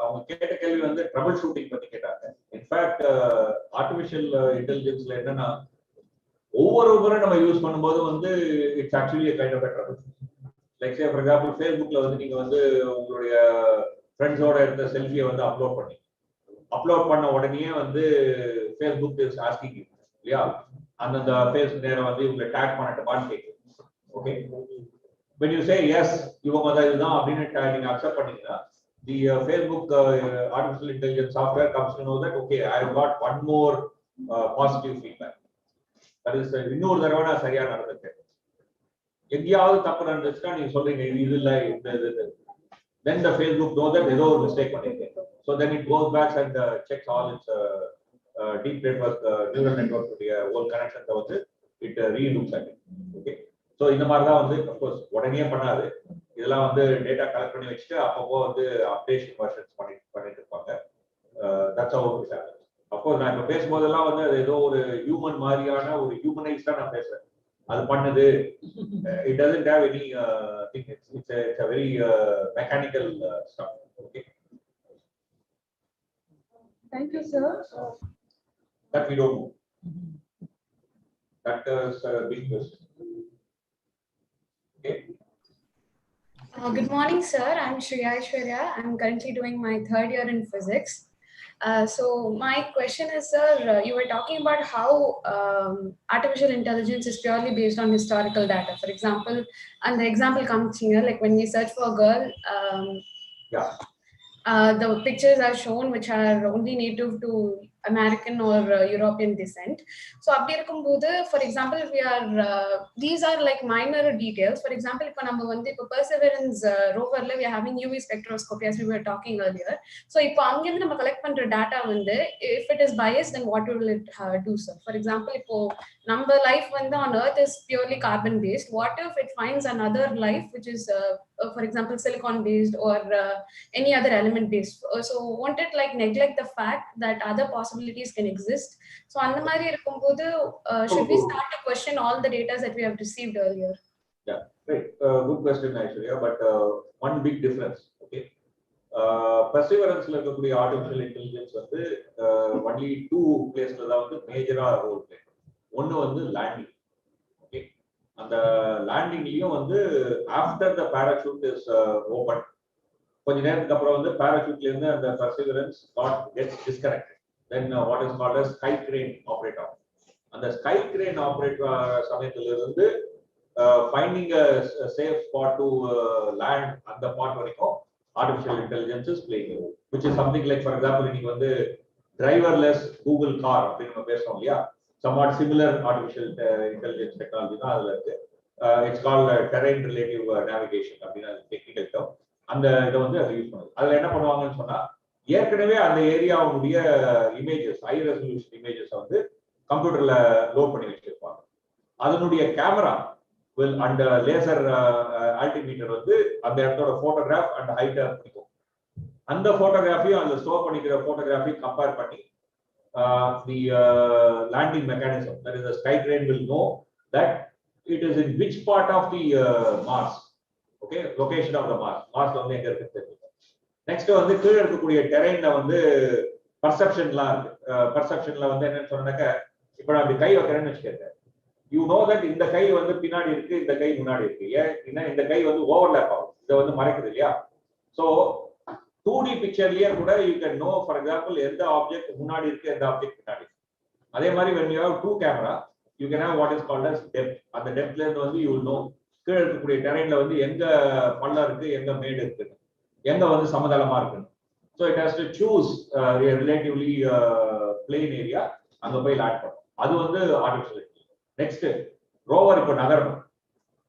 அவங்க கேட்ட கேள்வி வந்து ட்ரபிள் ஷூட்டிங் பத்தி கேட்டாங்க. இன்ஃபேக்ட் ஆர்டிஃபிஷியல் இன்டெலிஜென்ஸ்ல என்னன்னா ஒவ்வொரு முறை நம்ம யூஸ் பண்ணும்போது வந்து it's actually kind of trouble. Like say for example ஃபேஸ்புக்ல வந்து நீங்க வந்து உங்களுடைய ஃப்ரெண்ட்ஸோட எடுத்த செல்ஃபியை வந்து அப்லோட் பண்ண உடனே வந்து ஃபேஸ்புக் இஸ் ஆஸ்கிங் இல்லையா, அந்த ஃபேஸ் நேரம் வந்து இவங்களை டேக் பண்ணட்டுமான்னு கேட்குது. Okay, when you say yes இவங்க தான் இதுதான் அப்படின்னு நீங்க அக்செப்ட் பண்ணீங்கன்னா the Facebook artificial intelligence software comes to know that okay I have got one more positive feedback. That is இன்னொரு தடவை நான் சரியா நடந்துட்டேன். எங்கேயாவது தப்பு நடந்துச்சுன்னா நீங்க சொல்றீங்க இது இல்ல இது, then the Facebook know that ஏதோ ஒரு மிஸ்டேக் பண்ணிருக்கேன். So then it goes back and checks all its deep network neural network whole connections வந்து it re-looks at it. Okay, so இந்த மாதிரி தான் வந்து of course உடனே பண்ணாது, இதெல்லாம் வந்து டேட்டா கலெக்ட் பண்ணி வச்சுட்டு அப்பப்போ வந்து அப்டேஷன் வெர்ஷன்ஸ் பண்ணிட்டு இருப்பாங்க. That's how it happens. of course நான் இப்ப பேசும்போதெல்லாம் வந்து அது ஏதோ ஒரு ஹியூமன் மாதிரியான ஒரு ஹியூமனைஸ்டா நான் பேசுறேன். அது பண்ணுது, it doesn't have any thing. It's a very mechanical stuff. Okay, thank you sir. That we don't know. That is a big question. Okay. Good morning, sir. I'm Shriya Aishwarya. I'm currently doing my third year in physics. So my question is, sir, you were talking about how artificial intelligence is purely based on historical data. For example, and the example comes here, like when we search for a girl, the pictures are shown which are only native to American or European descent. So for example, we are these are like minor details. For example, if we Perseverance rover we are having UV spectroscopy as we were talking earlier. So if we collect data, if it is biased, then what will it do, sir? For example, if number life on Earth is purely carbon based, what if it finds another life which is for example silicon based or any other element based? So won't it like neglect the fact that other possibilities can exist? So அந்த மாதிரி இருக்கும்போது should we start to question all the data that we have received earlier? Yeah, great. Good question actually, but one big difference. Okay, Perseveranceல இருக்கக்கூடிய artificial intelligence வந்து only two places தான் வந்து மேஜரா role play. ஒன்னு வந்து landing. Okay, அந்த லேண்டிங்லயும் வந்து after the parachute is open, கொஞ்ச நேரத்துக்கு அப்புறம் வந்து parachute இருந்து அந்த Perseverance gets disconnected. Then what is called as sky crane operator. அந்த sky crane operator சமயத்துல இருந்து finding a safe spot to land அந்த part வரைக்கும் artificial intelligence is playing a role, which is something like for example நீங்க வந்து driverless Google car அப்படி நம்ம பேசுறோம் இல்லையா, somewhat similar artificial intelligence technology தான் அதுல இருக்கு. It's called terrain relative navigation அப்படினா டெக்னிக்கல் டேர்ம். அந்த இதை வந்து அது யூஸ் பண்ணுது. அதுல என்ன பண்ணுவாங்கன்னு சொன்னா ஏற்கனவே அந்த ஏரியாவுடைய இமேஜஸ் ஹை ரெசல்யூஷன் இமேஜஸ் வந்து கம்ப்யூட்டர்ல லோட் பண்ணி வச்சிருப்பாங்க. அதனுடைய camera will and laser altimeter வந்து அந்த இடத்தோட போட்டோகிராஃப் அண்ட் ஹைட்டை பிடிக்கும். அந்த போட்டோகிராஃபியும் அந்த ஸ்டோர் பண்ணிக்கிற போட்டோகிராஃபி கம்பேர் பண்ணி the landing mechanism, that is the sky crane will know that it is in which part of the Mars. Okay, location of the மார்ஸ்ல வந்து எங்க இருக்கு தெரியும். நெக்ஸ்ட் வந்து கீழே இருக்கக்கூடிய டெரைன்ல வந்து பர்செப்ஷன்லாம் இருக்கு. பர்செப்ஷன்ல வந்து என்னன்னு சொன்னாக்க, இப்ப நான் அப்படி கை வைக்கிறேன்னு வச்சுக்கேன், யூ நோ தட் இந்த கை வந்து பின்னாடி இருக்கு, இந்த கை முன்னாடி இருக்கு. ஏன் இந்த கை வந்து ஓவர்லேப் ஆகும், இதை வந்து மறைக்குது இல்லையா. ஸோ 2D பிக்சர்லயே கூட you can know for example எந்த ஆப்ஜெக்ட் முன்னாடி இருக்கு, எந்த ஆப்ஜெக்ட் பின்னாடி. அதே மாதிரி when you have two camera you can have what is called as depth. அந்த டெப்த்ல இருந்து வந்து you will know கீழே இருக்கக்கூடிய டெரைன்ல வந்து எங்க பள்ளம் இருக்கு, எங்க மேடு இருக்கு, எங்க வந்து சமதளமா இருக்கு. So it has to choose a relatively plain area, அங்க போய் லேண்ட் பண்ணும். அது வந்து ஆர்டிஃபிஷியல் இன்டெலிஜென்ஸ். நெக்ஸ்ட் ரோவர் இப்போ நகரணும்.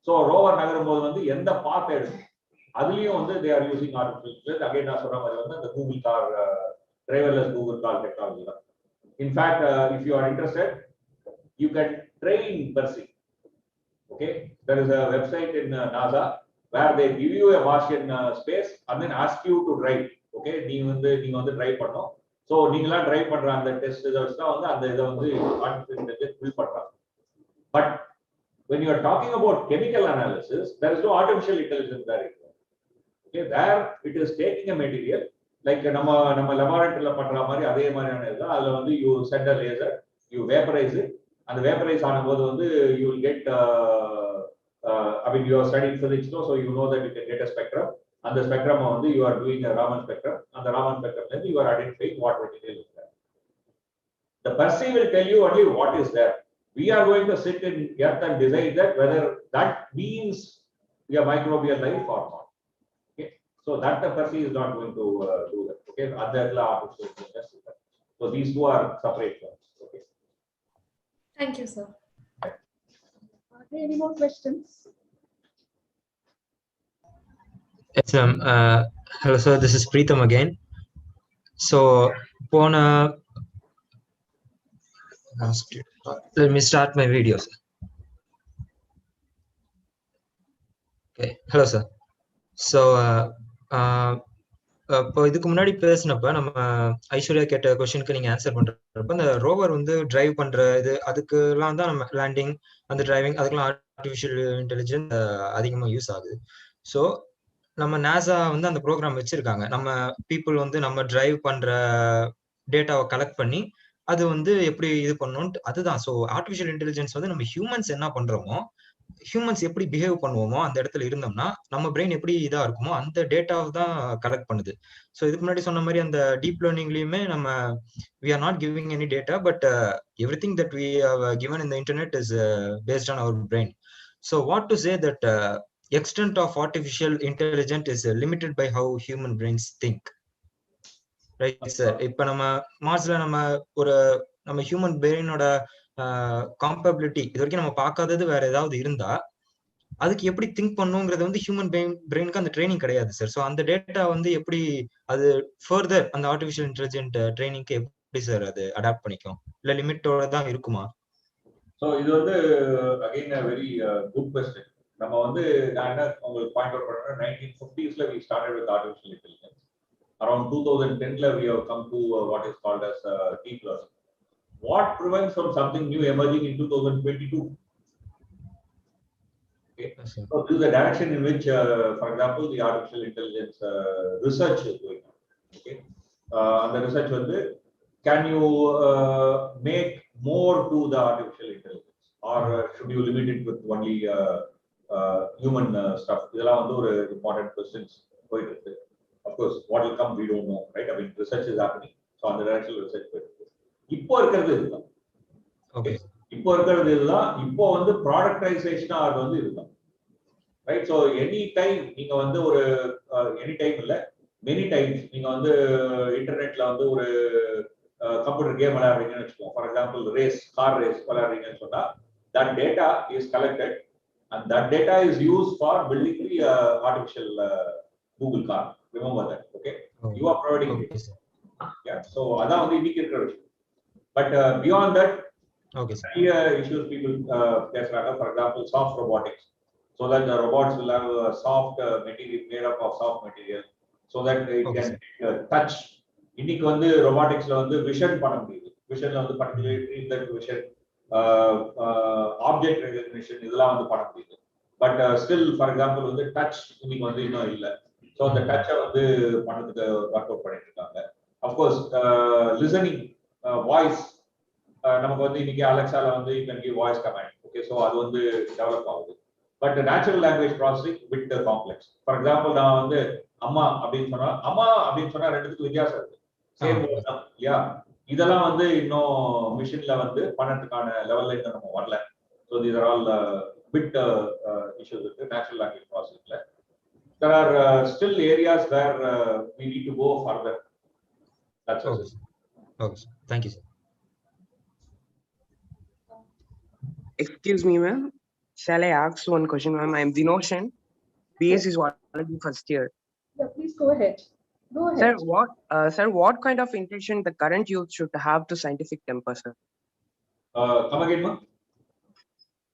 ஸோ ரோவர் நகரும் போது வந்து எந்த பாத்தை எடுக்கும், அதுலயும் வந்து they are using artificial intelligence. Again நான் சொல்ற மாதிரி வந்து அந்த Google car driverless Google car technology தான். In fact if you are interested you can train Percy. Okay, there is a website in NASA where they give you a Martian space and then ask you to drive. Okay, நீங்க வந்து drive பண்ணணும். So நீங்களா drive பண்ற அந்த test results தான் வந்து அந்த இதை வந்து ஆர்டிஃபிஷியல் இன்டெலிஜென்ஸ் பில்ட் பண்றாங்க. But when you are talking about chemical analysis, there is no artificial intelligence there. Okay, there it is taking a material like நம்ம laboratory பண்ற மாதிரி அதே மாதிரியான இதுதான். அதுல வந்து you send a laser, you vaporize it, and vaporize ஆனபோது வந்து you will get I mean you are studying physics, so you know that you can get a spectrum. And the spectrum வந்து you are doing a Raman spectrum, and the Raman spectrum then you are identifying what material is there. The Percy will tell you only what is there. We are going to sit in earth and decide that whether that means we are microbial life or not. Okay, so that the Percy is not going to do that. Okay, other artificial intelligence. So these two are separate terms. Okay. Thank you, sir. Are there any more questions? Yes, hello, sir. This is Preetham again. So, let me start my video, sir. Okay, hello, sir. So, இப்போ இதுக்கு முன்னாடி பேசினப்ப நம்ம ஐஸ்வர்யா கேட்ட கொஸ்டினுக்கு நீங்க answer பண்றப்ப இந்த rover வந்து டிரைவ் பண்ற இது அதுக்கெல்லாம் தான் நம்ம லேண்டிங் அந்த டிரைவிங் அதுக்கெல்லாம் ஆர்டிஃபிஷியல் இன்டெலிஜென்ஸ் அதிகமா யூஸ் ஆகுது. ஸோ நம்ம நாசா வந்து அந்த ப்ரோக்ராம் வச்சிருக்காங்க. நம்ம பீப்புள் வந்து நம்ம டிரைவ் பண்ற டேட்டாவை கலெக்ட் பண்ணி அது வந்து எப்படி இது பண்ணணும் அதுதான். ஸோ ஆர்டிஃபிஷியல் இன்டெலிஜென்ஸ் வந்து நம்ம ஹியூமன்ஸ் என்ன பண்றோமோ ஹியூமன்ஸ் எப்படி பிஹேவ் பண்ணுவோமோ அந்த இடத்துல இருந்தோம்னா நம்ம பிரெயின் எப்படி இதா இருக்குமோ அந்த டேட்டாவை தான் கலெக்ட் பண்ணுது. ஸோ இதுக்கு முன்னாடி சொன்ன மாதிரி அந்த டீப் லேர்னிங்லயுமே நம்ம we are not giving any data, but everything that we have given in the internet is based on our brain. So what to say that extent of artificial intelligence is limited by how human brains think, right sir? இப்ப நம்ம மார்ஸ்ல நம்ம human பிரெயினோட காம்பபிலிட்டி இது வரைக்கும் நம்ம பார்க்காதது வேற ஏதாவது இருந்தா அதுக்கு எப்படி திங்க் பண்ணுங்கிறது வந்து ஹியூமன் பிரெயினுக்கு அந்த ட்ரைனிங் கிடையாது சார். ஸோ அந்த டேட்டா வந்து எப்படி அது ஃபர்தர் அந்த ஆர்டிஃபிஷியல் இன்டெலிஜென்ட் ட்ரைனிங்க்கு எப்படி சார் அது அடாப்ட் பண்ணிக்கும், இல்ல லிமிட்டோட தான் இருக்குமா? ஸோ இது வந்து அகைன் வெரி குட் கொஸ்டின். நம்ம வந்து நான் என்ன உங்களுக்கு பாயிண்ட் அவுட் பண்றேன், 1950s we started with artificial intelligence. Around 2010 we have come to what is called as deep learning. What prevents from something new emerging in 2022? Okay. So this is the direction in which, for example, the artificial intelligence research is going on. Okay. And the research was, can you make more to the artificial intelligence, or should you limit it with only human stuff? These are one important questions. Of course, what will come, we don't know, right? I mean, research is happening, so on the direction research. இப்போ இருக்கிறது இதுதான். Okay, இப்போ இருக்கிறது இதுதான். இப்போ வந்து ப்ராடக்டைசேஷனா அது வந்து இதுதான், ரைட்? ஸோ எனி டைம் நீங்க வந்து ஒரு எனி டைம் இல்லை மெனி டைம்ஸ் நீங்க வந்து இன்டர்நெட்ல வந்து ஒரு கம்ப்யூட்டர் கேம் விளையாடுறீங்கன்னு வச்சுக்கோங்க. ஃபார் எக்ஸாம்பிள் கார் ரேஸ் விளையாடுறீங்கன்னு சொன்னா that data is collected and that data is used for building the artificial Google car. Remember that, okay? You are providing it. Yeah, so அதான் வந்து இன்னைக்கு இருக்கிற விஷயம். But beyond that, okay, issues people face, for example, soft robotics, so that the robots will have a soft material made up of soft material, so that it can touch. இன்னைக்கு வந்து roboticsல வந்து vision பண்ண முடியுது. விஷன்ல வந்து particularly that vision, object recognition இதெல்லாம் வந்து பண்ண முடியுது. But still, for example, வந்து touch இன்னைக்கு வந்து இன்னும் இல்லை. So அந்த touch-ஐ வந்து பண்ணதுக்கு ஒர்க் அவுட் பண்ணிட்டு இருக்காங்க. Of course, listening, voice, நமக்கு வந்து இன்னைக்கு அலெக்சால வந்து you can give voice command. Okay, so அது வந்து டெவலப் ஆகுது. But natural language processing bit complex. For example, நான் வந்து அம்மா அப்படின்னு சொன்னா ரெண்டுத்துக்கு வித்தியாசம் இருக்கு. சேம் வேர்ட் தான் இல்லையா? இதெல்லாம் வந்து இன்னும் மிஷின்ல வந்து பண்ணதுக்கான லெவல்ல இன்னும் நம்ம வரல. So these are all bit issues with natural language processing. There are still areas where we need to go further. That's all. Okay, thank you, sir. Excuse me, ma'am. Shall I ask one question, ma'am? I'm Dinoshan, BSc Zoology first year. Yeah, please go ahead. Go ahead. Sir, what kind of intention the current youth should have to scientific temper, sir? Come again, ma'am.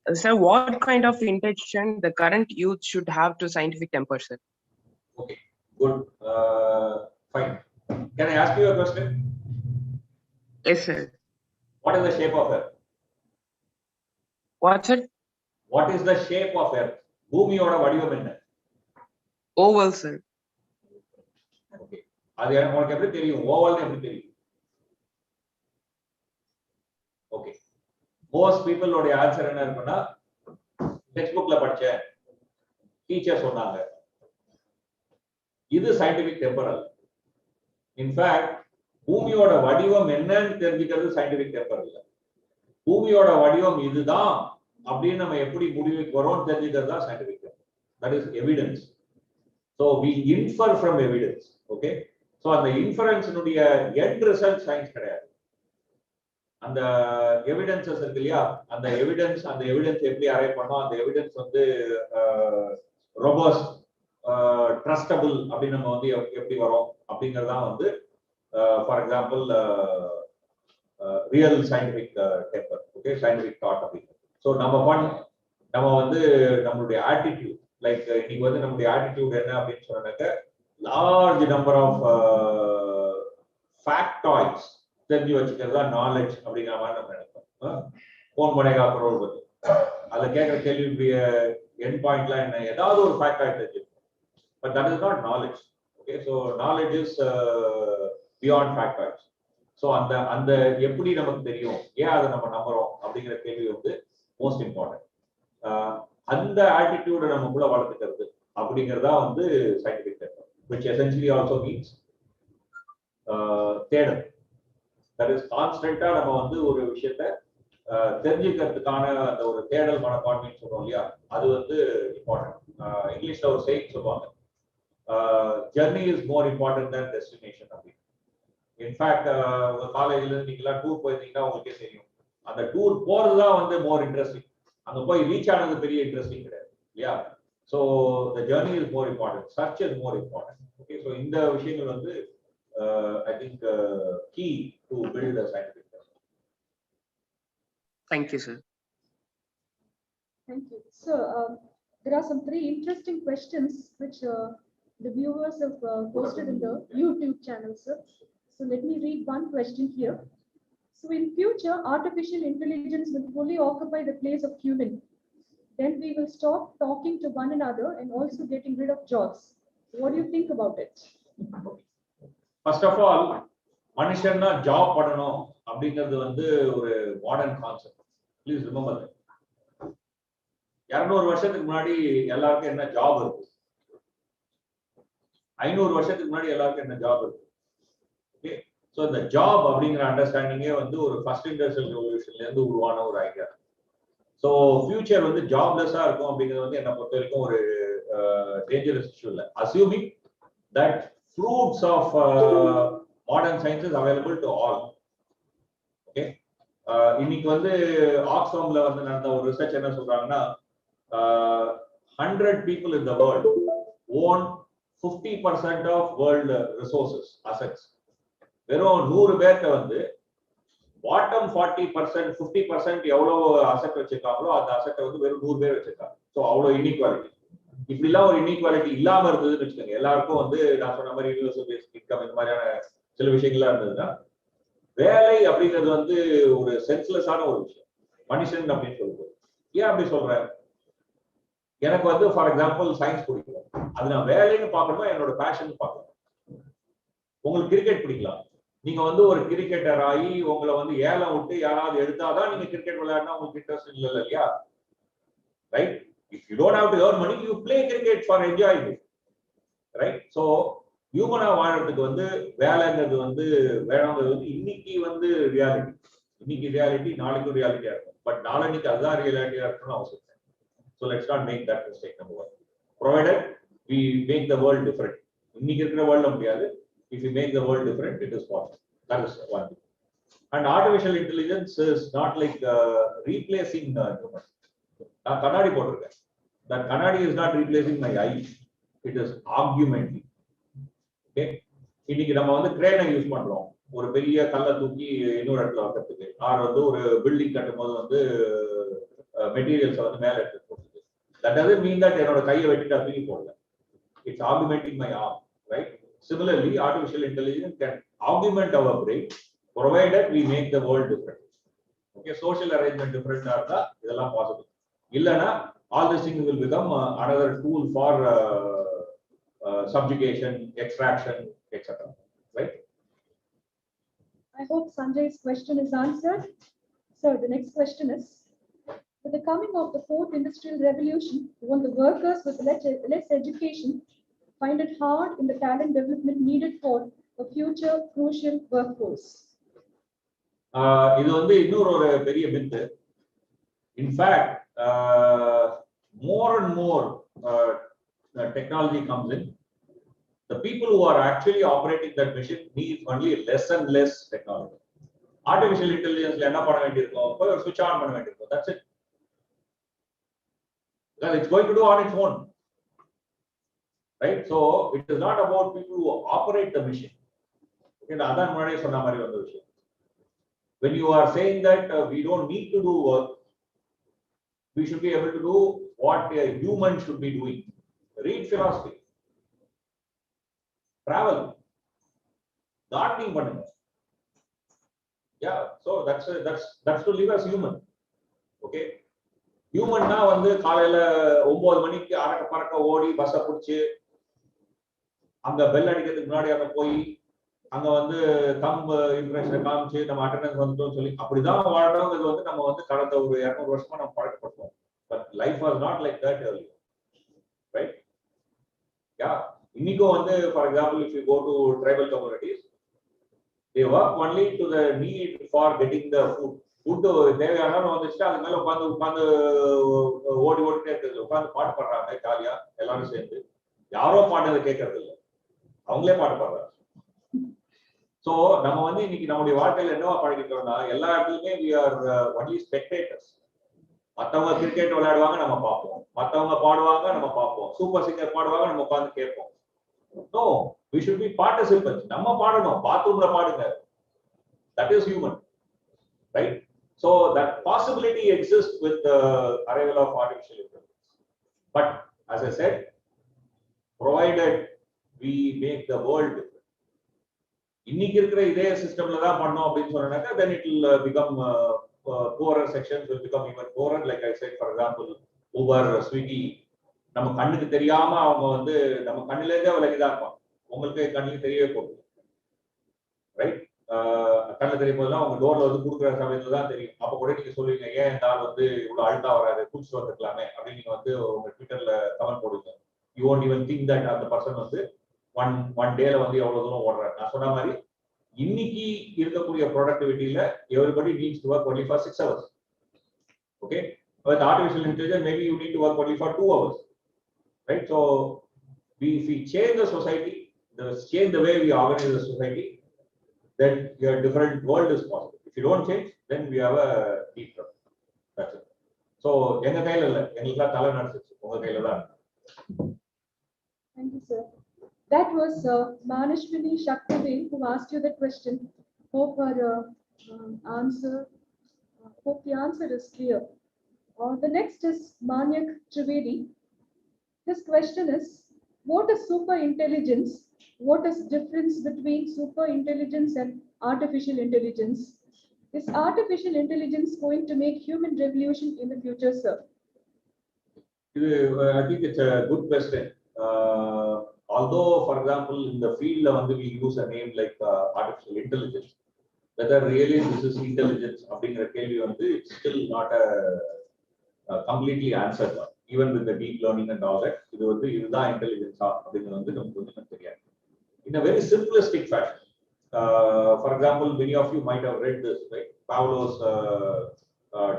Sir, what kind of intention the current youth should have to scientific temper, sir? Okay, good. Fine. Can I ask you a question? Yes, sir. What is the shape of Earth? What, sir? What is the shape of Earth? பூமியோட வடிவம் என்ன? Oval, sir. அது உனக்கு எப்படி தெரியும்? ஓவல்னு எப்படி தெரியும்? Okay, most people உடைய ஆன்சர் என்ன இருக்குன்னா, டெக்ஸ்ட் புக்ல படிச்சேன், டீச்சர் சொன்னாங்க. இது சயின்டிபிக் டெம்பரல். இன்ஃபேக்ட் பூமியோட வடிவம் என்னன்னு தெரிஞ்சுக்கிறது சயின்டிபிக் டெம்பரல் இல்ல. பூமியோட வடிவம் இதுதான் அப்படின்னு நம்ம எப்படி முடிவுக்கு வரோம்னு தெரிஞ்சுக்கிறது தான் scientific temporal. That is evidence. So we infer from evidence. Okay, so அந்த இன்ஃபரன்ஸினுடைய எண்ட் ரிசல்ட் சயின்ஸ் கிடையாது. அந்த எவிடன்சஸ் இருக்கு இல்லையா, அந்த எவிடன்ஸ் எப்படி அரைவ் பண்ணோம், அந்த எவிடன்ஸ் வந்து ரொபோஸ்ட், ட்ரஸ்டபிள் அப்படின்னு நம்ம வந்து எப்படி வரோம் அப்படிங்கறதான் வந்து for example real scientific temper. Okay, scientific thought அப்படின்னு. ஸோ நம்ம வந்து நம்மளுடைய ஆட்டிடியூட், லைக் இன்னைக்கு வந்து நம்மளுடைய ஆட்டிடியூட் என்ன அப்படின்னு சொன்னாக்க, லார்ஜ் நம்பர் ஆஃப் ஃபேக்டாய்ட்ஸ் தெரிஞ்சு வச்சுக்கிறதா நாலேஜ் அப்படிங்கிற மாதிரி நம்ம நினைப்போம். போன் பண்ணேகா குரோல் பத்தி அதில் கேட்குற கேள்வியுடைய எண்ட் பாயிண்ட்லாம் என்ன, ஏதாவது ஒரு ஃபேக்டாய்ட் தெரிஞ்சிருக்கும். But that is not knowledge. Okay, so knowledge is beyond factoids. So அந்த எப்படி நமக்கு தெரியும், ஏன் அதை நம்ம நம்புறோம் அப்படிங்கிற கேள்வி வந்து மோஸ்ட் இம்பார்ட்டன்ட். அந்த ஆட்டிடியூடை நமக்குள்ள வளர்த்துக்கிறது அப்படிங்கிறதா வந்து scientific temper, which essentially also means தேடல். தட் இஸ் கான்ஸ்டன்டா நம்ம வந்து ஒரு விஷயத்த தெரிஞ்சுக்கிறதுக்கான அந்த ஒரு தேடல் மனப்பான்மைன்னு சொல்றோம் இல்லையா, அது வந்து இம்பார்ட்டன்ட். இங்கிலீஷ்ல ஒரு சேயிங் சொல்லுவாங்க, journey is more important than destination அப்படின்னு. இன்ஃபேக்ட் உங்க காலேஜ்ல இருந்து நீங்க எல்லாம் டூர் போயிருந்தீங்கன்னா உங்களுக்கே தெரியும், அந்த டூர் போறதுதான் வந்து மோர் இன்ட்ரெஸ்டிங். அங்க போய் ரீச் ஆனது பெரிய இன்ட்ரெஸ்டிங் கிடையாது இல்லையா. So the journey is more important, search is more important. Okay, so இந்த விஷயங்கள் வந்து I think key to build a scientific method. Thank you, sir. Thank you. So there are some 3 interesting questions which the viewers have posted in the YouTube channel, sir. So let me read one question here. So in future, artificial intelligence will fully occupy the place of human. Then we will stop talking to one another and also getting rid of jobs. What do you think about it? First of all, மனுஷன்னா job பண்ணணும் அப்படிங்கிறது வந்து ஒரு modern concept. Please remember that. 200 வருஷத்துக்கு முன்னாடி எல்லாருக்கும் என்ன job இருக்கு? 500 வருஷத்துக்கு முன்னாடி எல்லாருக்கும் என்ன ஜாப் இருக்கு? ஓகே, ஸோ இந்த ஜாப் அப்படிங்கிற அண்டர்ஸ்டாண்டிங்கே வந்து ஒரு ஃபர்ஸ்ட் இண்டஸ்ட்ரியல் ரெவல்யூஷன்ல இருந்து உருவான ஒரு ஐடியா. ஸோ ஃபியூச்சர் வந்து ஜாப்லெஸ்ஸா இருக்கும் அப்படிங்கிறது வந்து என்னை பொறுத்த வரைக்கும் ஒரு டேஞ்சரஸ் இஷ்யூ இல்லை. Assuming that fruits of modern science is available to all. Okay, இன்னைக்கு வந்து ஆக்ஸ்ஃபார்ம்ல வந்து நடந்த ஒரு ரிசர்ச் என்ன சொல்றாங்கன்னா, 100 people in the world own 50% of world resources, assets. வெறும் 100 பேர்ட்ட வந்து பாட்டம் 40%, 50% எவ்வளவு அசெட் வச்சிருக்காங்களோ அந்த அசெட்டை வந்து வெறும் 100 பேர் வச்சிருக்காங்க. ஸோ அவ்வளோ இன்இக்வாலிட்டி. இப்படிலாம் ஒரு இன்இக்வாலிட்டி இல்லாம இருந்ததுன்னு வச்சுக்கோங்க, எல்லாருக்கும் வந்து நான் சொன்ன மாதிரி யூனிவர்சல் பேசிக் இன்கம் இந்த மாதிரியான சில விஷயங்கள்லாம் இருந்ததுன்னா, வேலை அப்படிங்கிறது வந்து ஒரு சென்ஸ்லெஸ்ஸான ஒரு விஷயம் மனுஷன் அப்படின்னு சொல்லும்போது. ஏன் அப்படி சொல்றேன்? எனக்கு வந்து ஃபார் எக்ஸாம்பிள் சயின்ஸ் பிடிக்கும், அது நான் வேலைன்னு பார்க்கணுமா என்னோட பேஷன் பார்க்கணும். உங்களுக்கு கிரிக்கெட் பிடிக்கலாம், நீங்க வந்து ஒரு கிரிக்கெட்டர் ஆகி உங்களை வந்து ஏலம் விட்டு யாராவது எடுத்தாதான் நீங்க கிரிக்கெட் விளையாடினா உங்களுக்கு இன்ட்ரெஸ்ட் இல்லை இல்லையா, right? If you don't have to earn money, you play cricket for enjoying it, right? So ஹியூமனா வாழறதுக்கு வந்து வேலைங்கிறது வந்து வேணுங்கிறது வந்து இன்னைக்கு வந்து ரியாலிட்டி. இன்னைக்கு ரியாலிட்டி நாளைக்கு ரியாலிட்டியா இருக்கும், பட் நாளைக்கு அதுதான் ரியாலிட்டியா இருக்கணும்னு அவசியம் இல்லை. So let's not make that mistake, number one. Provided we make the world different. இன்னைக்கு இருக்கிற வேர்ல்ட்ல முடியாது. If we make the world different, it is possible. That is one thing. And artificial intelligence is not like replacing human. நான் கண்ணாடி போட்டிருக்கேன். That கண்ணாடி is not replacing my eye. It is augmenting. Okay. இன்னைக்கு நம்ம வந்து கிரேனை use பண்றோம், ஒரு பெரிய கல்லை தூக்கி இன்னொரு இடத்துல வைக்கிறதுக்கு, ஆர் வந்து ஒரு பில்டிங் கட்டும் போது வந்து மெட்டீரியல்ஸை வந்து மேல எடுத்து போடுறது. That doesn't mean that என்னோட கையை வெட்டிட்டு தூக்கி போடல. It's augmenting my arm, right? Similarly, artificial intelligence can augment our brain, provided we make the world different. Okay, social arrangement different இருந்தா இதெல்லாம் பாசிபிள். இல்லைன்னா all these things will become another tool for subjugation, extraction, etc. I hope Sanjay's question is answered. So the next question is, with the coming of the fourth industrial revolution, won't the workers with less education find it hard in the talent development needed for a future crucial workforce? இது வந்து இன்னொரு ஒரு பெரிய myth. In fact, more and more technology comes in. The people who are actually operating that machine need only less and less technology. Artificial intelligence என்ன பண்ண வேண்டியிருக்கும், போய் ஒரு switch on பண்ண வேண்டியிருக்கும். That's it. Because it's going to do on its own. Right? So it is not about people who operate the machine. Okay, அதான் முன்னாடியே சொன்ன மாதிரி வந்த விஷயம். When you are saying that we don't need to do work, we should be able to do what a human should be doing. Read philosophy, travel, gardening பண்ணுங்க. Yeah, so that's to live as human. Okay, human na வந்து காலையில 9 மணிக்கு அரக்க பறக்க ஓடி பஸ்ஸை பிடிச்சி அங்க பெல் அடிக்கிறதுக்கு முன்னாடி அங்க போய் அங்க வந்து தம் இம்ப்ரெஷனை காமிச்சு நம்ம அட்டெண்டன்ஸ் வந்துட்டோம்னு சொல்லி அப்படிதான் வாழறோங்கிறது வந்து நம்ம வந்து கடந்த ஒரு 200 வருஷமா நம்ம பழக்கப்பட்டோம். But life was not like that earlier, right? Yeah, இன்னைக்கும் வந்து for example, if you go to tribal communities, they work only to the need for getting the food. Food தேவையான வந்துச்சுட்டு அது மேல உட்காந்து ஓடிட்டே இருக்குது, உட்காந்து பாட்டு பாடுறாங்க ஜாலியா எல்லாரும் சேர்ந்து. யாரோ பாடுறதை கேட்கறது இல்லை, அவங்களே பாட்டு பாடுறாங்க. சோ நம்ம வந்து இன்னைக்கு நம்முடைய வாழ்க்கையில என்னவா பழகிட்டோம்னா எல்லா இடத்துலயுமே we are only spectators. மத்தவங்க கிரிக்கெட் விளையாடுவாங்க நம்ம பார்ப்போம், மத்தவங்க பாடுவாங்க நம்ம பார்ப்போம், சூப்பர் சிங்கர் பாடுவாங்க நம்ம உட்கார்ந்து கேட்போம். No, we should be participants. நம்ம பாடணும், பாத்ரூம்ல பாடுங்க. That is human, right? So that possibility exists with the arrival of artificial intelligence. But as I said, provided we make the world different. இன்னைக்கு இருக்கிற இதே சிஸ்டம்ல தான் பண்ணோம் அப்படின்னு சொன்னாக்க then it will become poorer sections will become even poorer. Like I said, for example, Uber, Swiggy, நம்ம கண்ணுக்கு தெரியாம அவங்க வந்து நம்ம கண்ணுல இருந்தே விலகிதான் இருப்பாங்க, உங்களுக்கு கண்ணுக்கு தெரியவே போகுது, ரைட்? கண்ணுல தெரியும் போதுதான் உங்க டோர்ல வந்து கொடுக்குற சமயத்துல தான் தெரியும். அப்ப கூட நீங்க சொல்லுவீங்க, ஏன் இந்த ஆள் வந்து இவ்வளவு அழுத்தா வராது, குடிச்சு வந்துருக்கலாமே அப்படின்னு நீங்க வந்து உங்க ட்விட்டர்ல கமெண்ட் போடுவீங்க. You won't even think that அந்த பர்சன் வந்து ஒன் டேல வந்து எவ்வளவு தூரம் ஓடுறாரு. நான் சொன்ன மாதிரி இன்னைக்கு இருக்கக்கூடிய ப்ரொடக்டிவிட்டியில everybody needs to work only for 6 hours. Okay, with artificial intelligence maybe you need to work only for 2 hours, right? So if we change the society, change the way we organize the society, then your different world is possible. If you don't change, then we have a deep problem. That's it. So எங்க கையில இல்ல, எங்களுக்குலாம் தலை நடந்துச்சு, உங்க கையில தான். Thank you, sir. That was Manishwini Shaktivel who asked you the question. Hope the answer is clear. The next is Manyak Trivedi. His question is, what is super intelligence? What is the difference between super intelligence and artificial intelligence? Is artificial intelligence going to make human revolution in the future, sir? I think it's a good question. Although, for example, in the field we use a name like artificial intelligence, whether really this is intelligence அப்படிங்கிற கேள்வி வந்து it's still not a completely answered one. Even with the deep learning and all that, இது வந்து இதுதான் intelligence அப்படிங்கிறது வந்து நமக்கு வந்து தெரியாது. In a very simplistic fashion, for example, many of you might have read this, right? Pavlov's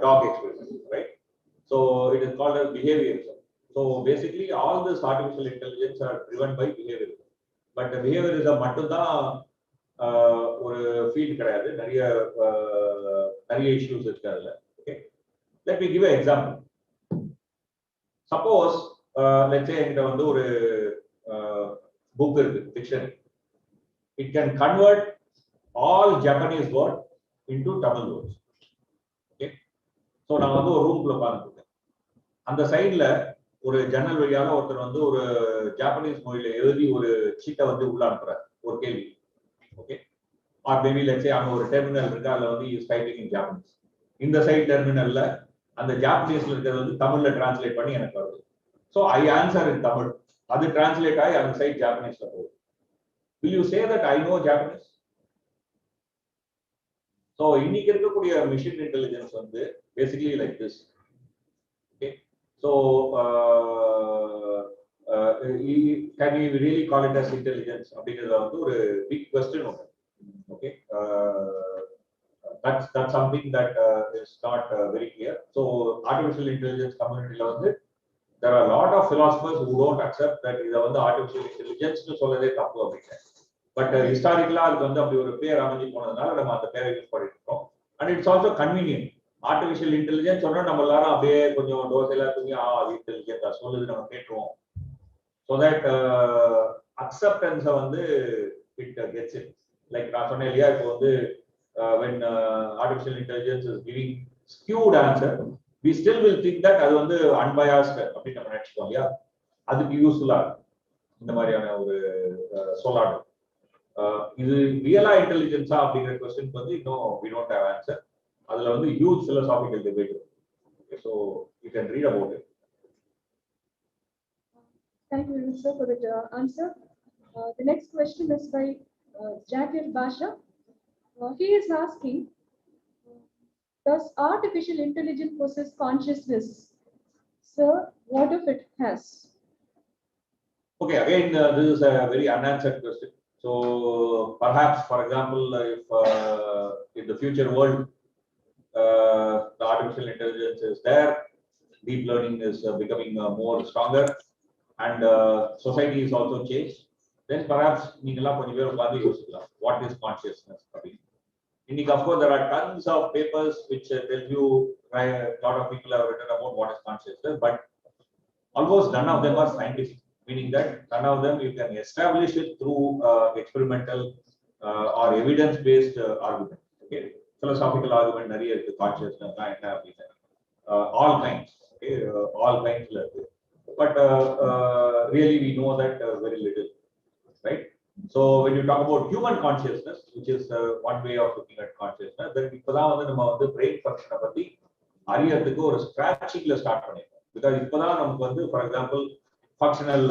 dog experiment, right? So it is called as behaviorism. So basically all this artificial intelligence are driven by behaviorism. But the behaviorism மட்டும்தான் ஒரு field கிடையாது, நிறைய issues இருக்கு அதுல. Okay, let me give an example. Suppose let's say என்கிட்ட வந்து ஒரு book இருக்கு, dictionary. It can convert all Japanese words into Tamil words. Okay, so நான் வந்து ஒரு ரூம்ல உட்கார்ந்துருக்கேன், அந்த சைடுல ஒரு ஜன்னல் வழியாக ஒருத்தர் வந்து ஒரு ஜாப்பனீஸ் மொழியில எழுதி ஒரு சீட்டை வந்து உள்ள அனுப்புறாரு ஒரு கேள்வி. Okay, or maybe let's say அங்க ஒரு டெர்மினல் இருக்கு, அதுல வந்து இஸ் டைப்பிங் இன் ஜாப்பனீஸ். இந்த சைட் டெர்மினல்ல அந்த ஜாப்பனீஸ்ல இருக்கிறது வந்து தமிழ்ல டிரான்ஸ்லேட் பண்ணி எனக்கு வருது. ஸோ ஐ ஆன்சர் இன் தமிழ், அது டிரான்ஸ்லேட் ஆகி அந்த சைட் ஜாப்பனீஸ்ல போகுது. Will you say that I know Japanese? So இன்னைக்கு இருக்கக்கூடிய மிஷின் இன்டெலிஜென்ஸ் வந்து basically like this. Okay, so can we really call it as intelligence அப்படிங்கிறதுல வந்து ஒரு பிக் கொஸ்டின் உண்டு. Okay, that's something that is not very clear. So artificial intelligence community வந்து there are a lot of philosophers who don't accept that இதை வந்து artificial intelligence னு சொல்லதே தப்பு அப்படின்னு. பட் ஹிஸ்டாரிக்கலா அதுக்கு வந்து அப்படி ஒரு பேர் அமைஞ்சு போனதுனால நம்ம அந்த பேரை யூஸ் பண்ணிட்டு இருக்கோம். And it's also convenient. Artificial intelligence சொன்னா நம்ம எல்லாரும் அப்படியே கொஞ்சம் தோசையில தூங்கி அது இன்டெலிஜென்ட் சொல்லுது நம்ம கேட்டுருவோம். ஸோ தட் அக்செப்டன்ஸை வந்து இட் கெட்ஸ் இட். லைக் நான் சொன்னேன் இல்லையா, இப்போ வந்து when artificial intelligence is giving skewed answer, we still will think that அது வந்து unbiased அப்படின்னு நம்ம நினைச்சுக்கோம் இல்லையா. அதுக்கு யூஸ்ஃபுல்லா இந்த மாதிரியான ஒரு சொல்லாடு. இது ரியலா இன்டெலிஜென்ஸா அப்படிங்கிற கொஸ்டின் வந்து இன்னும் we don't have answer. அதுல வந்து huge philosophical debate. Okay, so you can read about it. Thank you, sir, for that answer. The next question is by Jakir Basha. He is asking, does artificial intelligence possess consciousness? Sir, what if it has? Okay, again, this is a very unanswered question. So perhaps, for example, if in the future world, the artificial intelligence is there, deep learning is becoming more stronger, and society is also changed, then perhaps நீங்கலாம் கொஞ்சம் பேர் உட்கார்ந்து யோசிக்கலாம், what is consciousness? Of course, there are tons of papers which tell you, a lot of people have written about what is consciousness, but almost none of them are scientific, meaning that none of them you can establish it through experimental or evidence-based argument. Okay, philosophical argument நிறைய இருக்கு, consciousness என்ன அப்படின்னா all kinds, okay, all kinds இருக்கு. But really we know that very little, right? So when you talk about human consciousness, which is one way of looking at consciousness, then இப்போதான் வந்து நம்ம வந்து brain function பத்தி அறியறதுக்கு ஒரு ஸ்கிராச்சிங்ல start பண்ணிருக்கோம். Because இப்போதான் நமக்கு வந்து for example functional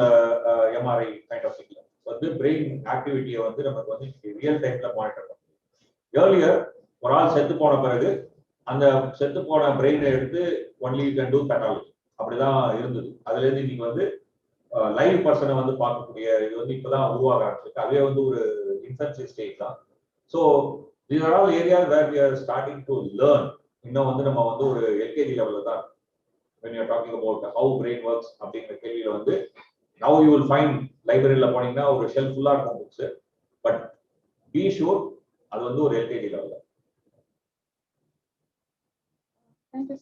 MRI kind of திங்ல வந்து பிரெயின் ஆக்டிவிட்டியை வந்து நமக்கு வந்து ரியல் டைம்ல மானிட்டர் பண்ணும். ஏர்லியர் ஒரு ஆள் செத்து போன பிறகு அந்த செத்து போன பிரெயினை எடுத்து only you can do pathology, அப்படிதான் இருந்தது. அதுல இருந்து இன்னைக்கு வந்து லைவ் பர்சனை வந்து பார்க்கக்கூடிய இது வந்து இப்பதான் உருவாக ஆரம்பிச்சிருக்கு. அதுவே வந்து ஒரு இன்ஃபன்சி ஸ்டேஜ் தான். So these are all areas where we are starting to learn. இன்னும் வந்து நம்ம வந்து ஒரு எல்கேஜி லெவல்ல தான் when you are talking about how brain works அப்படிங்கிற கேள்வியில வந்து now you will find லைப்ரரியில போனீங்கன்னா ஒரு ஷெல்ஃப் ஃபுல்லா இருக்கும் புக்ஸ், பட் பி ஷூர் அது வந்து ஒரு எல்கேஜி லெவல்ல.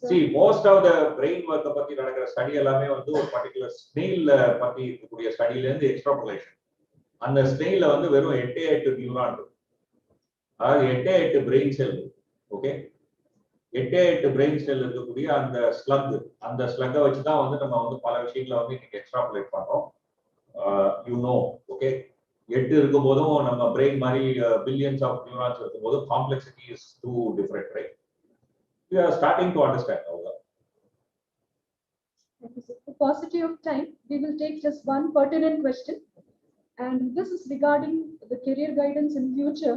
See, most of the brain work பத்தி நடக்கிற ஸ்டடி எல்லாமே வந்து ஒரு பர்టిక్యులர் ஸ்னெயில் பத்தி இருக்கக்கூடிய ஸ்டடில இருந்து எக்ஸ்ட்ராபோலேஷன். அந்த ஸ்னெயில்ல வந்து வெறும் 8 நியூரான் இருக்கு, அதாவது 8 பிரெயின் செல். ஓகே, 8 பிரெயின் செல் இருக்கக்கூடிய அந்த ஸ்லக்கை வச்சு தான் வந்து நம்ம வந்து பல விஷயங்களை வந்து இன்னைக்கு எக்ஸ்ட்ராபோலேட் பண்றோம். ஓகே, 8 இருக்கும் போதும் நம்ம பிரெயின் மாதிரி பில்லியன்ஸ் ஆஃப் நியூரான்ஸ் இருக்கும் போது complexity is too different, right? We are starting to understand all that. For paucity of time, we will take just one pertinent question, and this is regarding the career guidance in future,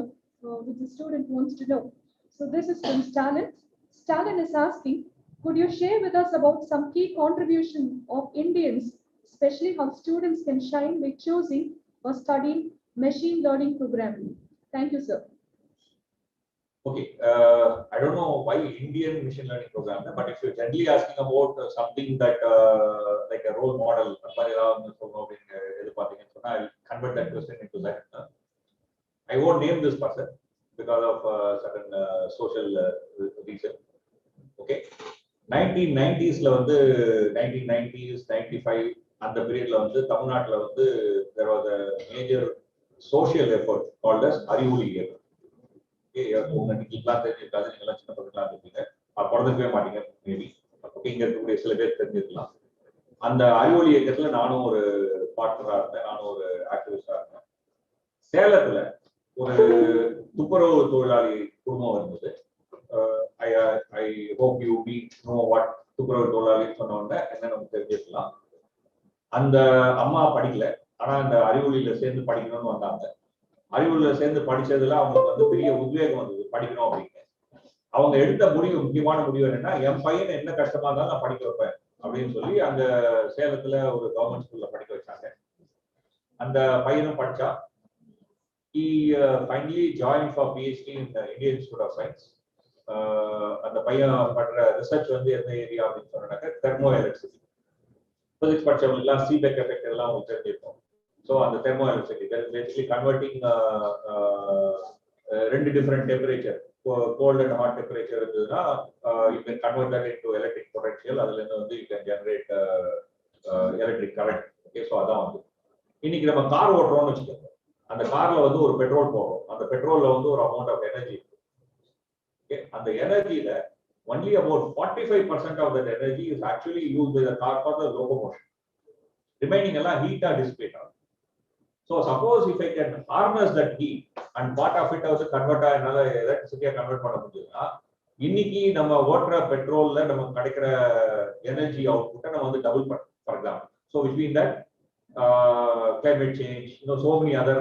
which the student wants to know. So this is from Stalin. Stalin is asking, could you share with us about some key contribution of Indians, especially how students can shine by choosing or studying machine learning programming? Thank you, sir. Okay, I don't know why Indian machine learning program, but if you're generally asking about something that like a role model, I'll convert that question into that. I won't name this person because of certain social reason. Okay, 1990s வந்து 1990s 95 அந்த பீரியட்ல வந்து தமிழ்நாட்டுல வந்து there was a major social effort called as அறிவொளி இயக்கம். தெரிஞ்சிருக்காது, நீங்க சின்ன பசங்களா இருப்பீங்க, பிறந்திருக்கவே மாட்டீங்க மேபி. ஓகே, இங்க இருக்கக்கூடிய சில பேர் தெரிஞ்சிருக்கலாம். அந்த அறிவொளி இயக்கத்துல நானும் ஒரு பார்ட்னரா இருந்தேன், நானும் ஒரு ஆக்டிவிஸ்டா இருந்தேன். சேலத்துல ஒரு துப்புரவு தொழிலாளி குடும்பம் இருந்தது. I hope you know what துப்புரவு தொழிலாளின்னு சொன்ன உடனே என்ன நமக்கு தெரிஞ்சிருக்கலாம். அந்த அம்மா படிக்கல, ஆனா அந்த அறிவொளியில சேர்ந்து படிக்கணும்னு வந்தாங்க. அறிவுல சேர்ந்து படிச்சதுல அவங்களுக்கு வந்து பெரிய உத்வேகம் வந்தது படிக்கணும் அப்படின்னு. அவங்க எடுத்த முடிவு, முக்கியமான முடிவு என்னன்னா, என் பையன் என்ன கஷ்டமா இருந்தாலும் நான் படிக்க வைப்பேன் அப்படின்னு சொல்லி அங்க சேலத்துல ஒரு கவர்மெண்ட் ஸ்கூல்ல படிக்க வச்சாங்க. அந்த பையனும் படிச்சா. He finally joined for PhD in the Indian Institute of Science. அந்த பையன் பண்ற ரிசர்ச் வந்து எந்த ஏரியா அப்படின்னு சொன்னாக்க தெர்மோ எலக்ட்ரிசிட்டி. பிசிக்ஸ் படிச்சவங்க எல்லாம் சீபெக் எஃபெக்ட் எல்லாம் உங்களுக்கு தெரிஞ்சிருக்கும். ஸோ அந்த தெர்மோ எலக்ட்ரிசிட்டி பேசிக்கலி கன்வெர்ட்டிங் ரெண்டு different temperature, cold and hot temperature இருந்ததுன்னா you can convert that into electric potential. அதுல இருந்து வந்து you can generate electric current. Okay, so அதான் வந்து இன்னைக்கு நம்ம கார் ஓட்டுறோம்னு வச்சுக்கோங்க. அந்த கார்ல வந்து ஒரு பெட்ரோல் போடுறோம். அந்த பெட்ரோல்ல வந்து ஒரு அமௌண்ட் ஆஃப் எனர்ஜி. ஓகே, அந்த எனர்ஜியில only about 45% of that energy is actually used by the car for the locomotion. Remaining எல்லாம் heat are dissipate ஆகும். So suppose if I can harness that heat and part of it also convert another electricity convert பண்ண முடியும்னா, இன்னைக்கு நம்ம ஓட்டுற பெட்ரோல்ல நமக்கு கிடைக்கிற energy அவுட்புட்டை நம்ம வந்து டபுள் பண்ணலாம். For example, so between that climate change, so many other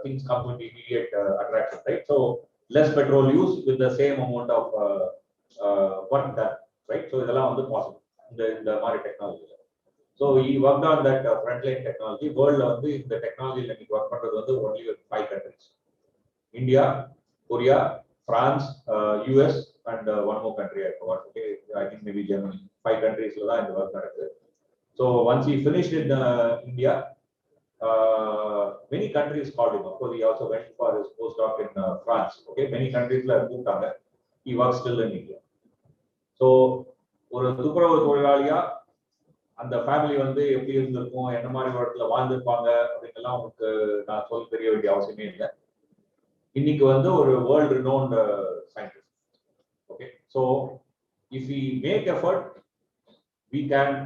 things come with immediate attraction, right? So less petrol use with the same amount of work done, right? So இதெல்லாம் வந்து possible இந்த மாதிரி technology. So he worked on that frontline technology. World வந்து இந்த டெக்னாலஜில இன்னைக்கு work பண்றது வந்து only 5 countries: India, Korea, France, US and one more country I forgot. Okay, I think maybe Germany. 5 countries la இந்த work நடக்குது. So once he finished in India, many countries called him. Of course, he also went for his postdoc in France. Okay, many countries la கூப்பிட்டாங்க. He works still in India. So ஒரு துப்புரவு தொழிலாளியா அந்த family வந்து எப்படி இருந்திருக்கும், என்ன மாதிரி இடத்துல வாழ்ந்திருப்பாங்க அப்படிங்கலாம் உங்களுக்கு நான் சொல்ல தெரிய வேண்டிய அவசியமே இல்லை. இன்னைக்கு வந்து ஒரு world renowned scientist. Okay, so if we make effort we can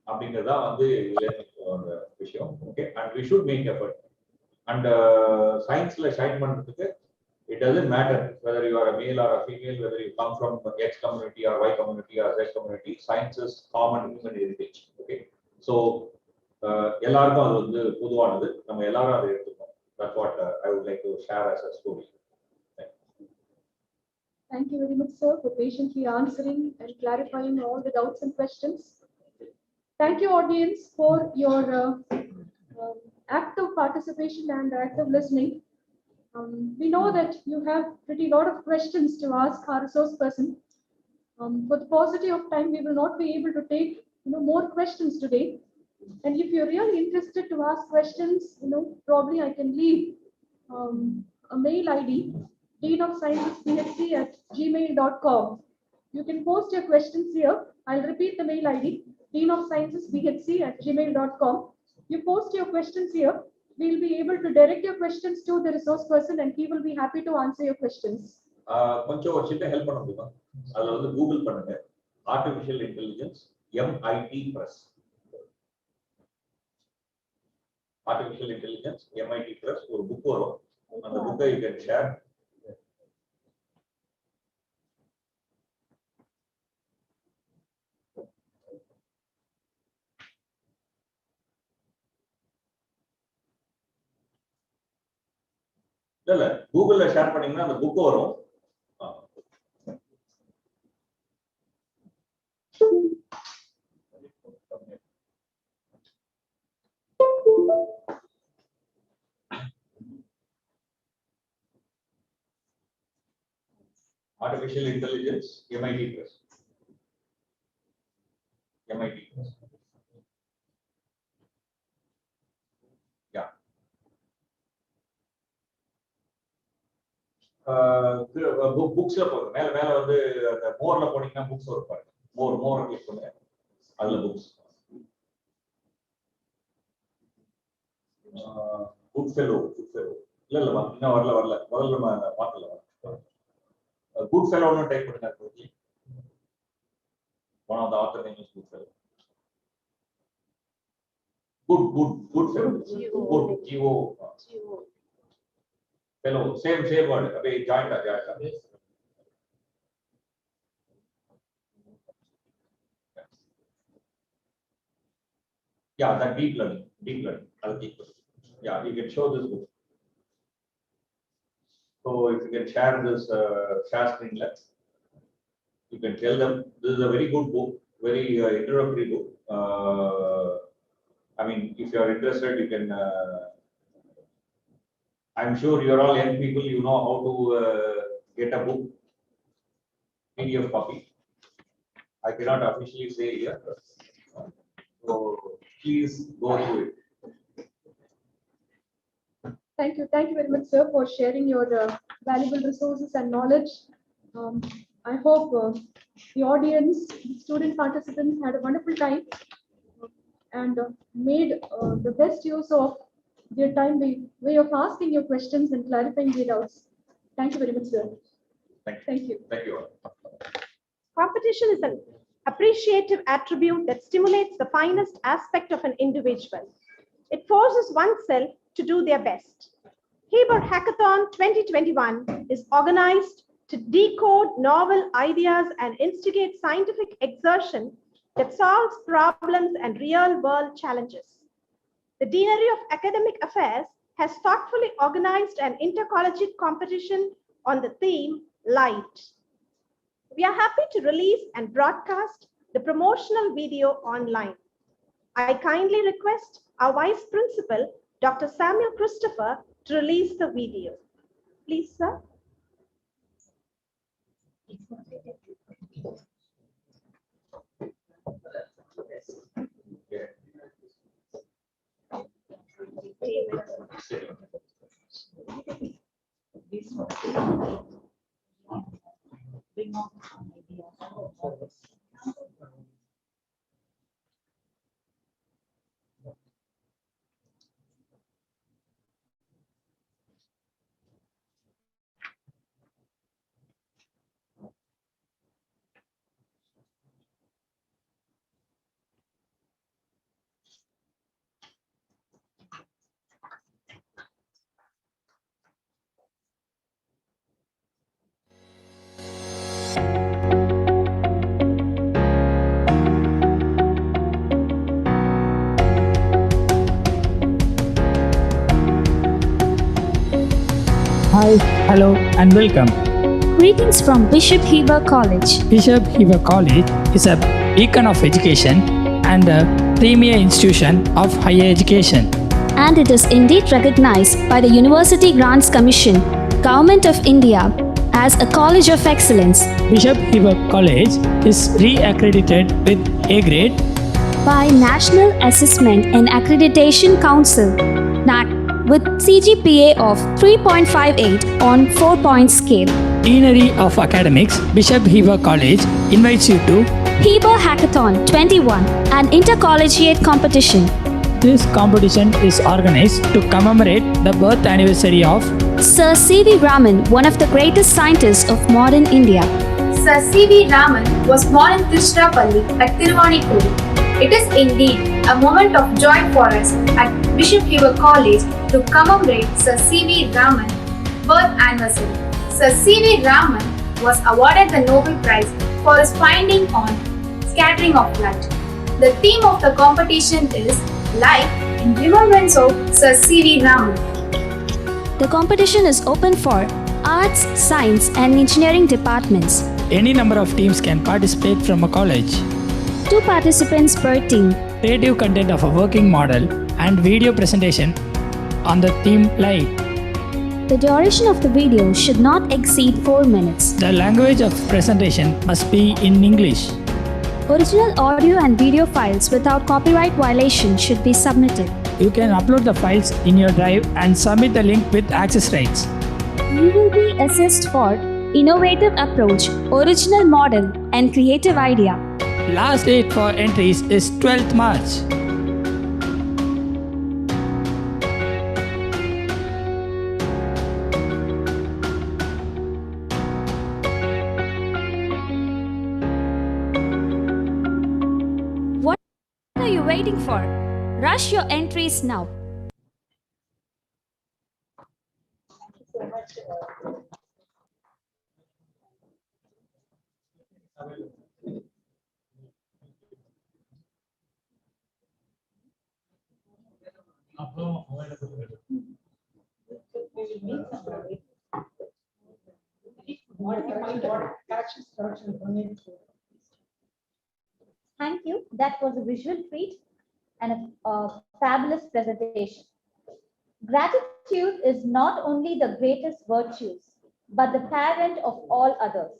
அப்படிங்கிறதா வந்து ஒரு விஷயம். Okay, and we should make effort. And சயின்ஸ்ல ஷைன் பண்றதுக்கு it doesn't matter whether you are a male or a female, whether you come from X community or Y community or Z community. Science is common human heritage. Okay, so எல்லாருக்கும் அது வந்து பொதுவானது. நம்ம எல்லாரும் அதை எடுத்துக்கணும். That's what I would like to share as a story. Thank you very much, sir, for patiently answering and clarifying all the doubts and questions. Thank you, audience, for your active participation and active listening. We know that you have pretty lot of questions to ask our resource person. For the paucity of time, we will not be able to take more questions today. And if you're really interested to ask questions, probably I can leave a mail ID, deanofsciencesbhc@gmail.com. You can post your questions here. I'll repeat the mail ID, deanofsciencesbhc@gmail.com. You post your questions here. We'll be able to direct your questions to the resource person and he will be happy to answer your questions. கொஞ்சம் ஒரு சின்ன help பண்ண முடியுமா? அதுல வந்து Google பண்ணுங்க, artificial intelligence MIT Press. Artificial intelligence MIT Press ஒரு book வரும். அந்த புக்கை you can share. இல்ல கூகுள்ல ஷேர் பண்ணீங்கன்னா அந்த புக் வரும். Artificial Intelligence MIT Press. MIT Press. Yeah. புக்ஸ்ல போங்க. மேல மேல வந்து அந்த மோர்ல போனீங்கன்னா புக்ஸ் வரும் பாருங்க. மோர் கிளிக் பண்ணுங்க. அதுல புக்ஸ். Good fellow. இல்ல இன்னும் வரல. முதல்ல நம்ம பார்க்கல. குட் ஃபெலோன்னு டைப் பண்ணுங்க. One of the author name is good fellow. Good fellow. Good GO. Fellow, same word. Okay, joint. Yeah, that deep learning. I'll keep it. Yeah, you can show this book. So if you can share this share screen, let's. you can tell them this is a very good book, very introductory book. I mean, if you are interested, you can. I'm sure you're all young people. You know how to get a book, PDF copy. I cannot officially say here. So please go through it. Thank you. Thank you very much, sir, for sharing your valuable resources and knowledge. I hope the audience, the student participants had a wonderful time and made the best use of their time by way of asking your questions and clarifying their doubts. Thank you very much, sir. Thank you. Thank you all. Competition is an appreciative attribute that stimulates the finest aspect of an individual. It forces oneself to do their best. Heber Hackathon 2021 is organized to decode novel ideas and instigate scientific exertion that solves problems and real-world challenges. The Deanery of Academic Affairs has thoughtfully organized an intercollegiate competition on the theme Light. We are happy to release and broadcast the promotional video online. I kindly request our Vice Principal, Dr. Samuel Christopher, to release the video. Please, sir. Hi, hello, and welcome. Greetings from Bishop Heber College. Bishop Heber College is a beacon of education and a premier institution of higher education. And it is indeed recognized by the University Grants Commission, Government of India, as a college of excellence. Bishop Heber College is re-accredited with A grade by National Assessment and Accreditation Council, NAC, with CGPA of 3.58 on 4-point scale. Deanery of Academics, Bishop Heber College invites you to Heber Hackathon 21, an intercollegiate competition. This competition is organized to commemorate the birth anniversary of Sir CV Raman, one of the greatest scientists of modern India. Sir CV Raman was born in Tiruchirappalli at Thiruvanikuri. It is indeed a moment of joy for us at Bishop Heber College to commemorate Sir CV Raman birth anniversary. Sir CV Raman was awarded the Nobel Prize for his finding on scattering of light. The theme of the competition is Light in remembrance of Sir CV Raman. The competition is open for arts, science and engineering departments. Any number of teams can participate from a college. 2 participants per team. Creative content of a working model and video presentation on the theme Light. The duration of the video should not exceed 4 minutes. The language of presentation must be in English. Original audio and video files without copyright violation should be submitted. You can upload the files in your drive and submit the link with access rights. You will be assessed for innovative approach, original model and creative idea. Last date for entries is 12th March. What are you waiting for? Rush your entries now. Thank you. That was a visual treat and a fabulous presentation. Gratitude is not only the greatest virtues, but the parent of all others.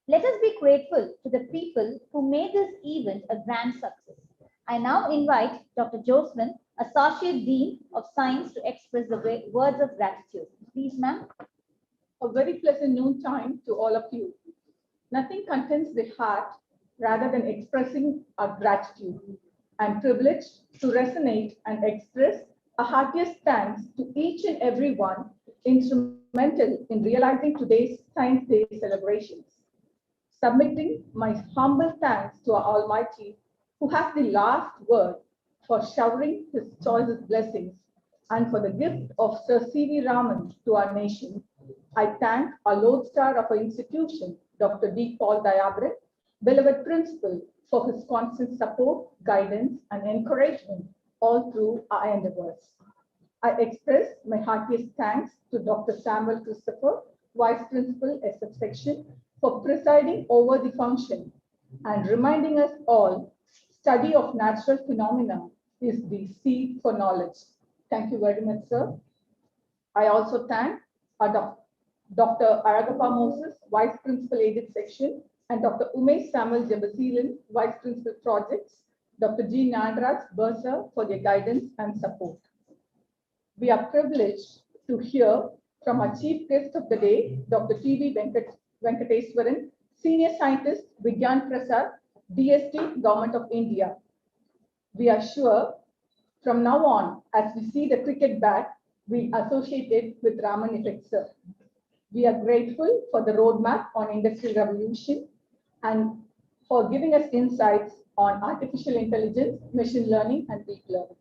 Let us be grateful to the people who made this event a grand success. I now invite Dr. Jocelyn, Associate Dean of Science, to express the words of gratitude. Please, ma'am. A very pleasant noontime to all of you. Nothing contents the heart rather than expressing our gratitude. I'm privileged to resonate and express a heartiest thanks to each and every one instrumental in realizing today's Science Day celebrations. Submitting my humble thanks to our Almighty, who has the last word, for showering his choicest blessings, and for the gift of Sir CV Raman to our nation. I thank our lodestar of our institution, Dr. D. Paul Diabre, beloved principal, for his constant support, guidance, and encouragement all through our endeavors. I express my heartiest thanks to Dr. Samuel Christopher, Vice Principal, SF Section, for presiding over the function and reminding us all study of natural phenomena is the seed for knowledge. Thank you very much, sir. I also thank our Dr. Aragappa Moses, Vice Principal, Aided Section, and Dr. Umesh Samuel Jabasilan, Vice Principal, Projects, Dr. G. Nadraj Bursa for their guidance and support. We are privileged to hear from our chief guest of the day, Dr. TV Venkateswaran, Senior Scientist, Vigyan Prasad, DST, Government of India. We are sure from now on, as we see the cricket bat, we associate it with Raman effect, sir. We are grateful for the roadmap on industrial revolution and for giving us insights on artificial intelligence, machine learning, and deep learning.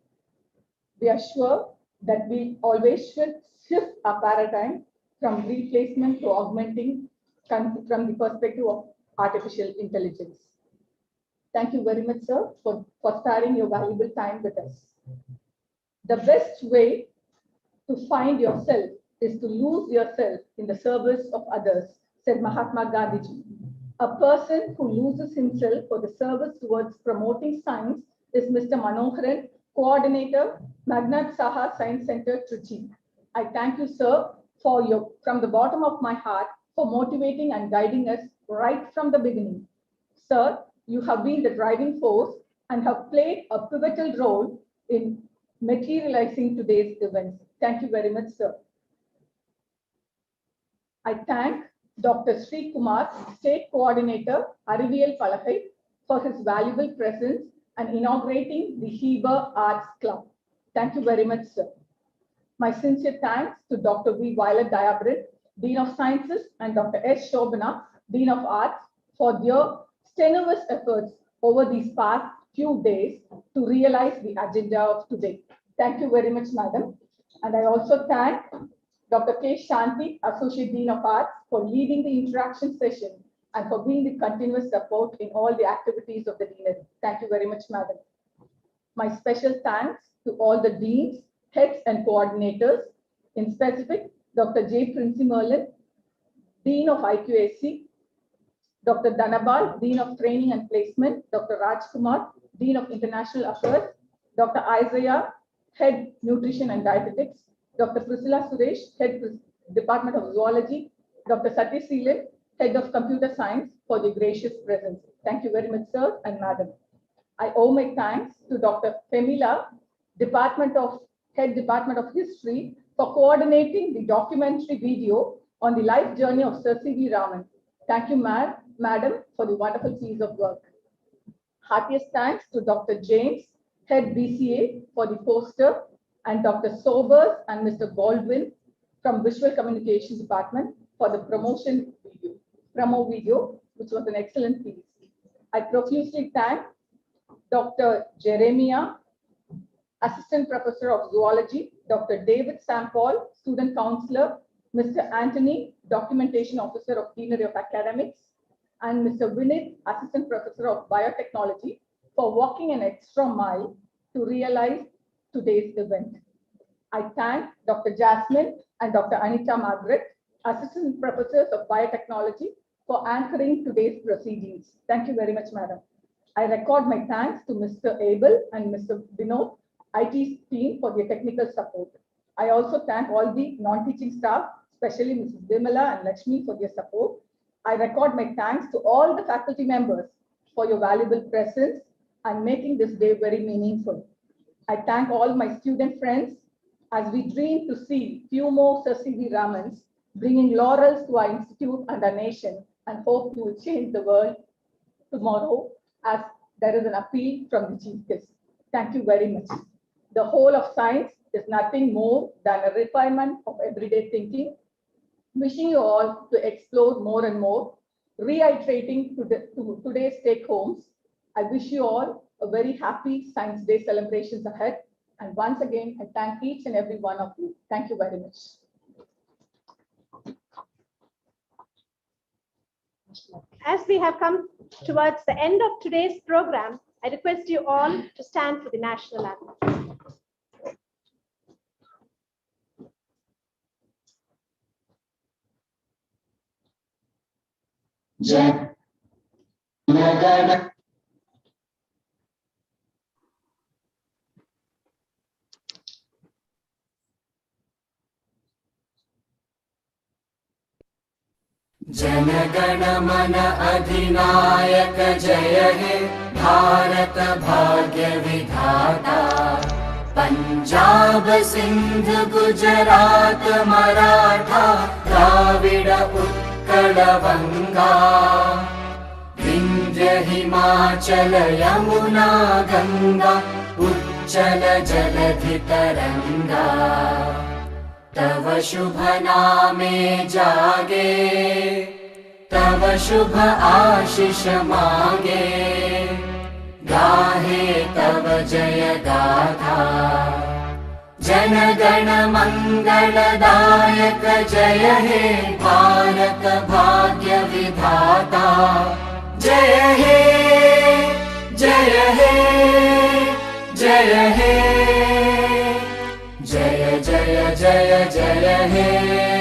We are sure that we always should shift our paradigm from replacement to augmenting from the perspective of artificial intelligence. Thank you very much, sir, for sparing your valuable time with us. The best way to find yourself is to lose yourself in the service of others, said Mahatma Gandhi. A person who loses himself for the service towards promoting science is Mr. Manoharan, Coordinator, Magnat Saha Science Center, Trichy. I thank you, sir, from the bottom of my heart, for motivating and guiding us right from the beginning. Sir, you have been the driving force and have played a pivotal role in materializing today's events. Thank you very much, sir. I thank Dr. Sri Kumar, State Coordinator, Ariviel Palakai, for his valuable presence and inaugurating the Heber Arts Club. Thank you very much, sir. My sincere thanks to Dr. V. Violet Diabrit, Dean of Sciences, and Dr. S. Shobana, Dean of Arts, for their strenuous efforts over these past few days to realize the agenda of today. Thank you very much, madam. And I also thank Dr. K. Shanti, Associate Dean of Arts, for leading the interaction session and for being the continuous support in all the activities of the deanery. Thank you very much, madam. My special thanks to all the deans, heads, and coordinators, in specific, Dr. J. Princey Merlin, Dean of IQAC, Dr. Dhanabal, Dean of Training and Placement, Dr. Rajkumar, Dean of International Affairs, Dr. Isaiah, Head Nutrition and Dietetics, Dr. Priscilla Suresh, Head Department of Zoology, Dr. Satish Seelan, Head of Computer Science, for the gracious presence. Thank you very much, sir and madam. I owe my thanks to Dr. Femila, Head Department of History, for coordinating the documentary video on the life journey of Sir CV Raman. Thank you, madam, for the wonderful piece of work. Heartiest thanks to Dr. James, Head BCA, for the poster, and Dr. Sobers and Mr. Baldwin from Visual Communications Department for the promo video, which was an excellent piece. I profusely thank Dr. Jeremiah, Assistant Professor of Zoology, Dr. David Sampol, Student Counselor, Mr. Anthony, Documentation Officer of Deanery of Academics, and Mr. Vinit, Assistant Professor of Biotechnology, for walking an extra mile to realize today's event. I thank Dr. Jasmine and Dr. Anita Margaret, Assistant Professors of Biotechnology, for anchoring today's proceedings. Thank you very much, Madam. I record my thanks to Mr. Abel and Mr. Vinod, IT team, for their technical support. I also thank all the non-teaching staff, especially Mrs. Vimala and Lakshmi, for their support. I record my thanks to all the faculty members for your valuable presence and making this day very meaningful. I thank all my student friends as we dream to see few more Sir CV Ramans bringing laurels to our institute and our nation, and hope you will change the world tomorrow as there is an appeal from the Chief Guest. Thank you very much. The whole of science is nothing more than a refinement of everyday thinking. Wishing you all to explore more and more, reiterating to today's take homes. I wish you all a very happy Science Day celebrations ahead. And once again, I thank each and every one of you. Thank you very much. As we have come towards the end of today's program, I request you all to stand for the national anthem. जनगण मन अधिनायक जय हे भारत भाग्य विधाता पंजाब सिंध गुजरात मराठा द्राविड उत्कल बंगा विंध्य हिमाचल यमुना गंगा उच्चल जलधि तरंगा तव शुभ नामे जागे तव शुभ आशीष मांगे गाहे तव जय गाथा जन गण मंगलदायक जय हे भारत भाग्य विधाता जय हे जय हे जय हे जय जय जय जय हे